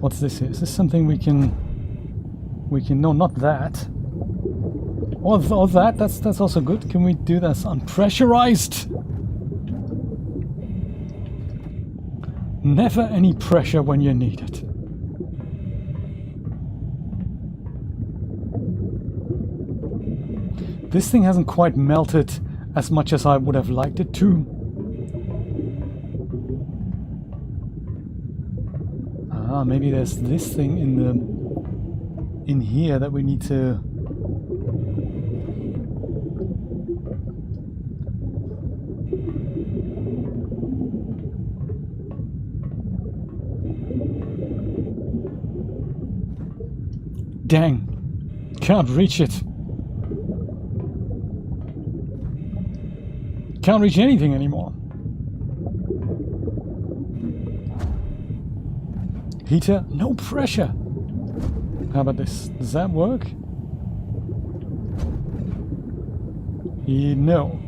What's this here? Is this something we can no, not that. Or that, that's also good. Can we do this unpressurized? Never any pressure when you need it. This thing hasn't quite melted as much as I would have liked it to. Ah, maybe there's this thing in here that we need to... Dang, can't reach it. Can't reach anything anymore. Heater, no pressure. How about this? Does that work? No.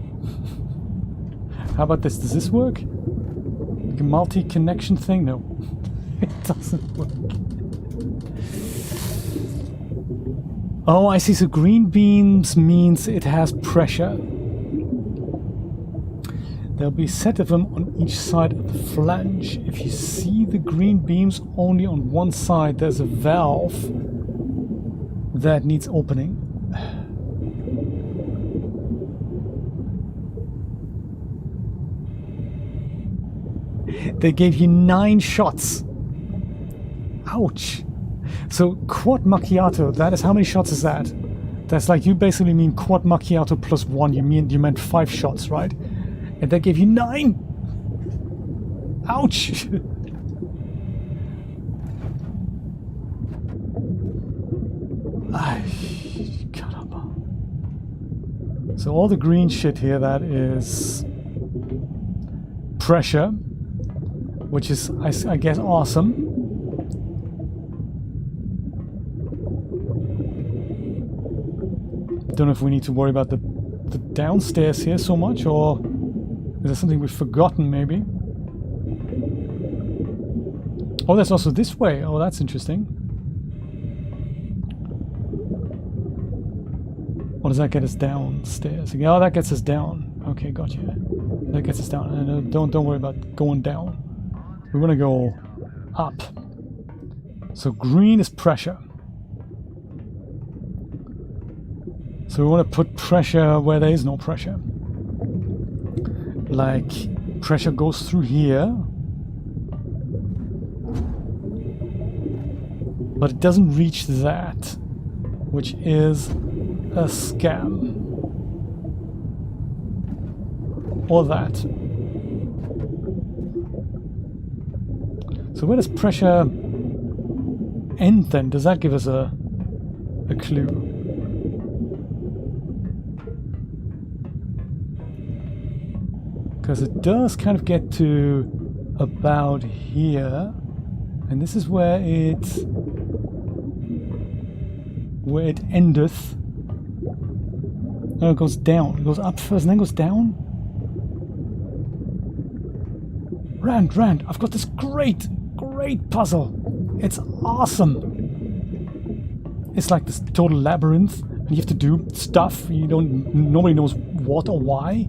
How about this? Does this work? Like a multi-connection thing? No. It doesn't work. Oh, I see. So green beams means it has pressure. There'll be a set of them on each side of the flange. If you see the green beams only on one side, there's a valve that needs opening. They gave you 9 shots. Ouch. So quad macchiato, that is, how many shots is that? That's like, you basically mean quad macchiato plus 1. You meant 5 shots, right? And they gave you 9. Ouch. Ay, caramba. So all the green shit here, that is pressure, which is, I guess, awesome. Don't know if we need to worry about the downstairs here so much, or is there something we've forgotten maybe? Oh, there's also this way. Oh, that's interesting. Or does that get us downstairs? Oh, that gets us down. Okay, gotcha. That gets us down. And don't worry about going down. We want to go up. So green is pressure. So we want to put pressure where there is no pressure. Like, pressure goes through here, but it doesn't reach that, which is a scam. Or that. So where does pressure end then? Does that give us a clue? Because it does kind of get to about here, and this is where it endeth. No, it goes down. It goes up first and then goes down. Rand, I've got this great puzzle. It's awesome. It's like this total labyrinth, and you have to do stuff. Nobody knows what or why.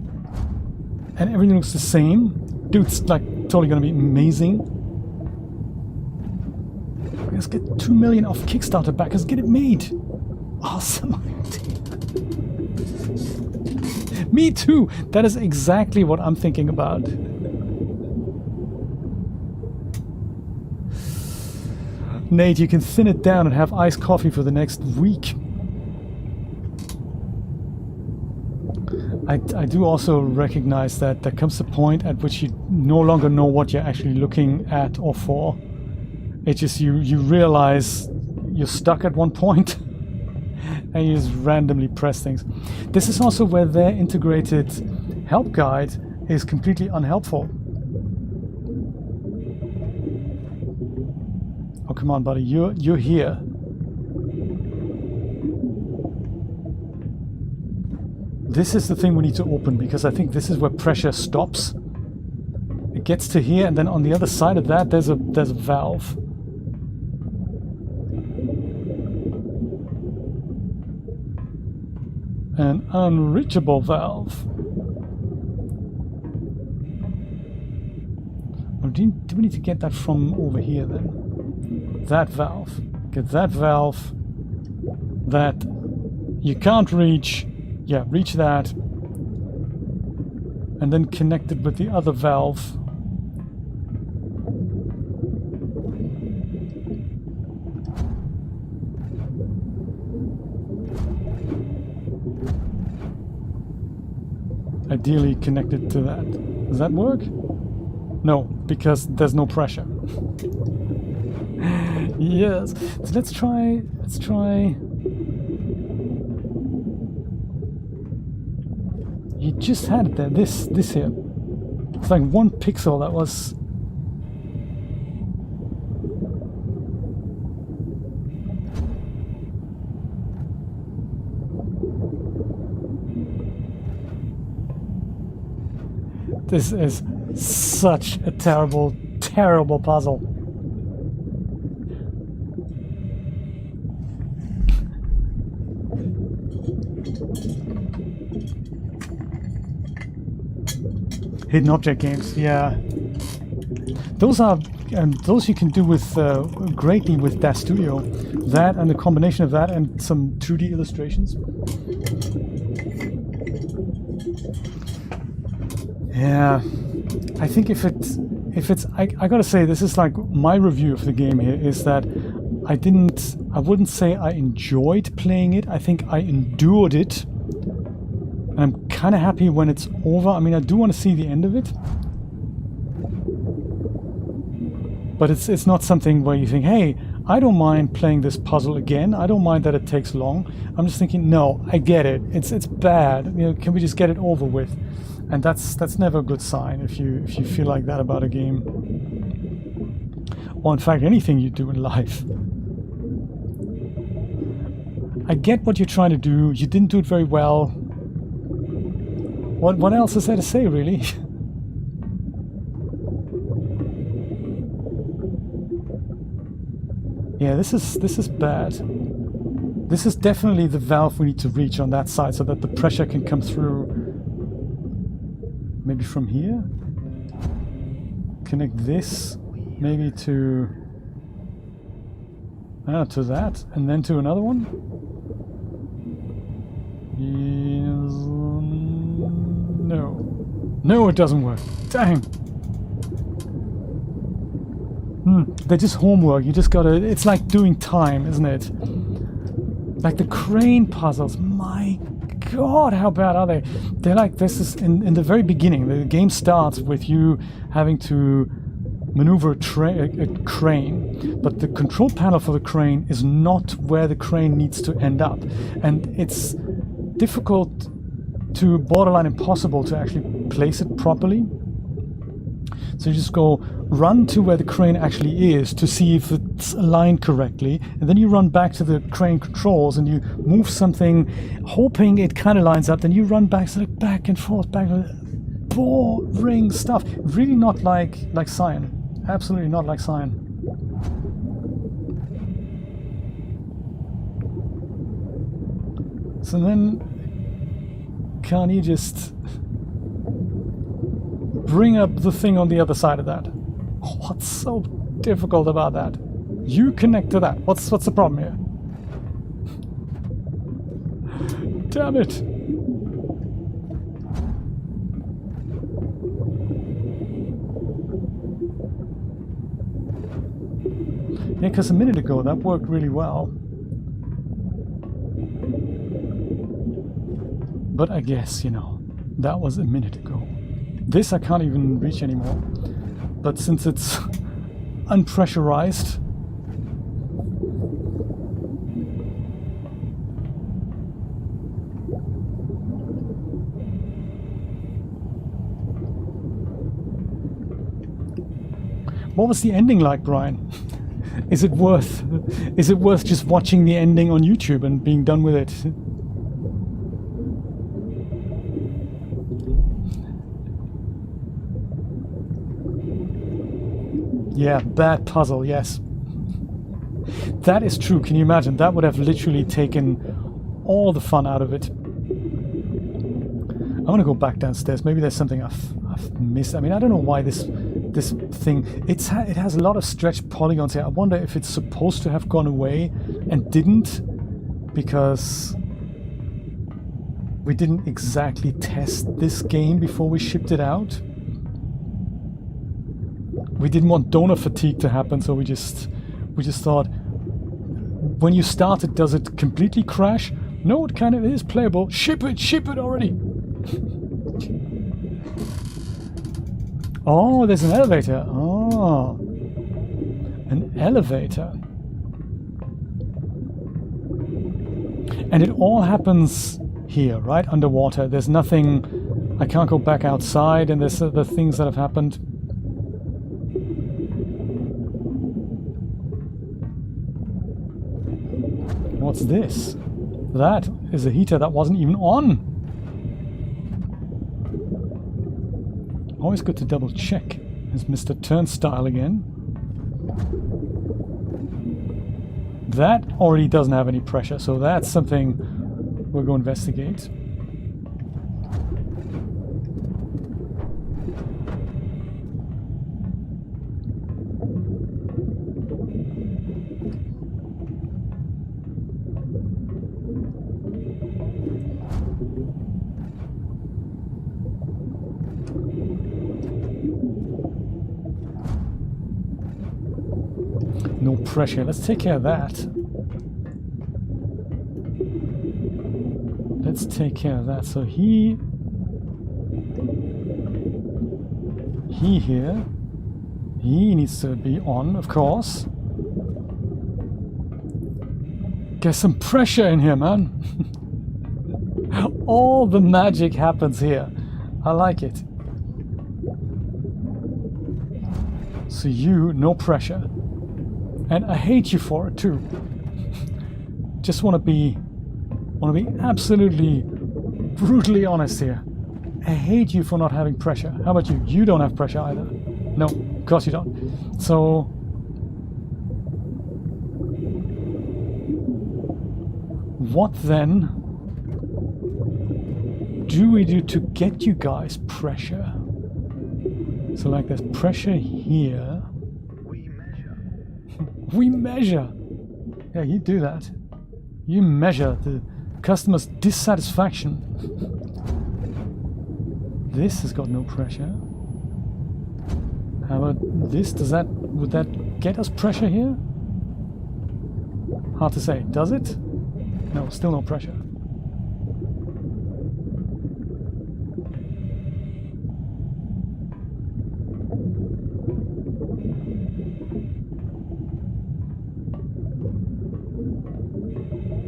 And everything looks the same. Dude, it's like totally gonna be amazing. Let's get 2 million off Kickstarter backers. Get it made. Awesome idea. Me too. That is exactly what I'm thinking about. Nate, you can thin it down and have iced coffee for the next week. I do also recognize that there comes a point at which you no longer know what you're actually looking at or for. It's just you realize you're stuck at one point and you just randomly press things. This is also where their integrated help guide is completely unhelpful. Oh, come on, buddy, you're here. This is the thing we need to open, because I think this is where pressure stops. It gets to here, and then on the other side of that there's a valve. An unreachable valve. Or do we need to get that from over here then? That valve. Get that valve that you can't reach. Yeah, reach that. And then connect it with the other valve. Ideally connected to that. Does that work? No, because there's no pressure. Yes. So let's try. You just had it there. This here. It's like 1 pixel that was. This is such a terrible, terrible puzzle. Hidden object games, yeah. Those are, and those you can do with greatly with that studio. That and the combination of that and some 2D illustrations. Yeah, I think if it's, I gotta say, this is like my review of the game here is that I wouldn't say I enjoyed playing it. I think I endured it. And I'm kind of happy when it's over. I mean, I do want to see the end of it. But it's not something where you think, hey, I don't mind playing this puzzle again. I don't mind that it takes long. I'm just thinking, no, I get it. It's bad. You know, can we just get it over with? And that's never a good sign if you feel like that about a game. Or in fact, anything you do in life. I get what you're trying to do. You didn't do it very well. What else is there to say, really? Yeah, this is bad. This is definitely the valve we need to reach on that side so that the pressure can come through. Maybe from here? Connect this maybe to that, and then to another one? Yes, no, it doesn't work. Dang. They're just homework. You just gotta. It's like doing time, isn't it? Like the crane puzzles. My God, how bad are they? They're like, this is in the very beginning. The game starts with you having to maneuver a crane, but the control panel for the crane is not where the crane needs to end up, and it's difficult to borderline impossible to actually place it properly. So you just go run to where the crane actually is to see if it's aligned correctly, and then you run back to the crane controls and you move something hoping it kind of lines up, then you run back, so back and forth, boring stuff. Really not like Cyan. Absolutely not like Cyan. So then can't you just bring up the thing on the other side of that? What's so difficult about that? You connect to that. What's the problem here? Damn it. Yeah, because a minute ago that worked really well. But I guess, you know, That was a minute ago. This I can't even reach anymore. But since it's unpressurized, what was the ending like, Brian? Is it worth just watching the ending on YouTube and being done with it? Yeah, bad puzzle, yes. That is true, can you imagine? That would have literally taken all the fun out of it. I want to go back downstairs. Maybe there's something I've missed. I mean, I don't know why this thing... it has a lot of stretched polygons here. I wonder if it's supposed to have gone away and didn't, because we didn't exactly test this game before we shipped it out. We didn't want donor fatigue to happen, so we just thought, when you start it, does it completely crash? No, it kind of is playable. Ship it already. Oh, there's an elevator. Oh, an elevator. And it all happens here, right? Underwater. There's nothing... I can't go back outside, and there's the things that have happened. What's this? That is a heater that wasn't even on. Always good to double check. There's Mr. Turnstile again. That already doesn't have any pressure, so that's something we'll go investigate. No pressure. Let's take care of that. Let's take care of that. So he here. He needs to be on, of course. Get some pressure in here, man. All the magic happens here. I like it. So you, no pressure. And I hate you for it too. Just want to be absolutely brutally honest here. I hate you for not having pressure. How about you? You don't have pressure either. No, of course you don't. So what then do we do to get you guys pressure? So like there's pressure here. We measure. Yeah, you do that. You measure the customer's dissatisfaction. This has got no pressure. How about this? Would that get us pressure here? Hard to say. Does it? No, still no pressure.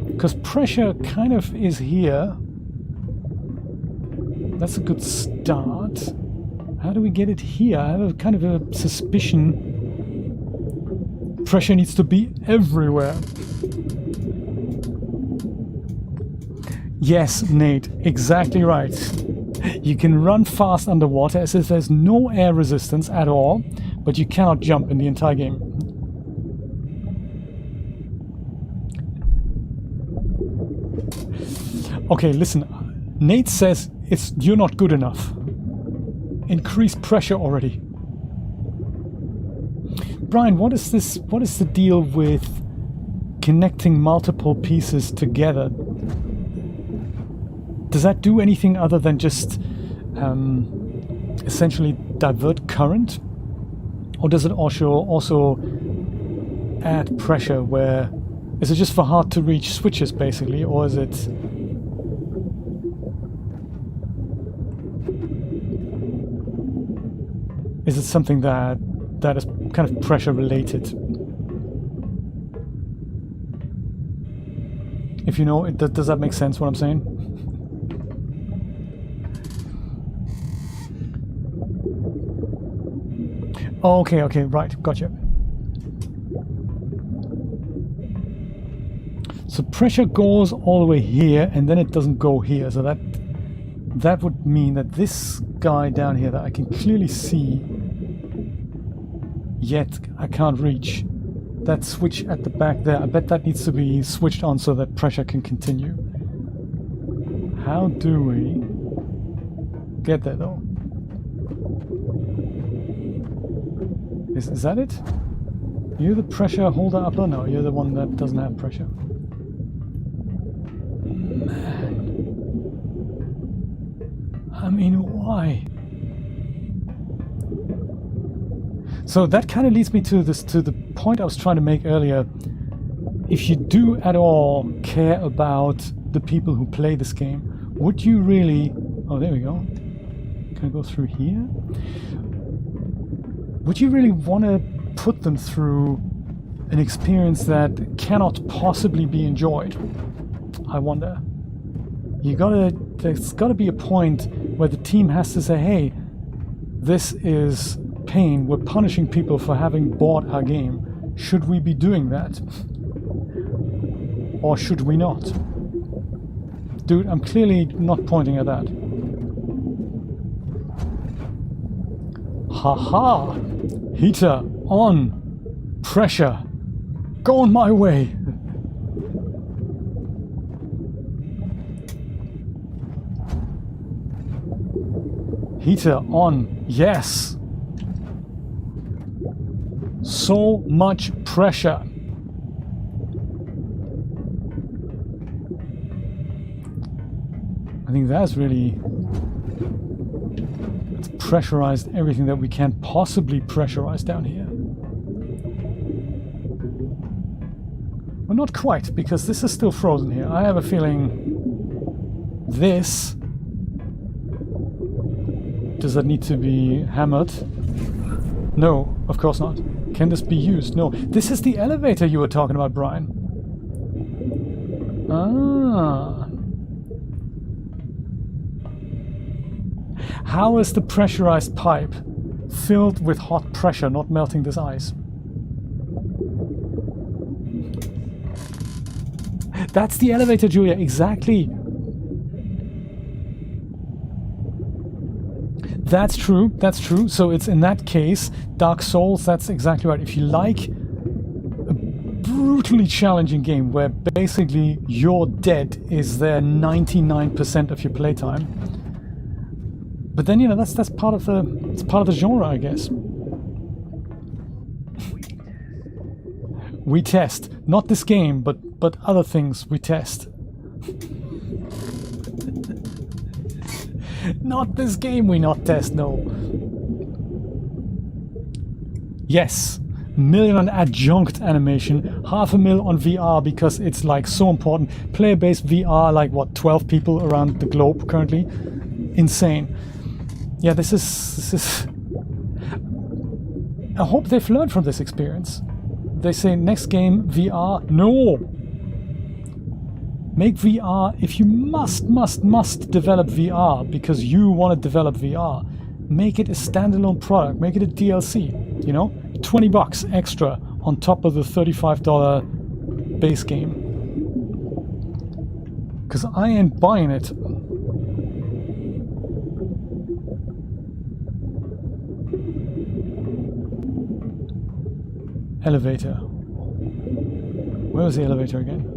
Because pressure kind of is here. That's a good start. How do we get it here? I have a kind of a suspicion pressure needs to be everywhere. Yes, Nate, exactly right. You can run fast underwater as if there's no air resistance at all, but you cannot jump in the entire game. Okay, listen. Nate says you're not good enough. Increase pressure already. Brian, what is this? What is the deal with connecting multiple pieces together? Does that do anything other than just essentially divert current? Or does it also add pressure where... Is it just for hard to reach switches basically, or is it... it's something that is kind of pressure related. If you know, does that make sense what I'm saying? Oh, okay, right, gotcha. So pressure goes all the way here, and then it doesn't go here. So that would mean that this guy down here that I can clearly see, yet I can't reach, that switch at the back there, I bet that needs to be switched on so that pressure can continue. How do we get there though? Is that it? You're the pressure holder upper? No, you're the one that doesn't have pressure. Man. I mean, why? So that kind of leads me to the point I was trying to make earlier. If you do at all care about the people who play this game, would you really... Oh, there we go. Can I go through here? Would you really want to put them through an experience that cannot possibly be enjoyed? I wonder. There's gotta be a point where the team has to say, hey, this is pain, we're punishing people for having bought our game. Should we be doing that? Or should we not? Dude, I'm clearly not pointing at that. Haha! Heater on! Pressure! Going my way! Heater on! Yes! So much pressure! I think that's really... It's pressurized everything that we can possibly pressurize down here. Well, not quite, because this is still frozen here. I have a feeling this... Does that need to be hammered? No, of course not. Can this be used? No. This is the elevator you were talking about, Brian. Ah. How is the pressurized pipe filled with hot pressure not melting this ice? That's the elevator, Julia, exactly. That's true, that's true. So it's in that case, Dark Souls, that's exactly right. If you like a brutally challenging game where basically your dead is there 99% of your playtime, but then, you know, that's part of the genre, I guess. We test, not this game, but other things we test. Not this game we not test, no. Yes, $1 million on adjunct animation, $500,000 on VR because it's like so important. Player-based VR, like what, 12 people around the globe currently? Insane. Yeah, this is... I hope they've learned from this experience. They say next game VR, no! Make VR, if you must develop VR because you want to develop VR, make it a standalone product, make it a DLC, you know? $20 extra on top of the $35 base game. Because I ain't buying it. Elevator. Where was the elevator again?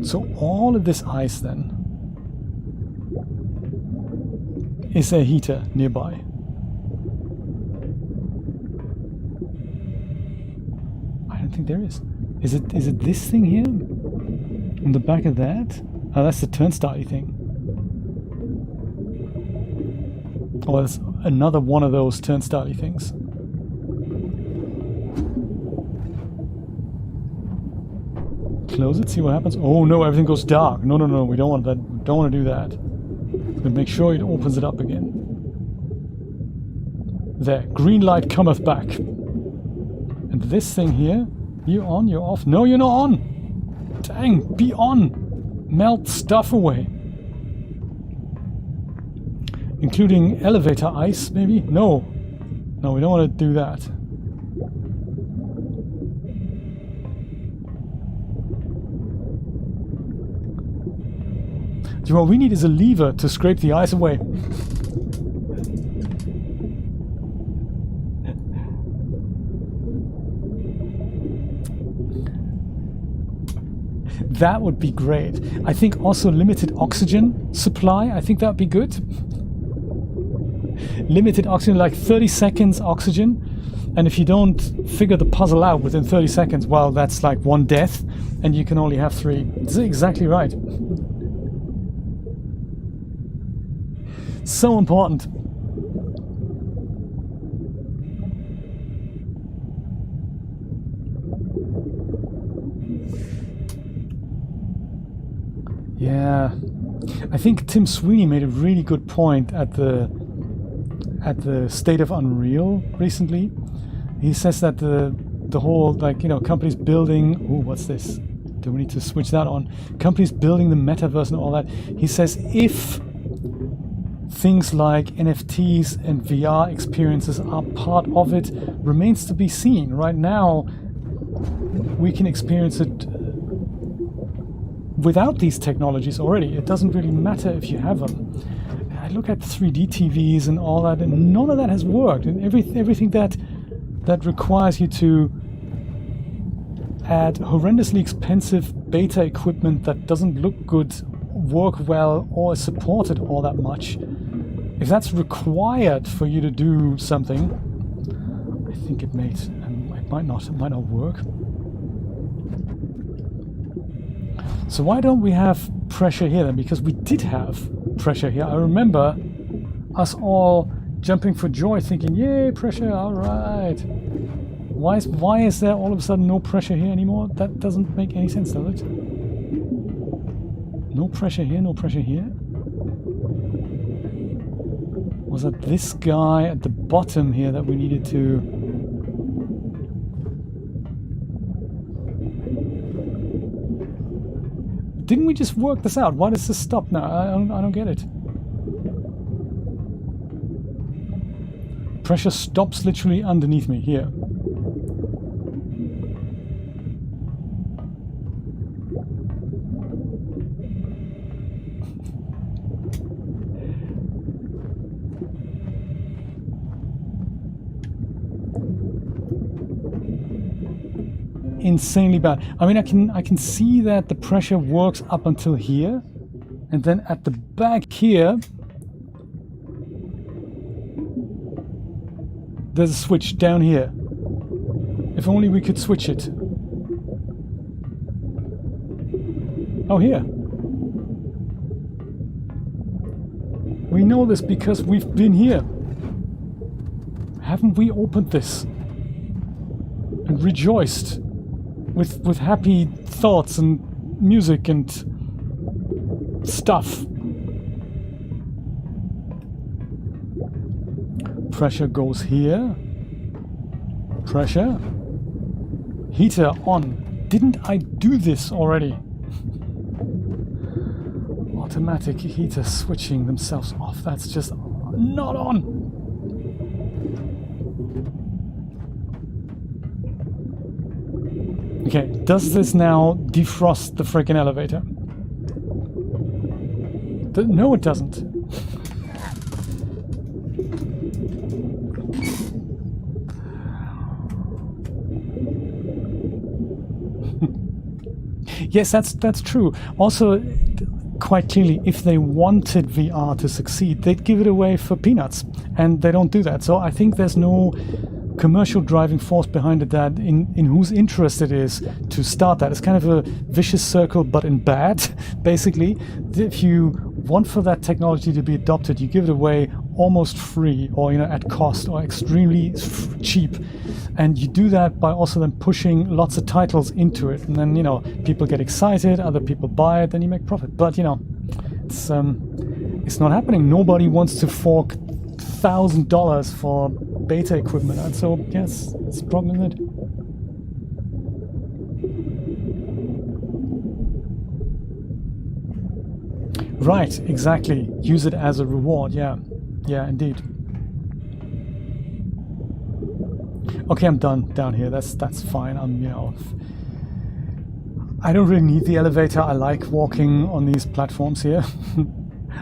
So all of this ice then is a heater nearby. I don't think there is. Is it this thing here? On the back of that? Oh, that's the turnstile thing. Oh, it's another one of those turnstile things. close it, see what happens. Oh no, everything goes dark. No, no, no, we don't want that. Don't want to do that. But make sure it opens it up again. There, green light cometh back. And this thing here, you on, you're off. No, you're not on. Dang, be on. Melt stuff away. Including elevator ice, maybe? No. No, we don't want to do that. What we need is a lever to scrape the ice away. That would be great. I think also limited oxygen supply, I think that would be good. Limited oxygen, like 30 seconds oxygen. And if you don't figure the puzzle out within 30 seconds, well, that's like 1 death, and you can only have 3. This is exactly right. So important. Yeah, I think Tim Sweeney made a really good point at the State of Unreal recently. He says that the whole, like, you know, companies building, ooh, what's this? Do we need to switch that on? Companies building the metaverse and all that. He says if things like NFTs and VR experiences are part of it, remains to be seen. Right now, we can experience it without these technologies already. It doesn't really matter if you have them. I look at 3D TVs and all that, and none of that has worked. And everything that requires you to add horrendously expensive beta equipment that doesn't look good, work well, or is supported all that much. If that's required for you to do something, I think it might not work. So why don't we have pressure here then? Because we did have pressure here. I remember us all jumping for joy, thinking, "Yay, pressure! All right." Why is there all of a sudden no pressure here anymore? That doesn't make any sense, does it? No pressure here, no pressure here. Was it this guy at the bottom here that we needed to... Didn't we just work this out? Why does this stop now? I don't get it. Pressure stops literally underneath me here. Insanely bad. I mean, I can see that the pressure works up until here, and then at the back here there's a switch down here. If only we could switch it. Oh, here. We know this because we've been here. Haven't we opened this and rejoiced with happy thoughts and music and stuff? Pressure goes here. Pressure. Heater on. Didn't I do this already? Automatic heater switching themselves off. That's just not on. Okay, does this now defrost the freaking elevator? No, it doesn't. Yes, that's true. Also, quite clearly, if they wanted VR to succeed, they'd give it away for peanuts, and they don't do that. So I think there's no commercial driving force behind it that in whose interest it is to start that. It's kind of a vicious circle, but in bad, basically. If you want for that technology to be adopted, you give it away almost free, or at cost, or extremely cheap. And you do that by also then pushing lots of titles into it, and then people get excited, other people buy it, then you make profit. But it's not happening. Nobody wants to fork $1,000 for beta equipment, and so yes, it's a problem, isn't it? Right, exactly. Use it as a reward. Yeah, indeed. Okay, I'm done down here. That's fine. I don't really need the elevator. I like walking on these platforms here.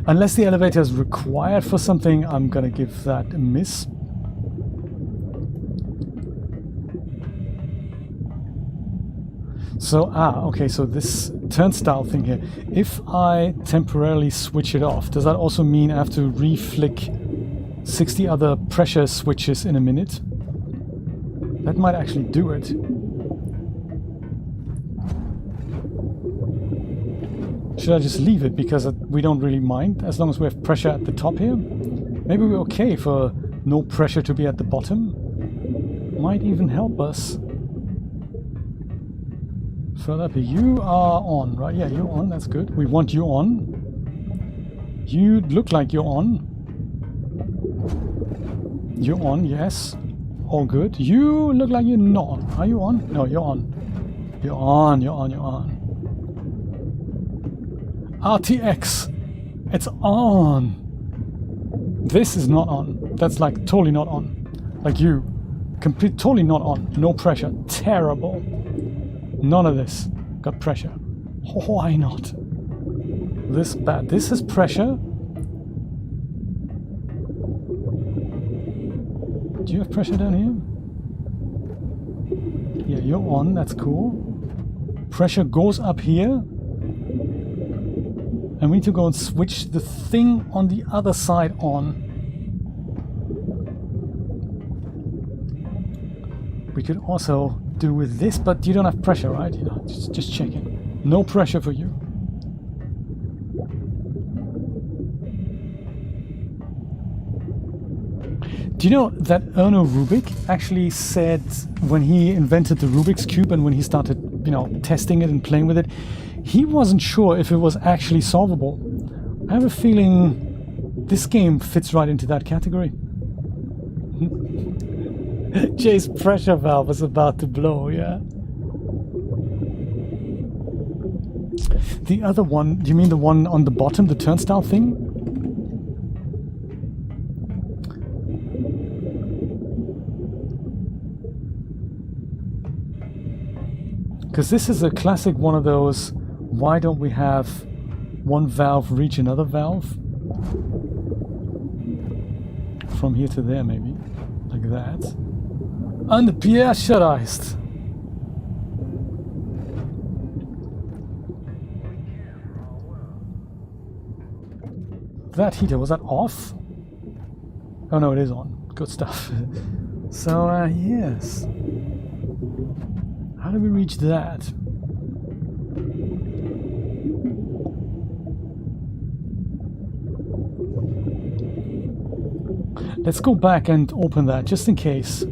Unless the elevator is required for something, I'm gonna give that a miss. So, okay, so this turnstile thing here, if I temporarily switch it off, does that also mean I have to re-flick 60 other pressure switches in a minute? That might actually do it. Should I just leave it because we don't really mind as long as we have pressure at the top here? Maybe we're okay for no pressure to be at the bottom. Might even help us. Further up here. You are on, right? Yeah, you're on. That's good. We want you on. You look like you're on. You're on, yes. All good. You look like you're not on. Are you on? No, you're on. You're on, you're on, you're on. RTX. It's on. This is not on. That's like totally not on. Like you. Totally not on. No pressure. Terrible. None of this. Got pressure. Why not? This bad. This is pressure. Do you have pressure down here? Yeah, you're on. That's cool. Pressure goes up here. And we need to go and switch the thing on the other side on. We could also do with this, but you don't have pressure, right? Just checking. No pressure for you. Do you know that Erno Rubik actually said when he invented the Rubik's Cube and when he started, testing it and playing with it, he wasn't sure if it was actually solvable. I have a feeling this game fits right into that category. Jay's pressure valve is about to blow, yeah. The other one, do you mean the one on the bottom, the turnstile thing? Because this is a classic one of those, why don't we have one valve reach another valve? From here to there, maybe. Like that. Unpressurized. That heater, was that off? Oh no, it is on. Good stuff. So, yes. How do we reach that? Let's go back and open that, just in case.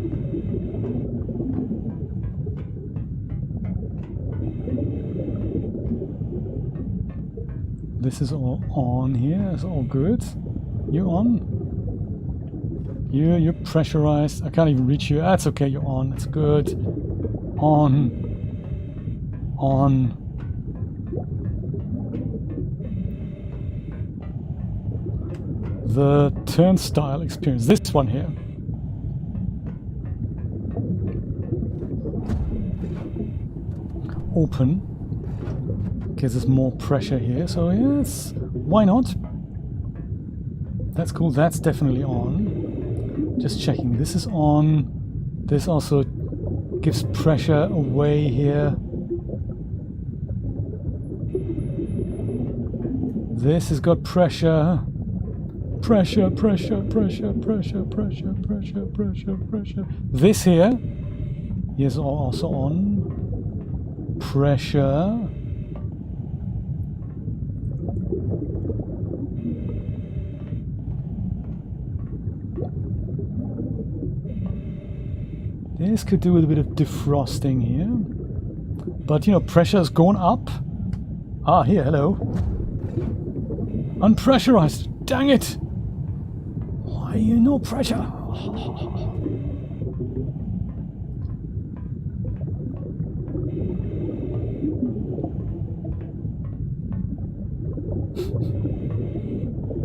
This is all on here, it's all good. You on? You're pressurized. I can't even reach you. That's okay, you're on, that's good. On. The turnstile experience, this one here. Open. Gives us more pressure here, so yes, why not? That's cool, that's definitely on. Just checking, this is on. This also gives pressure away here. This has got pressure. Pressure. This here is also on. Pressure. This could do with a bit of defrosting here. But, you know, pressure's going up. Ah, here, hello. Unpressurized. Dang it! Why no pressure?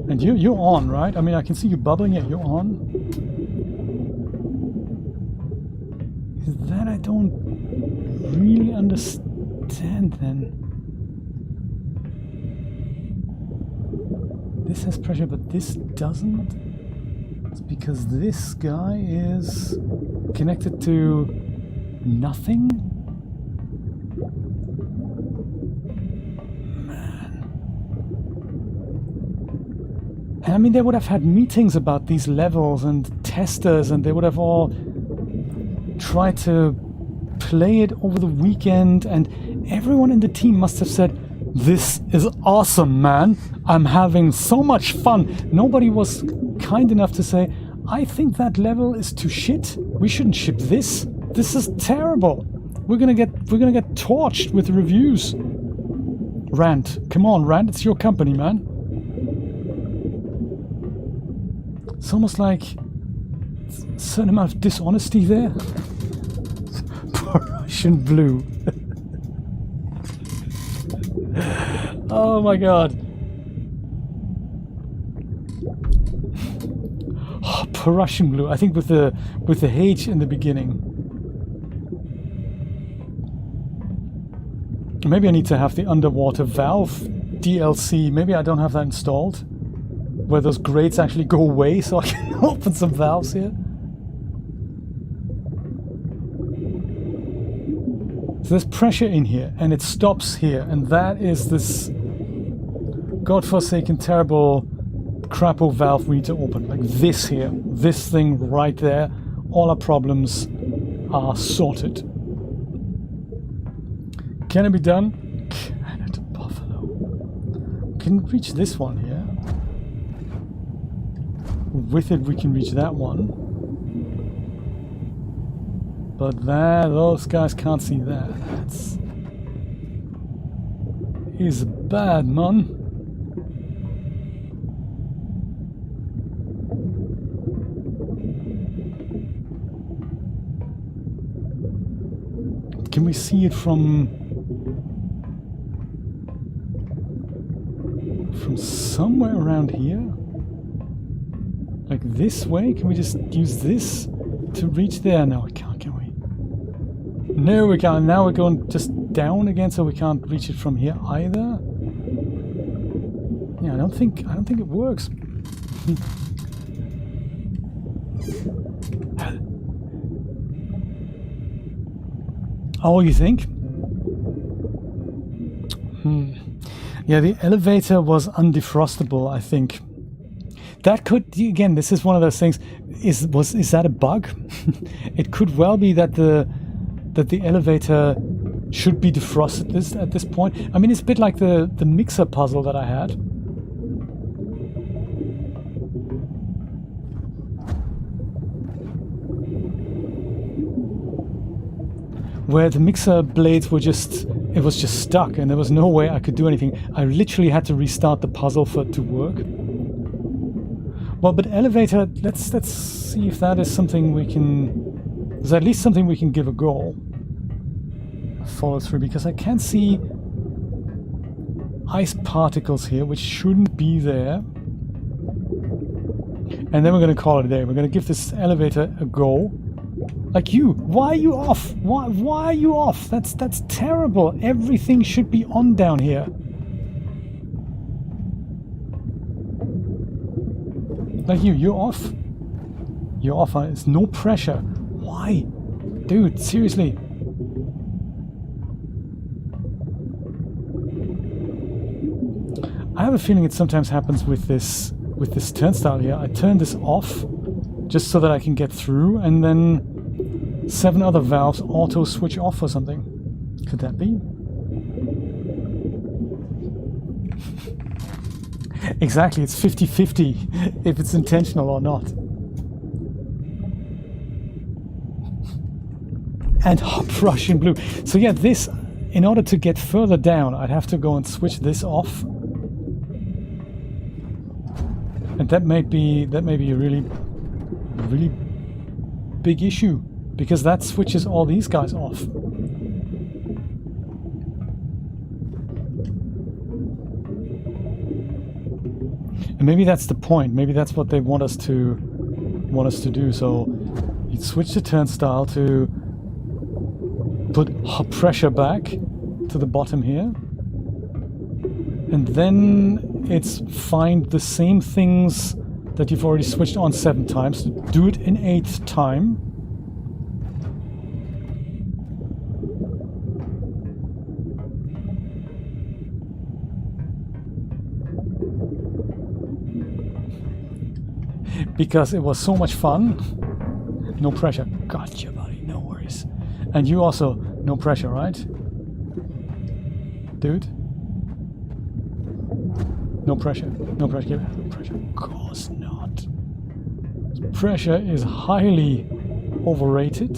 And you're on, right? I mean, I can see you bubbling it. You're on. Is that I don't really understand then. This has pressure, but this doesn't. It's because this guy is connected to nothing. I mean, they would have had meetings about these levels and testers, and they would have all tried to play it over the weekend, and everyone in the team must have said, "This is awesome, man. I'm having so much fun." Nobody was kind enough to say, "I think that level is too shit. We shouldn't ship this. This is terrible. We're gonna get torched with reviews." Rant, come on, Rant. It's your company, man. It's almost like a certain amount of dishonesty there. Russian blue. Oh my god. Oh, Russian blue. I think with the H in the beginning. Maybe I need to have the underwater valve DLC. Maybe I don't have that installed. Where those grates actually go away so I can open some valves here. So there's pressure in here and it stops here, and that is this godforsaken terrible crapo valve we need to open. Like this here, this thing right there. All our problems are sorted. Can it be done? Can it, Buffalo? We can reach this one here. With it we can reach that one. But those guys can't see that. That's is bad, man. Can we see it from somewhere around here? Like this way? Can we just use this to reach there? No, we can't, can we? No, we can't. Now we're going just down again, so we can't reach it from here either. Yeah, I don't think it works. Oh, you think? Yeah, the elevator was undefrostable, I think. That could, again, this is one of those things. Is that a bug? It could well be that the elevator should be defrosted at this point. I mean, it's a bit like the mixer puzzle that I had. Where the mixer blades were it was just stuck and there was no way I could do anything. I literally had to restart the puzzle for it to work. Well, but elevator, let's see if that is something we can... There's at least something we can give a go. Follow through, because I can see ice particles here, which shouldn't be there. And then we're going to call it a day. We're going to give this elevator a go. Like you, why are you off? Why are you off? That's terrible. Everything should be on down here. Like you're off. You're off. It's no pressure. Why? Dude, seriously. I have a feeling it sometimes happens with this turnstile here. I turn this off just so that I can get through, and then 7 other valves auto switch off or something. Could that be? Exactly, it's 50-50 if it's intentional or not. and Prussian blue. So yeah, this, in order to get further down, I'd have to go and switch this off. And that may be a really big issue, because that switches all these guys off. And maybe that's the point. Maybe that's what they want us to do. So you'd switch the turnstile to put pressure back to the bottom here, and then it's find the same things that you've already switched on 7 times. Do it in 8th time. Because it was so much fun. No pressure. Gotcha, buddy. No worries. And you also, no pressure, right? Dude? No pressure. No pressure. No pressure. Of course not. Pressure is highly overrated.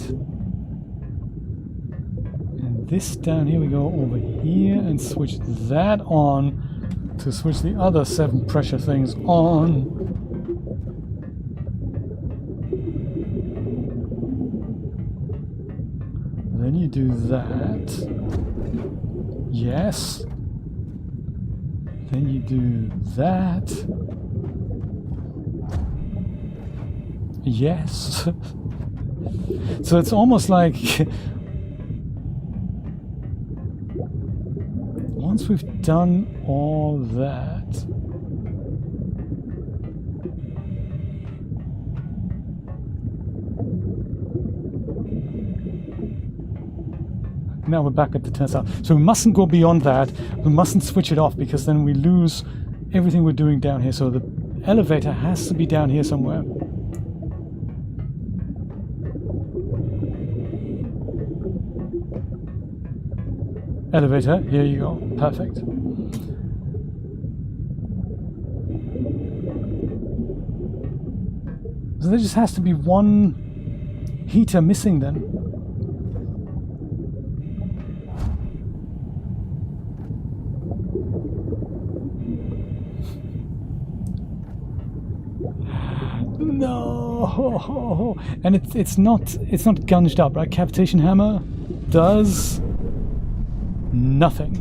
And this down here, we go over here and switch that on to switch the other 7 pressure things on. Then you do that. Yes. Then you do that. Yes. So it's almost like once we've done all that, now we're back at the turnstile. So we mustn't go beyond that. We mustn't switch it off, because then we lose everything we're doing down here. So the elevator has to be down here somewhere. Elevator, here you go. Perfect. So there just has to be one heater missing then. No, and it's not gunged up, right? Cavitation hammer does nothing.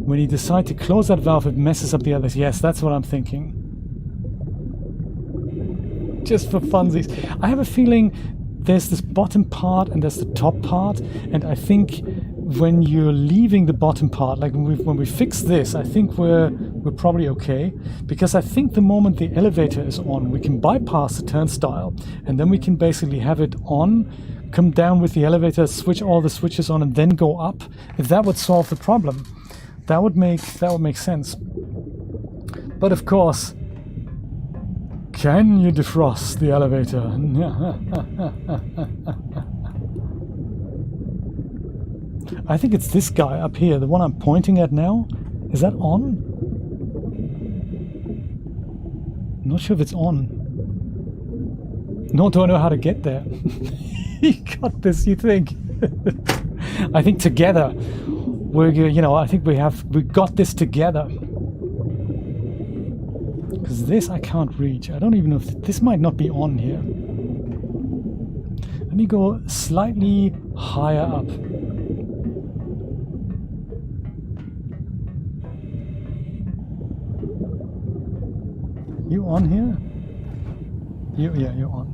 When you decide to close that valve, it messes up the others. Yes, that's what I'm thinking. Just for funsies. I have a feeling there's this bottom part and there's the top part, and I think when you're leaving the bottom part, like when we fix this, I think we're probably okay, because I think the moment the elevator is on, we can bypass the turnstile, and then we can basically have it on, come down with the elevator, switch all the switches on, and then go up. If that would solve the problem, that would make sense. But of course, can you defrost the elevator? I think it's this guy up here, the one I'm pointing at now. Is that on? I'm not sure if it's on. Nor do I know how to get there. You got this, you think? I think together we're, I think we got this together. Because this I can't reach. I don't even know if this might not be on here. Let me go slightly higher up. You on here? Yeah, you're on.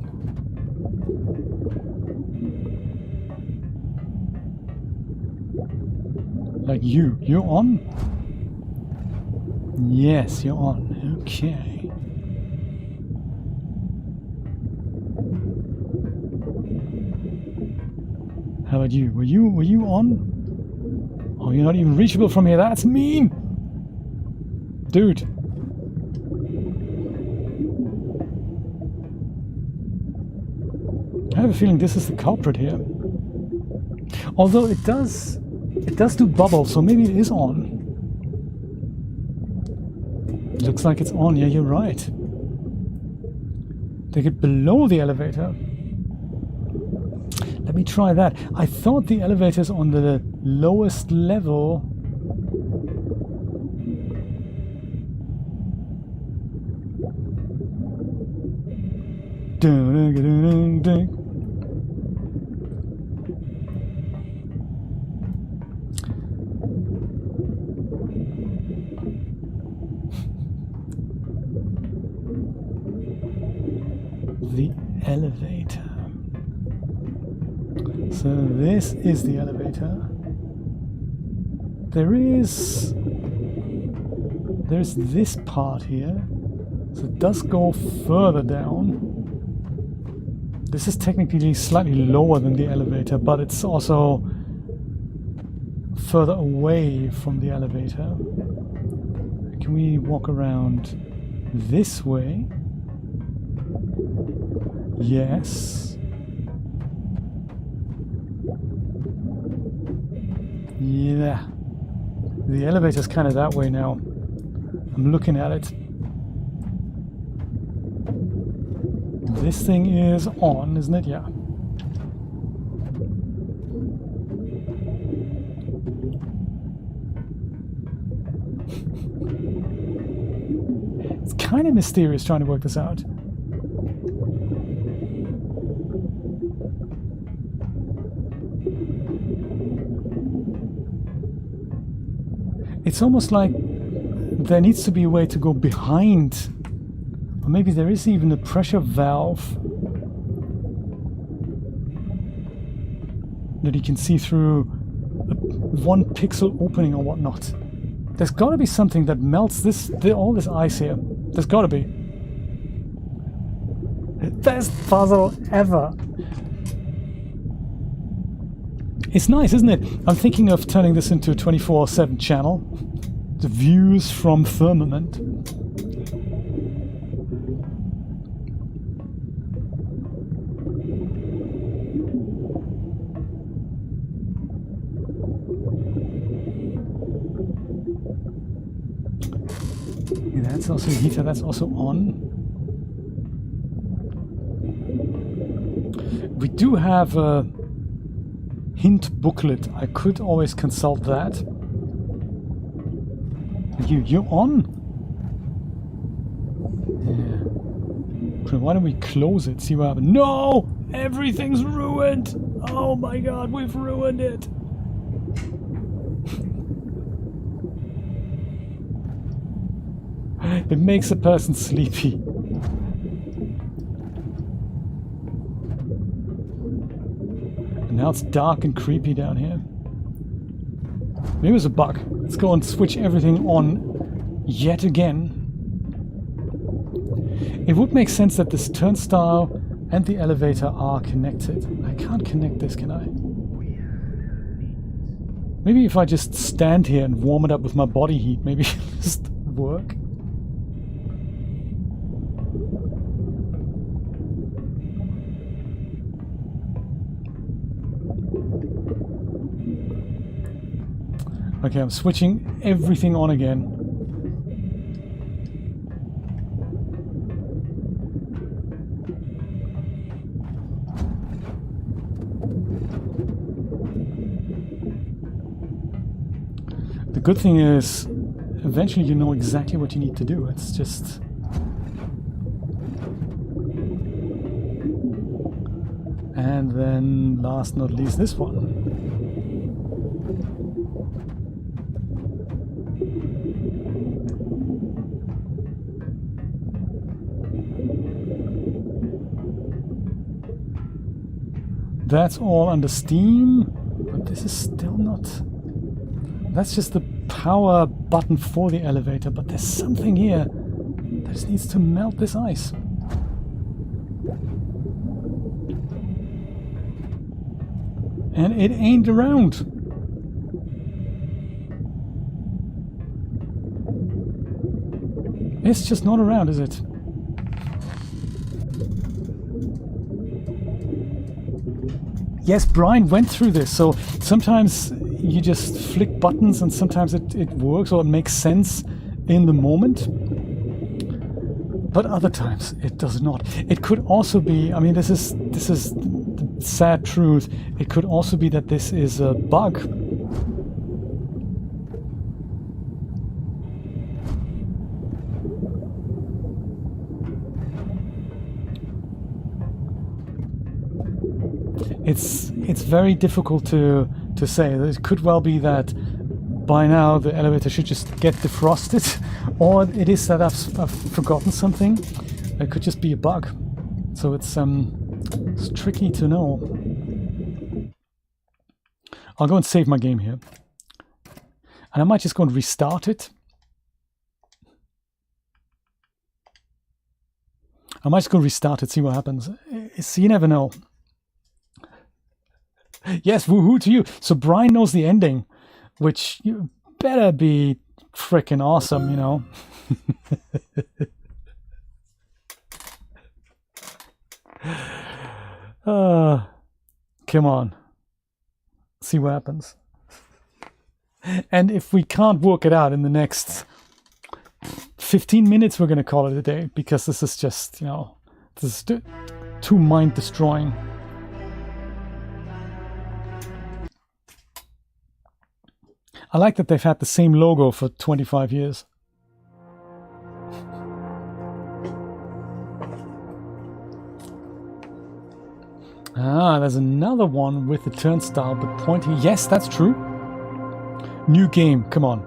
Like you're on? Yes, you're on. Okay. How about you? Were you on? Oh, you're not even reachable from here. That's mean, dude. I have a feeling this is the culprit here. Although it does do bubbles, so maybe it is on. Looks like it's on. Yeah, you're right. Take it below the elevator. Let me try that. I thought the elevator's on the lowest level. The elevator. So this is the elevator. There's this part here. So it does go further down. This is technically slightly lower than the elevator, but it's also further away from the elevator. Can we walk around this way? Yes. Yeah. The elevator's kind of that way now. I'm looking at it. This thing is on, isn't it? Yeah. It's kind of mysterious trying to work this out. It's almost like there needs to be a way to go behind. Or maybe there is even a pressure valve that you can see through one pixel opening or whatnot. There's got to be something that melts all this ice here. There's got to be. Best puzzle ever. It's nice, isn't it? I'm thinking of turning this into a 24/7 channel. The views from Firmament. Yeah, that's also a heater, that's also on. We do have a hint booklet. I could always consult that. You're on? Yeah. So why don't we close it? See what happens. No! Everything's ruined! Oh my god, we've ruined it! It makes a person sleepy. And now it's dark and creepy down here. Maybe it was a bug. Let's go and switch everything on yet again. It would make sense that this turnstile and the elevator are connected. I can't connect this, can I? Maybe if I just stand here and warm it up with my body heat, maybe it'll just work. Okay, I'm switching everything on again. The good thing is, eventually you know exactly what you need to do. It's just... And then, last not least, this one. That's all under steam, but this is still not... That's just the power button for the elevator, but there's something here that just needs to melt this ice. And it ain't around. It's just not around, is it? Yes, Brian went through this, so sometimes you just flick buttons and sometimes it works or it makes sense in the moment. but other times it does not. It could also be, I mean, this is the sad truth. It could also be that this is a bug. It's very difficult to say. It could well be that by now the elevator should just get defrosted, or it is that I've forgotten something. It could just be a bug. So it's tricky to know. I'll go and save my game here, and I might just go and restart it. I might just go restart it, see what happens. You never know. Yes, woohoo to you. So Brian knows the ending, which you better be freaking awesome, you know. Come on. See what happens. And if we can't work it out in the next 15 minutes, we're going to call it a day, because this is just, you know, this is too mind-destroying. I like that they've had the same logo for 25 years. Ah, there's another one with the turnstile but pointing. Yes, that's true. New game, come on.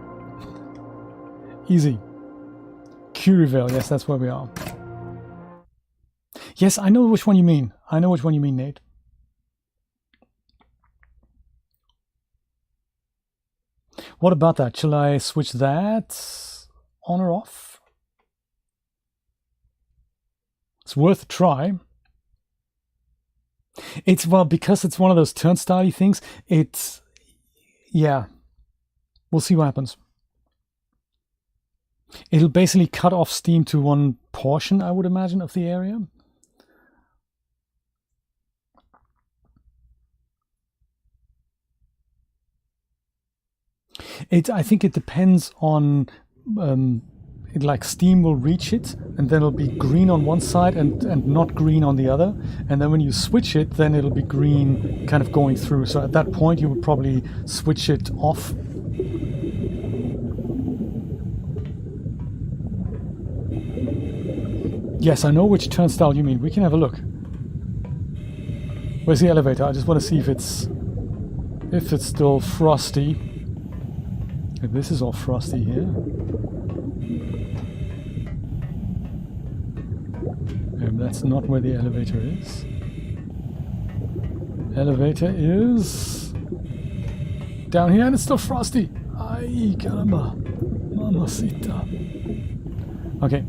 Easy. Curryville, yes, that's where we are. Yes, I know which one you mean. I know which one you mean, Nate. What about that? Shall I switch that on or off? It's worth a try. It's, well, because it's one of those turnstile-y things, it's, yeah, we'll see what happens. It'll basically cut off steam to one portion, I would imagine, of the area. I think it depends on, like steam will reach it, and then it'll be green on one side and not green on the other. And then when you switch it, then it'll be green kind of going through. So at that point, you would probably switch it off. Yes, I know which turnstile you mean. We can have a look. Where's the elevator? I just want to see if it's still frosty. This is all frosty here. That's not where the elevator is. Elevator is down here, and it's still frosty. Ay, caramba. Mamacita. Okay.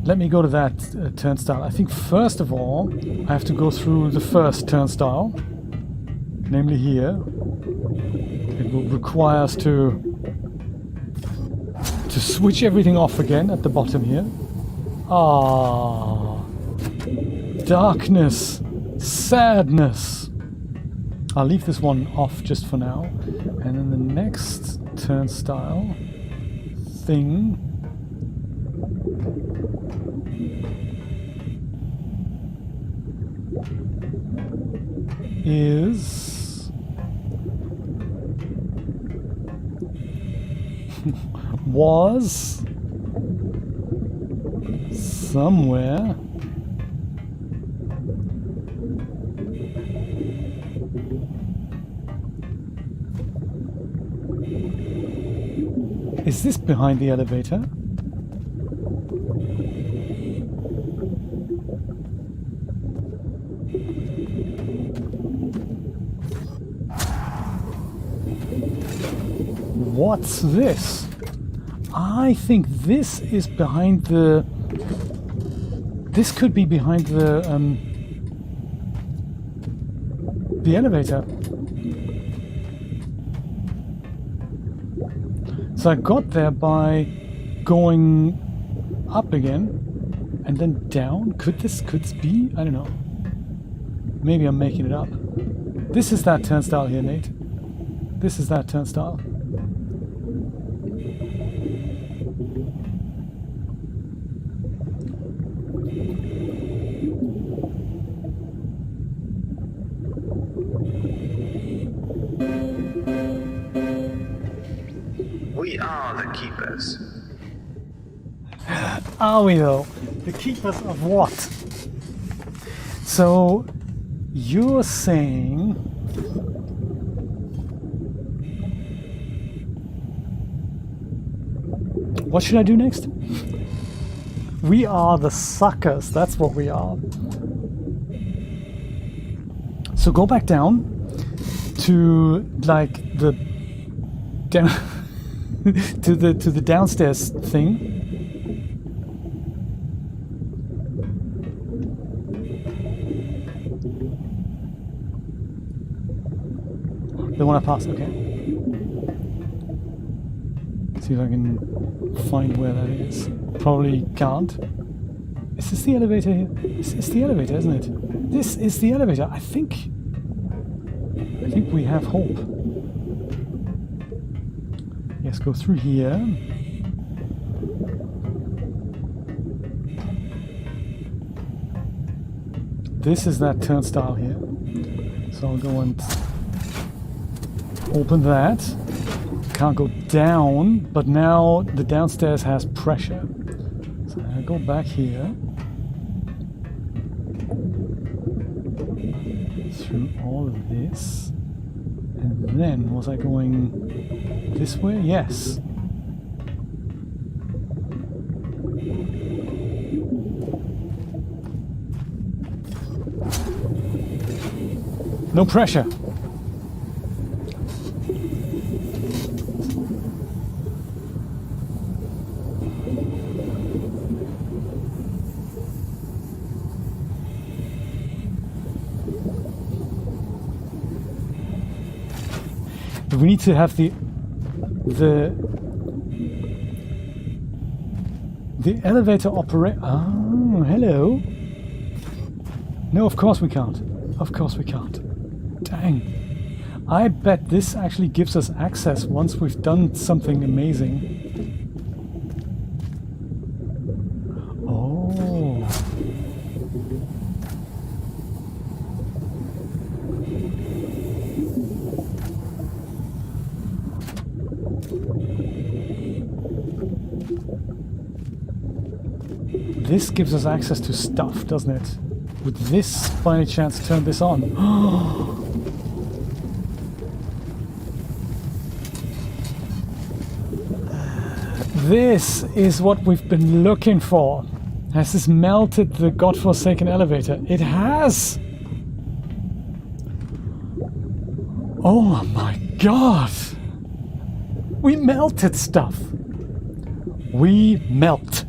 Let me go to that turnstile. I think first of all, I have to go through the first turnstile. Namely here. It will require us to switch everything off again at the bottom here. Ah, darkness, sadness. I'll leave this one off just for now. And then the next turnstile thing is was somewhere Is this behind the elevator? What's this? I think this is behind the... This could be behind the elevator. So I got there by going up again and then down. Could this be? I don't know. Maybe I'm making it up. This is that turnstile here, Nate. This is that turnstile. We are the keepers. Are we though? The keepers of what? So you're saying what should I do next? We are the suckers, that's what we are. So go back down to like the down to the downstairs thing. The one I passed, okay. See if I can find where that is. Probably can't. Is this the elevator here? It's the elevator, isn't it? This is the elevator. I think we have hope. Yes, go through here. This is that turnstile here. So I'll go and open that. Can't go down, but now the downstairs has pressure. So I go back here. Through all of this. And then, was I going this way? Yes. No pressure. But we need to have the elevator operate. Oh, hello. No, of course we can't. Of course we can't. Dang. I bet this actually gives us access once we've done something amazing. Oh. This gives us access to stuff, doesn't it? Would this, by any chance, turn this on? This is what we've been looking for. Has this melted the godforsaken elevator? It has! Oh my god! We melted stuff! We melt.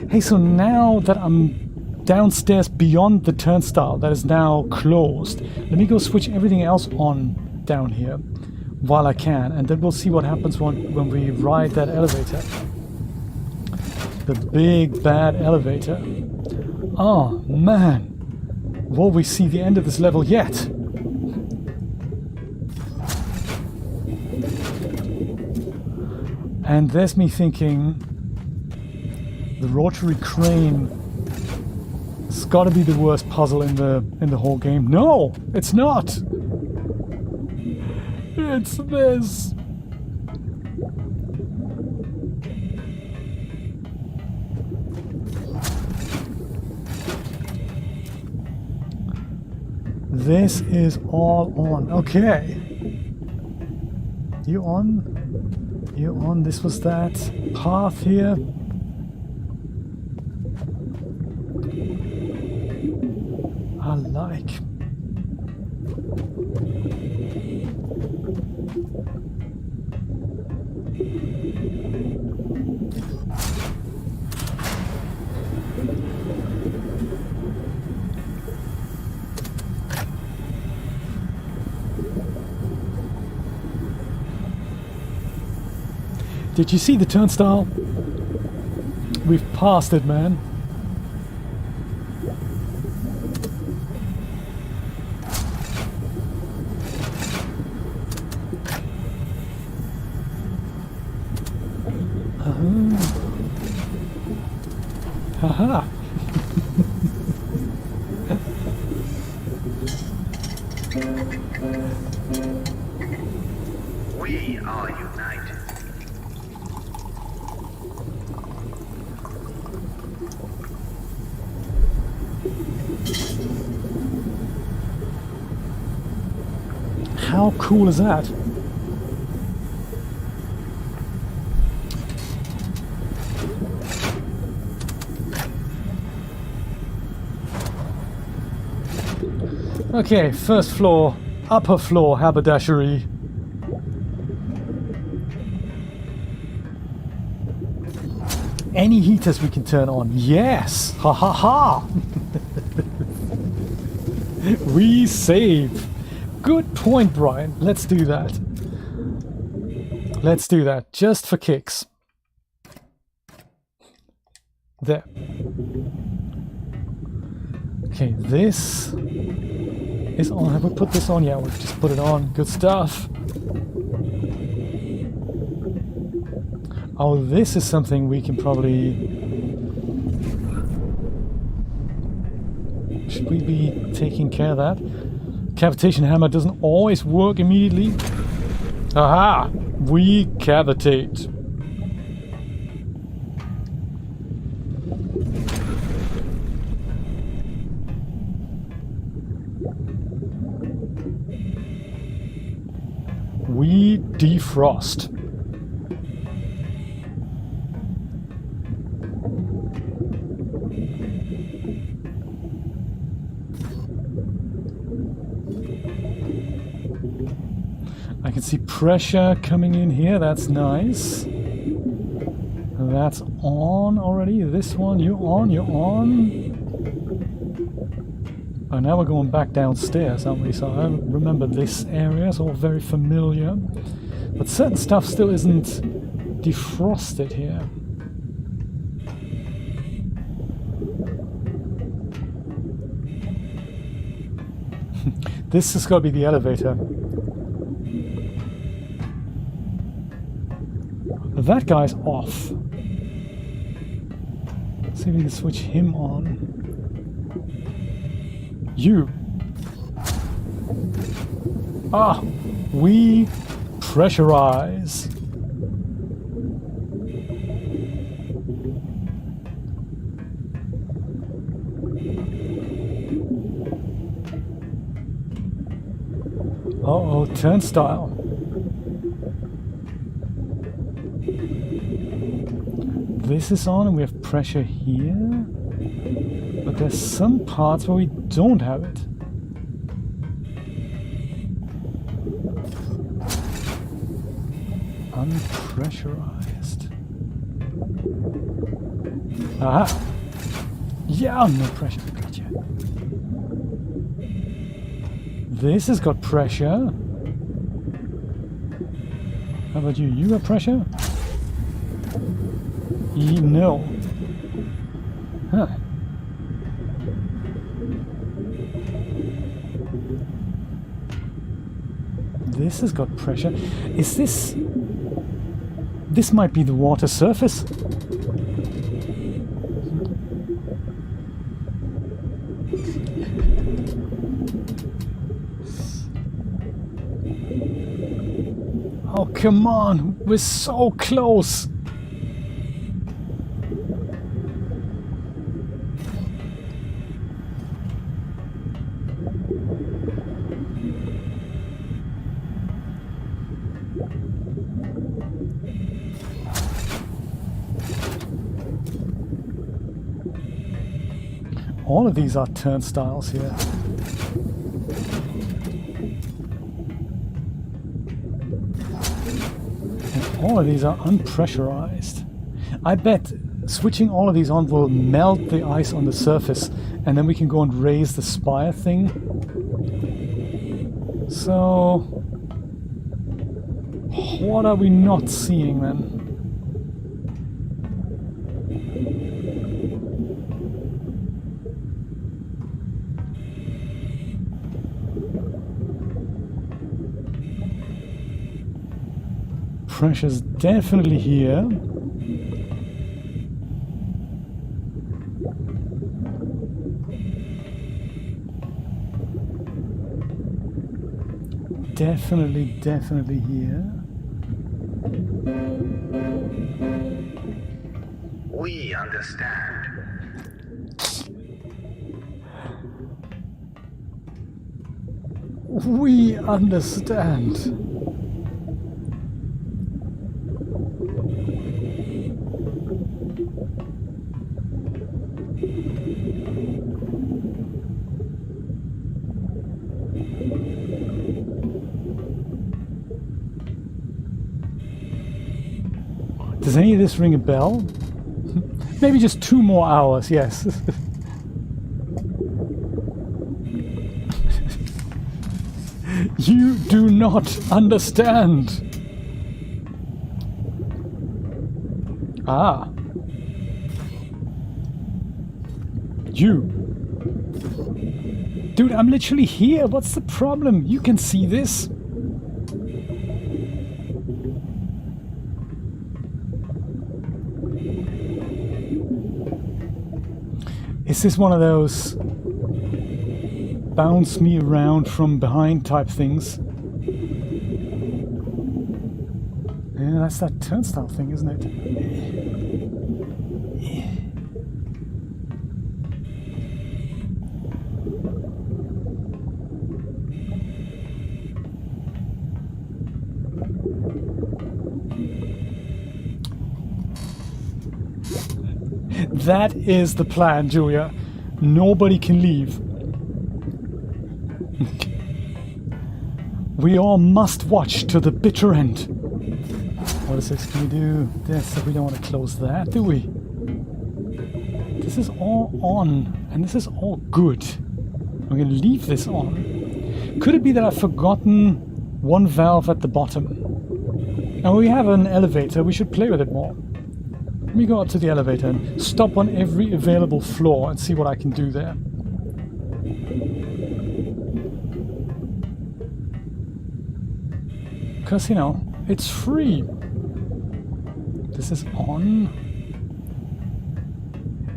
Hey, so now that I'm downstairs beyond the turnstile that is now closed, let me go switch everything else on down here while I can, and then we'll see what happens when we ride that elevator. The big bad elevator. Oh man, will we see the end of this level yet? And there's me thinking, the rotary crane has got to be the worst puzzle in the whole game. No, it's not. It's this. This is all on. Okay. You on? You on? This was that path here. I like. Did you see the turnstile? We've passed it, man. Haha. How cool is that? Okay, first floor, upper floor haberdashery. Any heaters we can turn on. Yes! Ha ha ha! We save. Good point, Brian. Let's do that. Let's do that, just for kicks. There. Okay, this is on. Have we put this on? Yeah, we've just put it on. Good stuff. Oh, this is something we can probably... Should we be taking care of that? Cavitation hammer doesn't always work immediately. Aha! We cavitate. We defrost. I can see pressure coming in here. That's nice. That's on already. This one, you're on, you're on. Oh, now we're going back downstairs, aren't we? So I remember this area. It's all very familiar. But certain stuff still isn't defrosted here. This has got to be the elevator. That guy's off. Let's see if we can switch him on. You. Ah, we pressurize. Uh-oh, turnstile. This is on and we have pressure here. But there's some parts where we don't have it. Unpressurized. Aha! Yeah, no pressure. Gotcha. This has got pressure. How about you? You got pressure? No. Huh. This has got pressure. Is this... This might be the water surface. Oh, come on. We're so close. All of these are turnstiles here. And all of these are unpressurized. I bet switching all of these on will melt the ice on the surface, and then we can go and raise the spire thing. So, what are we not seeing then? Pressure's definitely here. Definitely here. We understand. We understand. Does any of this ring a bell? Maybe just 2 more hours, yes. You do not understand. Ah. You. Dude, I'm literally here. What's the problem? You can see this. Is this one of those bounce me around from behind type things? Yeah, that's that turnstile thing, isn't it? That is the plan, Julia. Nobody can leave. We all must watch to the bitter end. What is this? Can we do this? We don't want to close that, do we? This is all on, and this is all good. I'm going to leave this on. Could it be that I've forgotten one valve at the bottom? And we have an elevator. We should play with it more. Let me go up to the elevator and stop on every available floor and see what I can do there. Because, you know, it's free. This is on.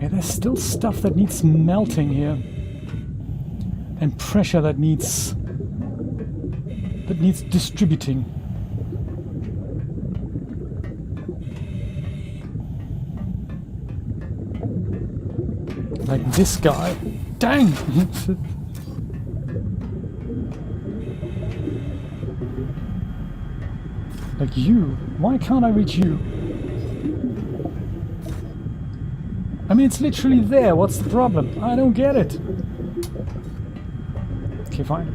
Yeah, there's still stuff that needs melting here. And pressure that needs distributing. Like this guy. Dang! Like you. Why can't I reach you? I mean, it's literally there. What's the problem? I don't get it. Okay, fine.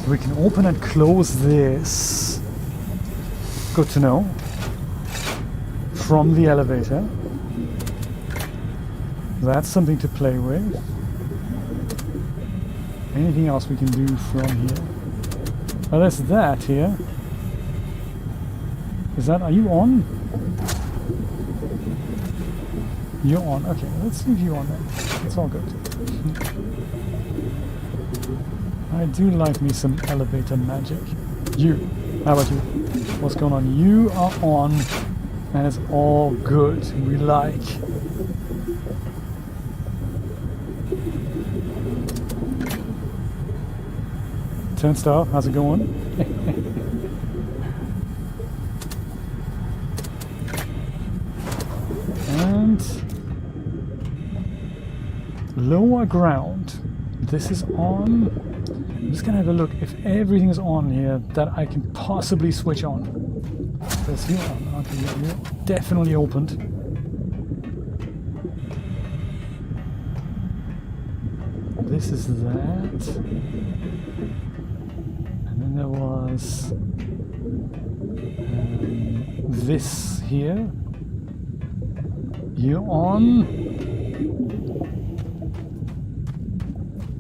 We can open and close this. Good to know. From the elevator. That's something to play with. Anything else we can do from here? Oh, there's that here. Is that... Are you on? You're on. Okay, let's leave you on then. It's all good. I do like me some elevator magic. You. How about you? What's going on? You are on, and it's all good. We like. Turnstile, how's it going? And lower ground. This is on. I'm just gonna have a look if everything is on here that I can possibly switch on. There's you on. Okay, you're definitely opened. This is that. And then there was this here. You're on.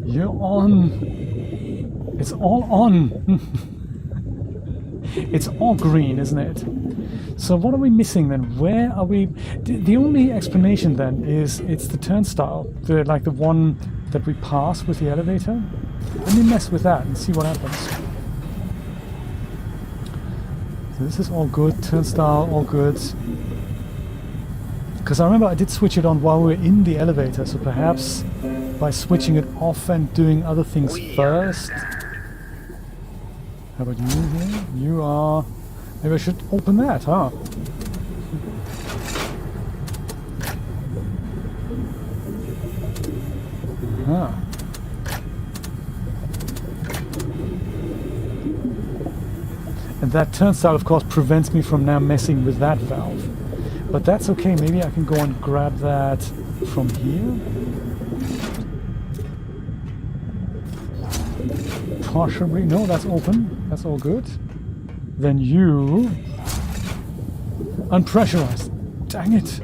You're on. It's all on. It's all green, isn't it? So what are we missing then? Where are we? The only explanation then is it's the turnstile, the one that we pass with the elevator. Let me mess with that and see what happens. So this is all good. Turnstile, all good. Because I remember I did switch it on while we were in the elevator, so perhaps by switching it off and doing other things first. How about you here? You are... Maybe I should open that, huh? Uh-huh. And that turns out, of course, prevents me from now messing with that valve. But that's okay, maybe I can go and grab that from here. Possibly, no, that's open, that's all good. Then you... unpressurized. Dang it.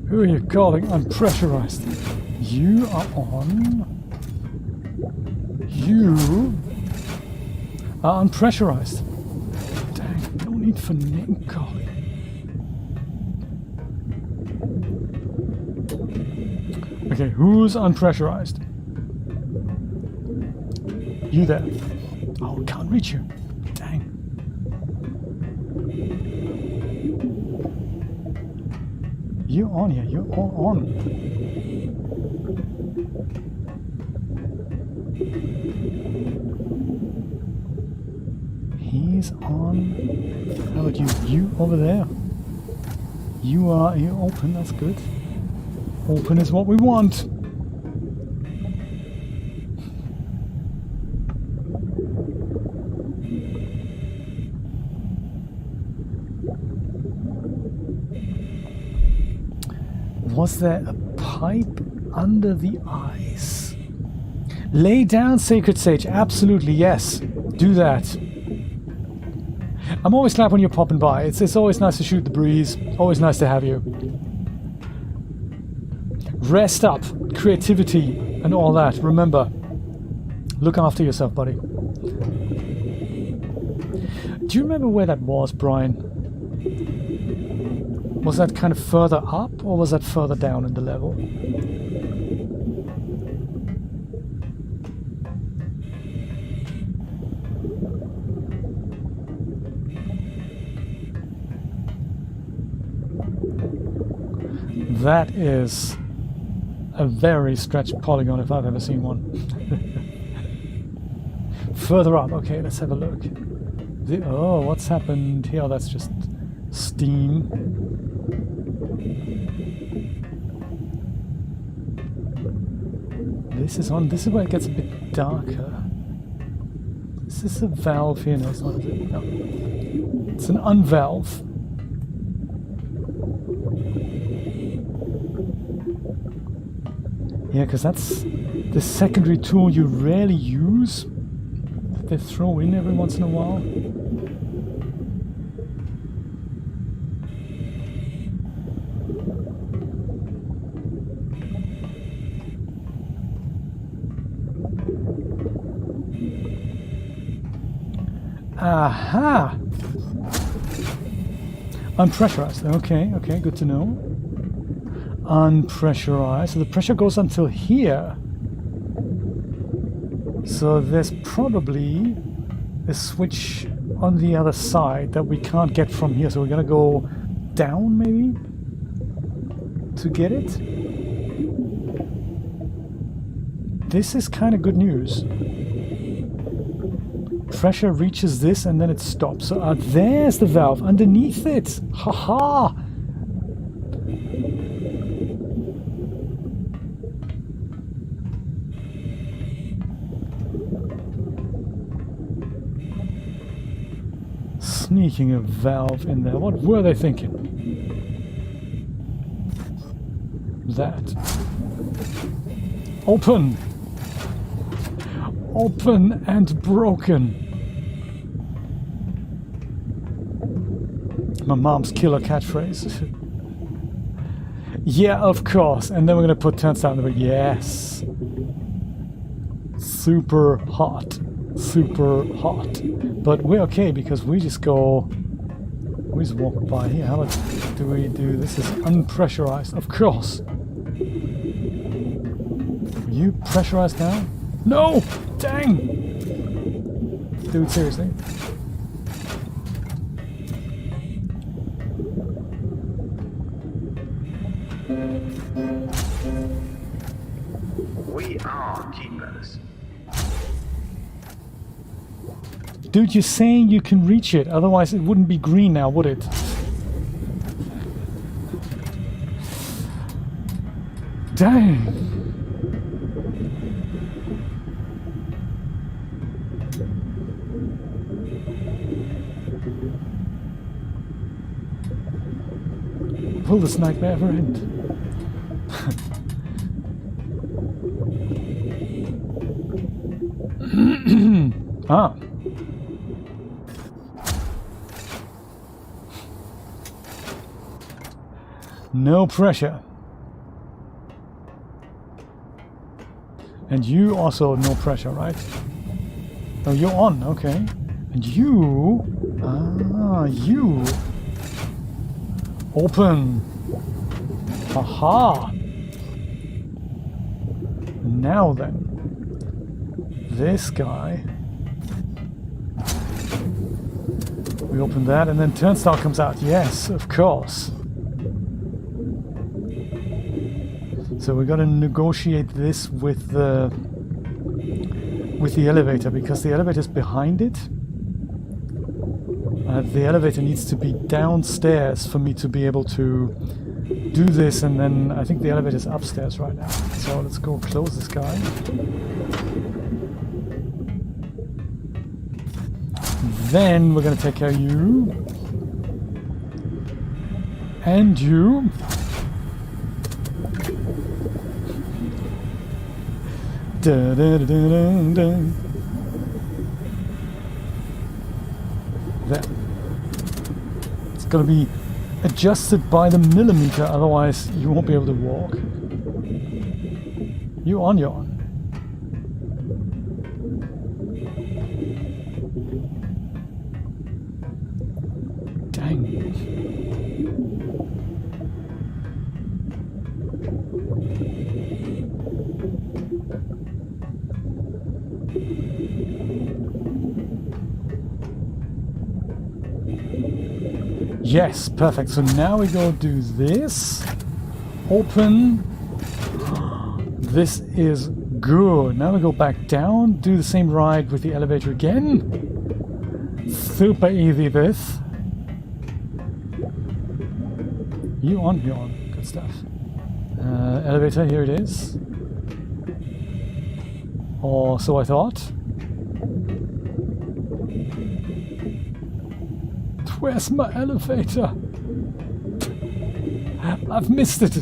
Who are you calling unpressurized? You are on... You are unpressurized. Dang, no need for name calling. Okay, who's unpressurized? You there. Oh, can't reach you. Dang. You're on here, you're all on. He's on. How about you? You over there. You're open, that's good. Open is what we want. Was there a pipe under the ice? Lay down, Sacred Sage. Absolutely, yes. Do that. I'm always glad when you're popping by. It's always nice to shoot the breeze. Always nice to have you. Rest up. Creativity and all that. Remember, look after yourself, buddy. Do you remember where that was, Brian? Was that kind of further up, or was that further down in the level? That is a very stretched polygon if I've ever seen one. Further up, okay, let's have a look. Oh, what's happened here? That's just steam. This is on. This is where it gets a bit darker. Is this a valve here? No, it's not. Is it? No. It's an unvalve. Yeah, because that's the secondary tool you rarely use. That they throw in every once in a while. Aha! Unpressurized. Okay, okay, good to know. Unpressurized. So the pressure goes until here. So there's probably a switch on the other side that we can't get from here. So we're gonna go down maybe to get it. This is kind of good news. Pressure reaches this and then it stops. So there's the valve underneath it. Haha! Sneaking a valve in there. What were they thinking? That. Open! Open and broken. My mom's killer catchphrase. Yeah, of course. And then we're gonna put turnstile in the yes. Super hot. Super hot. But we're okay because we just walk by here. How about do we do this? Is unpressurized, of course. Are you pressurized now? No! Dang! Dude, seriously? We are keepers. Dude, you're saying you can reach it, otherwise it wouldn't be green now, would it? Dang. Will this nightmare ever end? Ah. No pressure. And you also no pressure, right? Oh, you're on, okay. And you... Ah, you... Open. Aha. Now then. This guy. We open that and then turnstile comes out. Yes, of course. So we're going to negotiate this with the elevator because the elevator is behind it. The elevator needs to be downstairs for me to be able to do this, and then I think the elevator is upstairs right now. So let's go close this guy. Then we're going to take care of you. And you. Da, da, da, da, da. There. It's going to be adjusted by the millimeter, otherwise you won't be able to walk. You're on. Dang. Yes, perfect. So now we go do this. Open. This is good. Now we go back down, do the same ride with the elevator again. Super easy this. You on, you're on. Good stuff. Elevator, here it is. Or so I thought. Where's my elevator? I've missed it.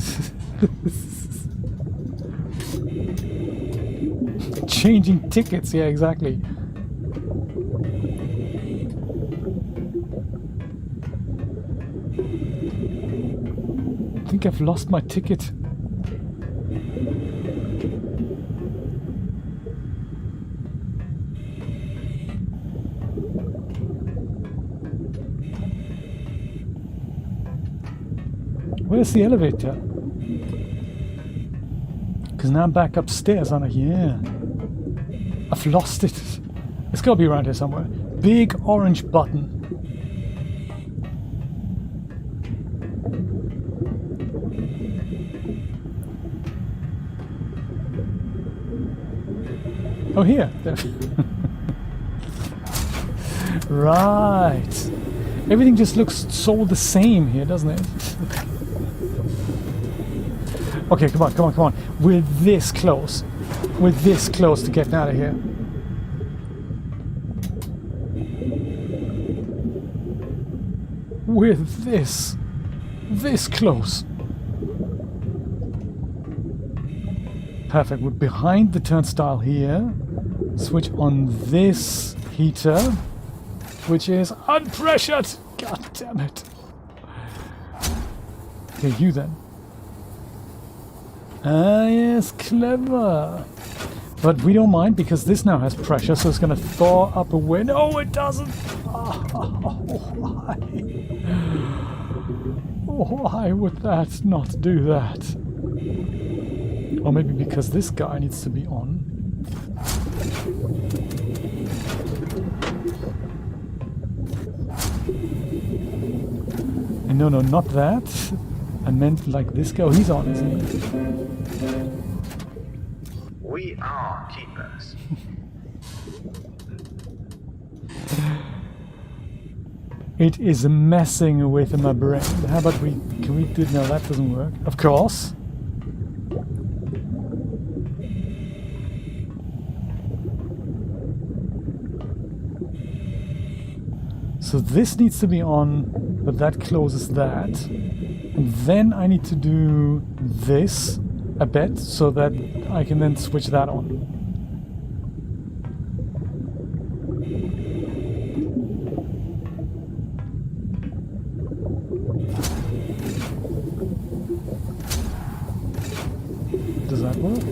Changing tickets, yeah, exactly. I think I've lost my ticket. Where's the elevator? Because now I'm back upstairs, aren't I? Yeah. I've lost it. It's got to be around here somewhere. Big orange button. Oh, here. Right. Everything just looks so the same here, doesn't it? Okay, come on. We're this close. We're this close to getting out of here. We're this close. Perfect. We're behind the turnstile here. Switch on this heater, which is unpressured. God damn it. Okay, you then. Ah, yes, clever. But we don't mind because this now has pressure, so it's going to thaw up a wind. No, it doesn't. Why? Why would that not do that? Or maybe because this guy needs to be on. And no, not that. I meant like this guy. Oh, he's on, isn't he? We are keepers. It is messing with my brain. How about can we do... No, that doesn't work. Of course. So this needs to be on, but that closes that. And then I need to do this a bit so that I can then switch that on. Does that work?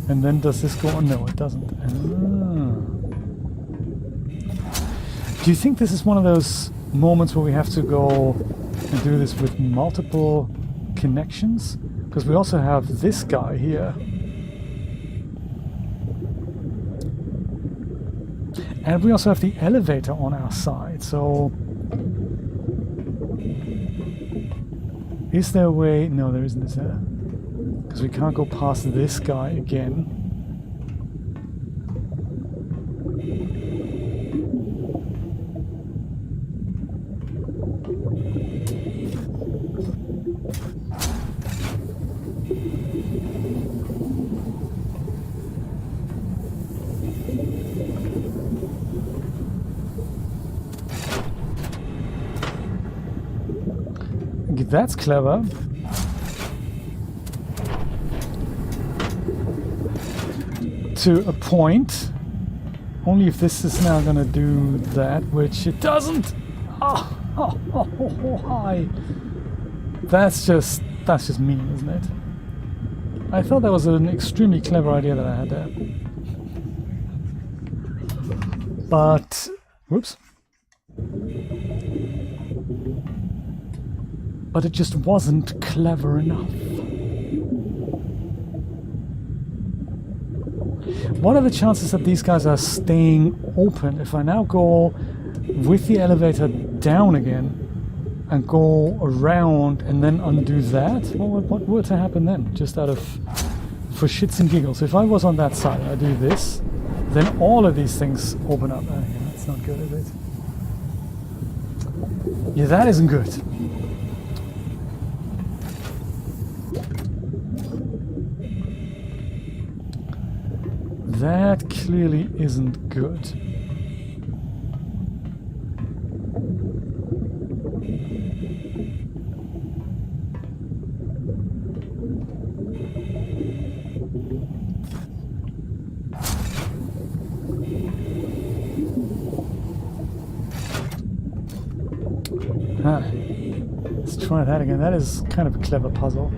And then does this go on? No, it doesn't. Do you think this is one of those moments where we have to go and do this with multiple connections? Because we also have this guy here. And we also have the elevator on our side, so... Is there a way... No, there isn't, is there? Because we can't go past this guy again. That's clever. To a point. Only if this is now gonna do that, which it doesn't. Hi. That's just mean, isn't it? I thought that was an extremely clever idea that I had there. But whoops. But it just wasn't clever enough. What are the chances that these guys are staying open? If I now go with the elevator down again and go around and then undo that, what were to happen then? Just out of, for shits and giggles. If I was on that side, I do this, then all of these things open up. Yeah, that's not good, is it? Yeah, that isn't good. That clearly isn't good. Let's try that again. That is kind of a clever puzzle.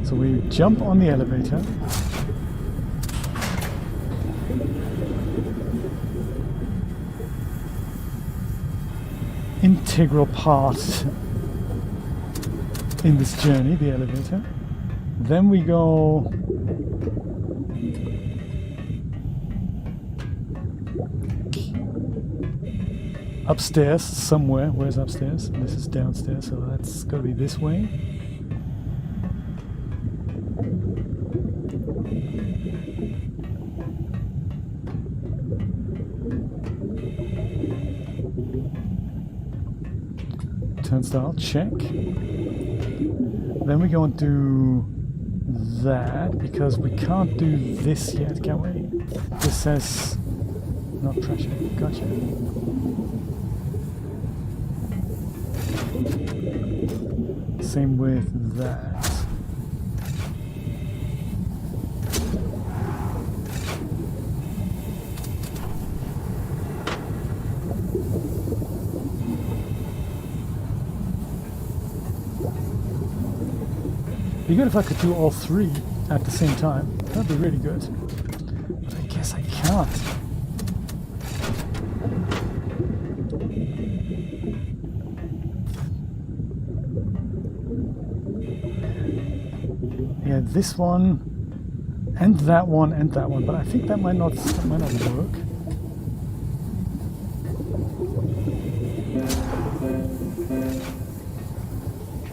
So we jump on the elevator. Integral part in this journey, the elevator. Then we go upstairs somewhere. Where's upstairs? This is downstairs, so that's got to be this way. Turnstile, check. Then we go and do that, because we can't do this yet, can we? This says not pressure. Gotcha. Same with that. Be good if I could do all three at the same time. That'd be really good. But I guess I can't. Yeah, this one and that one and that one, but I think that might not work.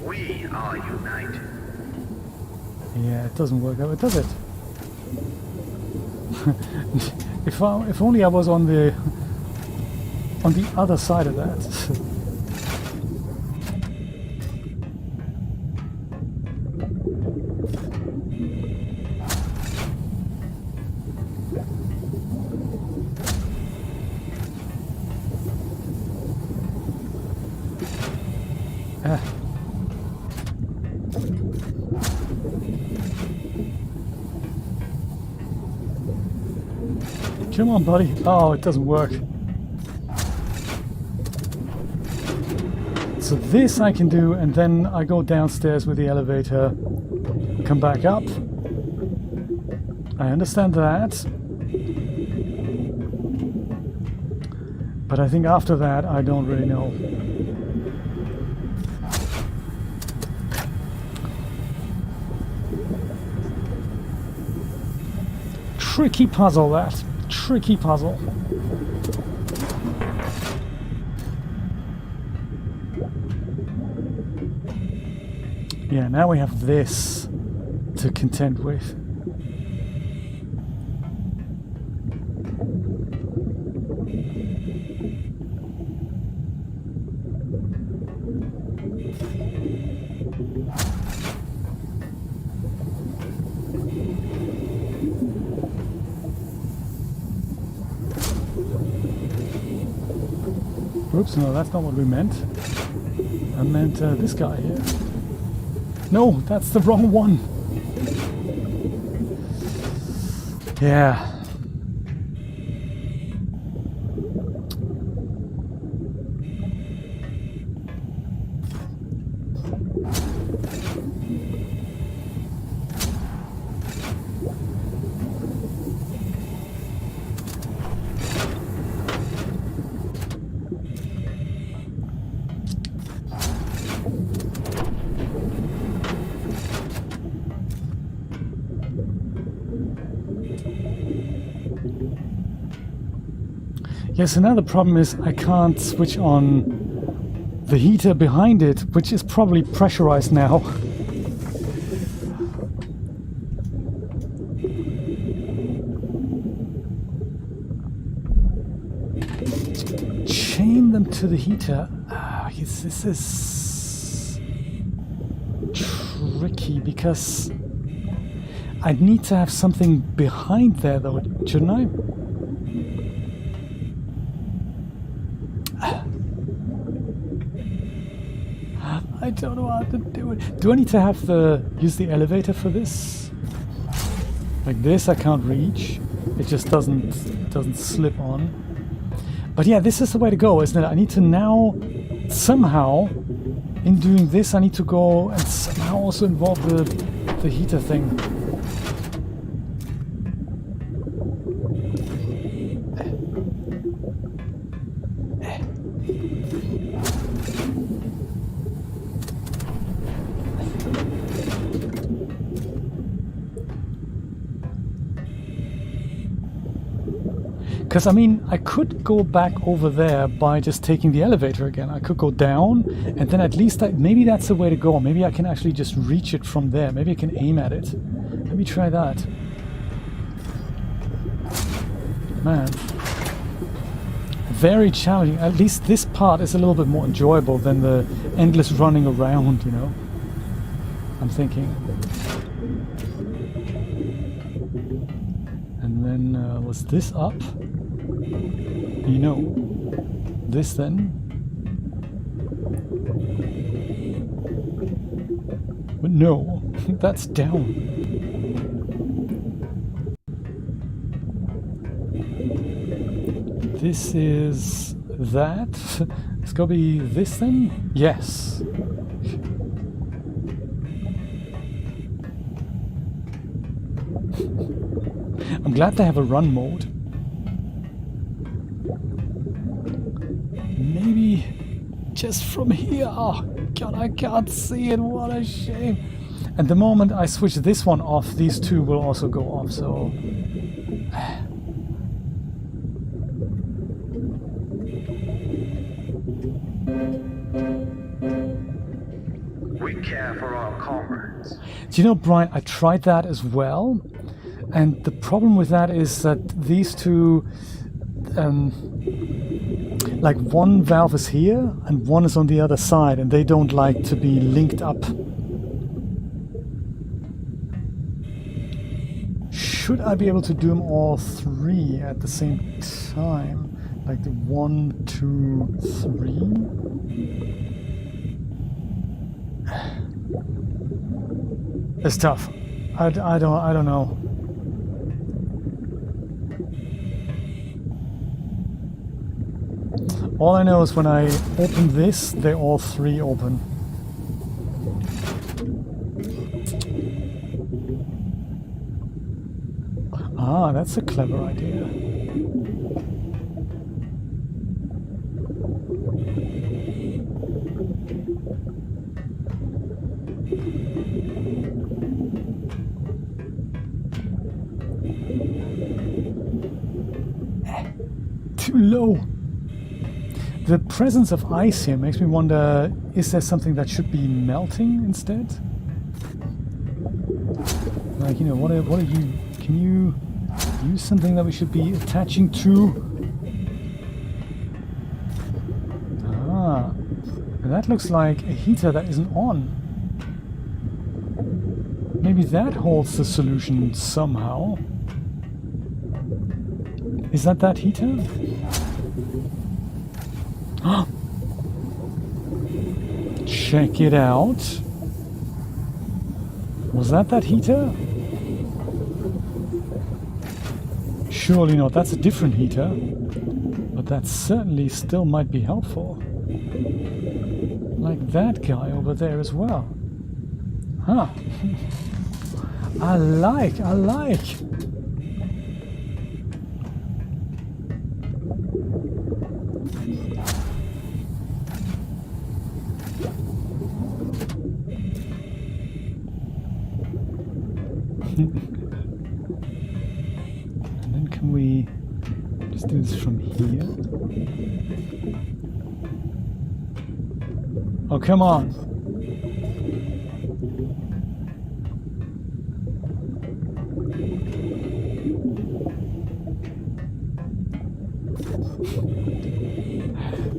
We are united. Yeah, it doesn't work out, does it? If only I was on the other side of that. Come on, buddy. Oh, it doesn't work. So this I can do, and then I go downstairs with the elevator, come back up. I understand that. But I think after that, I don't really know. Tricky puzzle, that. Tricky puzzle. Yeah, now we have this to contend with. Oops, no, that's not what we meant. I meant this guy here. No, that's the wrong one. Yeah. Yes, another problem is I can't switch on the heater behind it, which is probably pressurized now. Chain them to the heater. Yes, this is tricky because I'd need to have something behind there though, shouldn't I? I don't know how to do it. Do I need to have use the elevator for this? Like this I can't reach. It just doesn't slip on. But yeah, this is the way to go, isn't it? I need to now somehow, in doing this, I need to go and somehow also involve the heater thing. Because I mean, I could go back over there by just taking the elevator again. I could go down, and then at least maybe that's the way to go. Maybe I can actually just reach it from there. Maybe I can aim at it. Let me try that. Man. Very challenging. At least this part is a little bit more enjoyable than the endless running around, you know. I'm thinking. And then, was this up? You know, this then. But no, that's down. This is that. It's gotta be this then? Yes. I'm glad they have a run mode. Maybe just from here. Oh god, I can't see it. What a shame. And the moment I switch this one off, these two will also go off, so we care for our comrades. do you know, Brian, I tried that as well, and the problem with that is that these two like one valve is here and one is on the other side, and they don't like to be linked up. Should I be able to do them all three at the same time? Like the 1, 2, 3? It's tough. I don't know. All I know is when I open this, they all three open. Ah, that's a clever idea. Too low. The presence of ice here makes me wonder, is there something that should be melting instead? Like, you know, what are you, can you use something that we should be attaching to? Ah, that looks like a heater that isn't on. Maybe that holds the solution somehow. Is that heater? Check it out. Was that heater? Surely not. That's a different heater. But that certainly still might be helpful. Like that guy over there as well. Huh. I like. And then can we just do this from here? Oh, come on.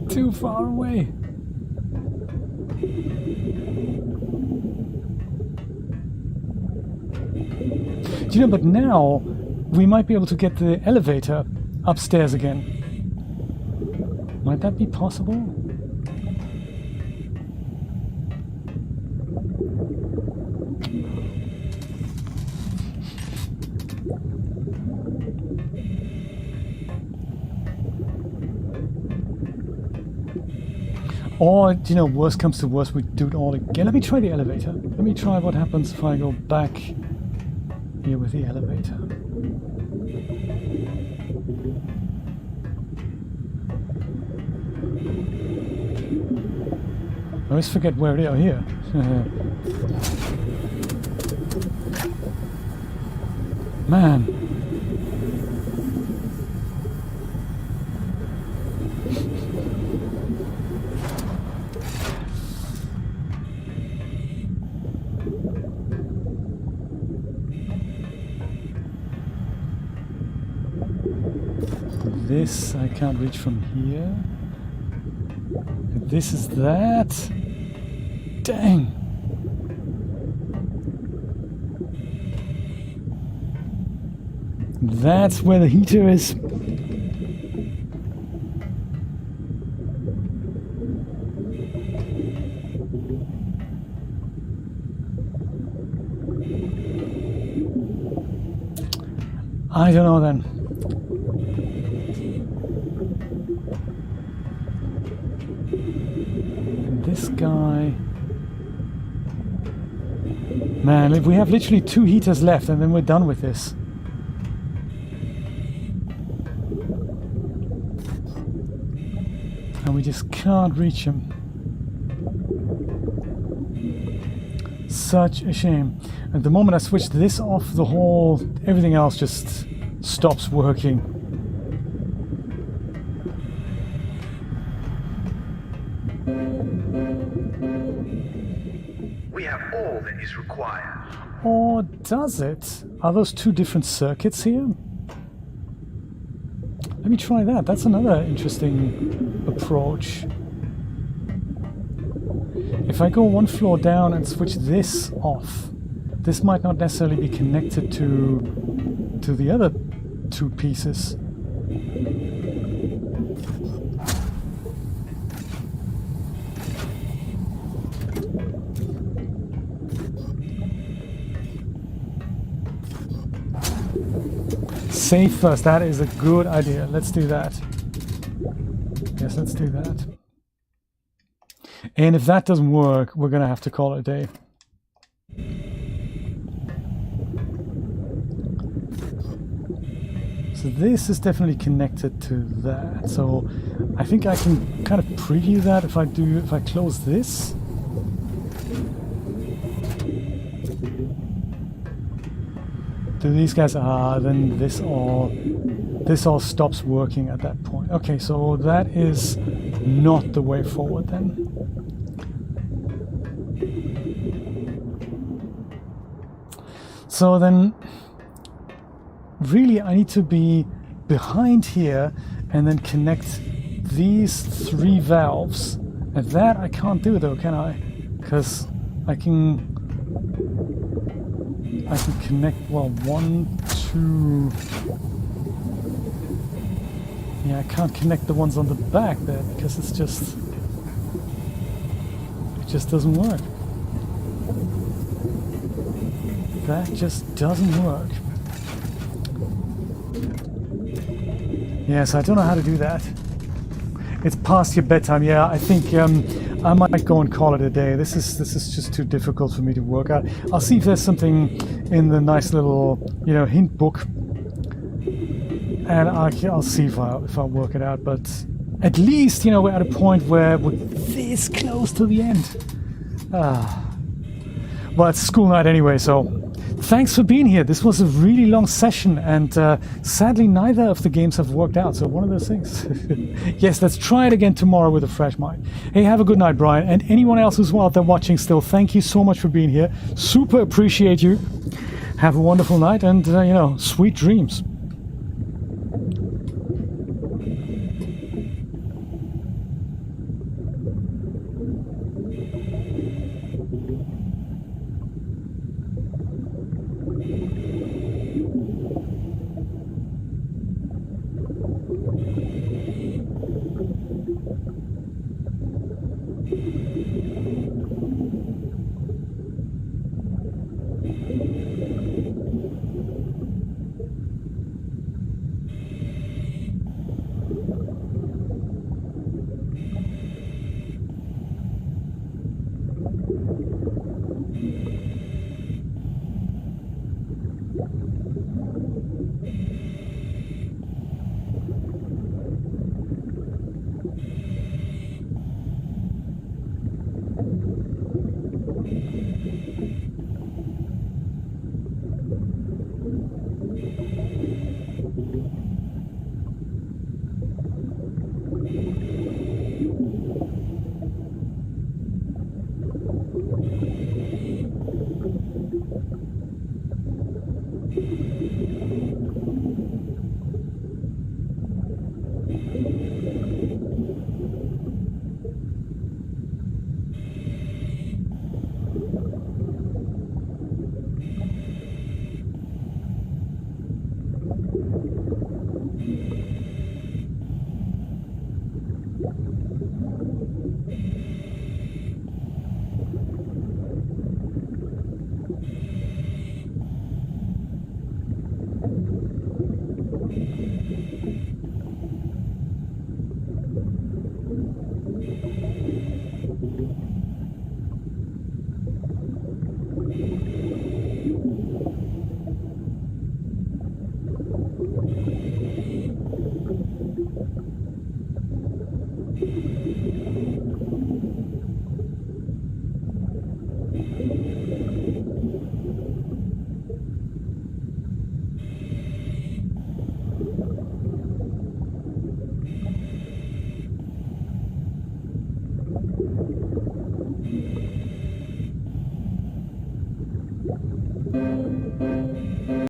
Too far away. Do you know, but now we might be able to get the elevator upstairs again. Might that be possible? Or, do you know, worst comes to worst, we do it all again. Let me try the elevator. Let me try what happens if I go back here with the elevator. I always forget where they are here. Man. This I can't reach from here. This is that. Dang. That's where the heater is. I don't know then. This guy. Man, if we have literally 2 heaters left and then we're done with this. And we just can't reach him. Such a shame. At the moment I switch this off, everything else just stops working. We have all that is required. Or does it? Are those 2 different circuits here? Let me try that. That's another interesting approach. If I go 1 floor down and switch this off, this might not necessarily be connected to the other 2 pieces. Save first, that is a good idea. Let's do that. Yes, let's do that. And if that doesn't work, we're going to have to call it a day. So this is definitely connected to that. So I think I can kind of preview that if I close this. Do these guys then this all stops working at that point. Okay, so that is not the way forward then. So then really I need to be behind here and then connect these 3 valves. And that I can't do though, can I? Because I can connect, well, 1, 2... Yeah, I can't connect the ones on the back there because it just doesn't work. That just doesn't work. Yes, I don't know how to do that. It's past your bedtime. Yeah, I think I might go and call it a day. This is just too difficult for me to work out. I'll see if there's something in the nice little, hint book, and I'll see if I'll work it out. But at least, we're at a point where we're this close to the end. Well, it's school night anyway, so thanks for being here. This was a really long session, and sadly neither of the games have worked out, so one of those things. Yes, let's try it again tomorrow with a fresh mind. Hey, have a good night, Brian, and anyone else who's out there watching still, thank you so much for being here. Super appreciate you. Have a wonderful night, and sweet dreams.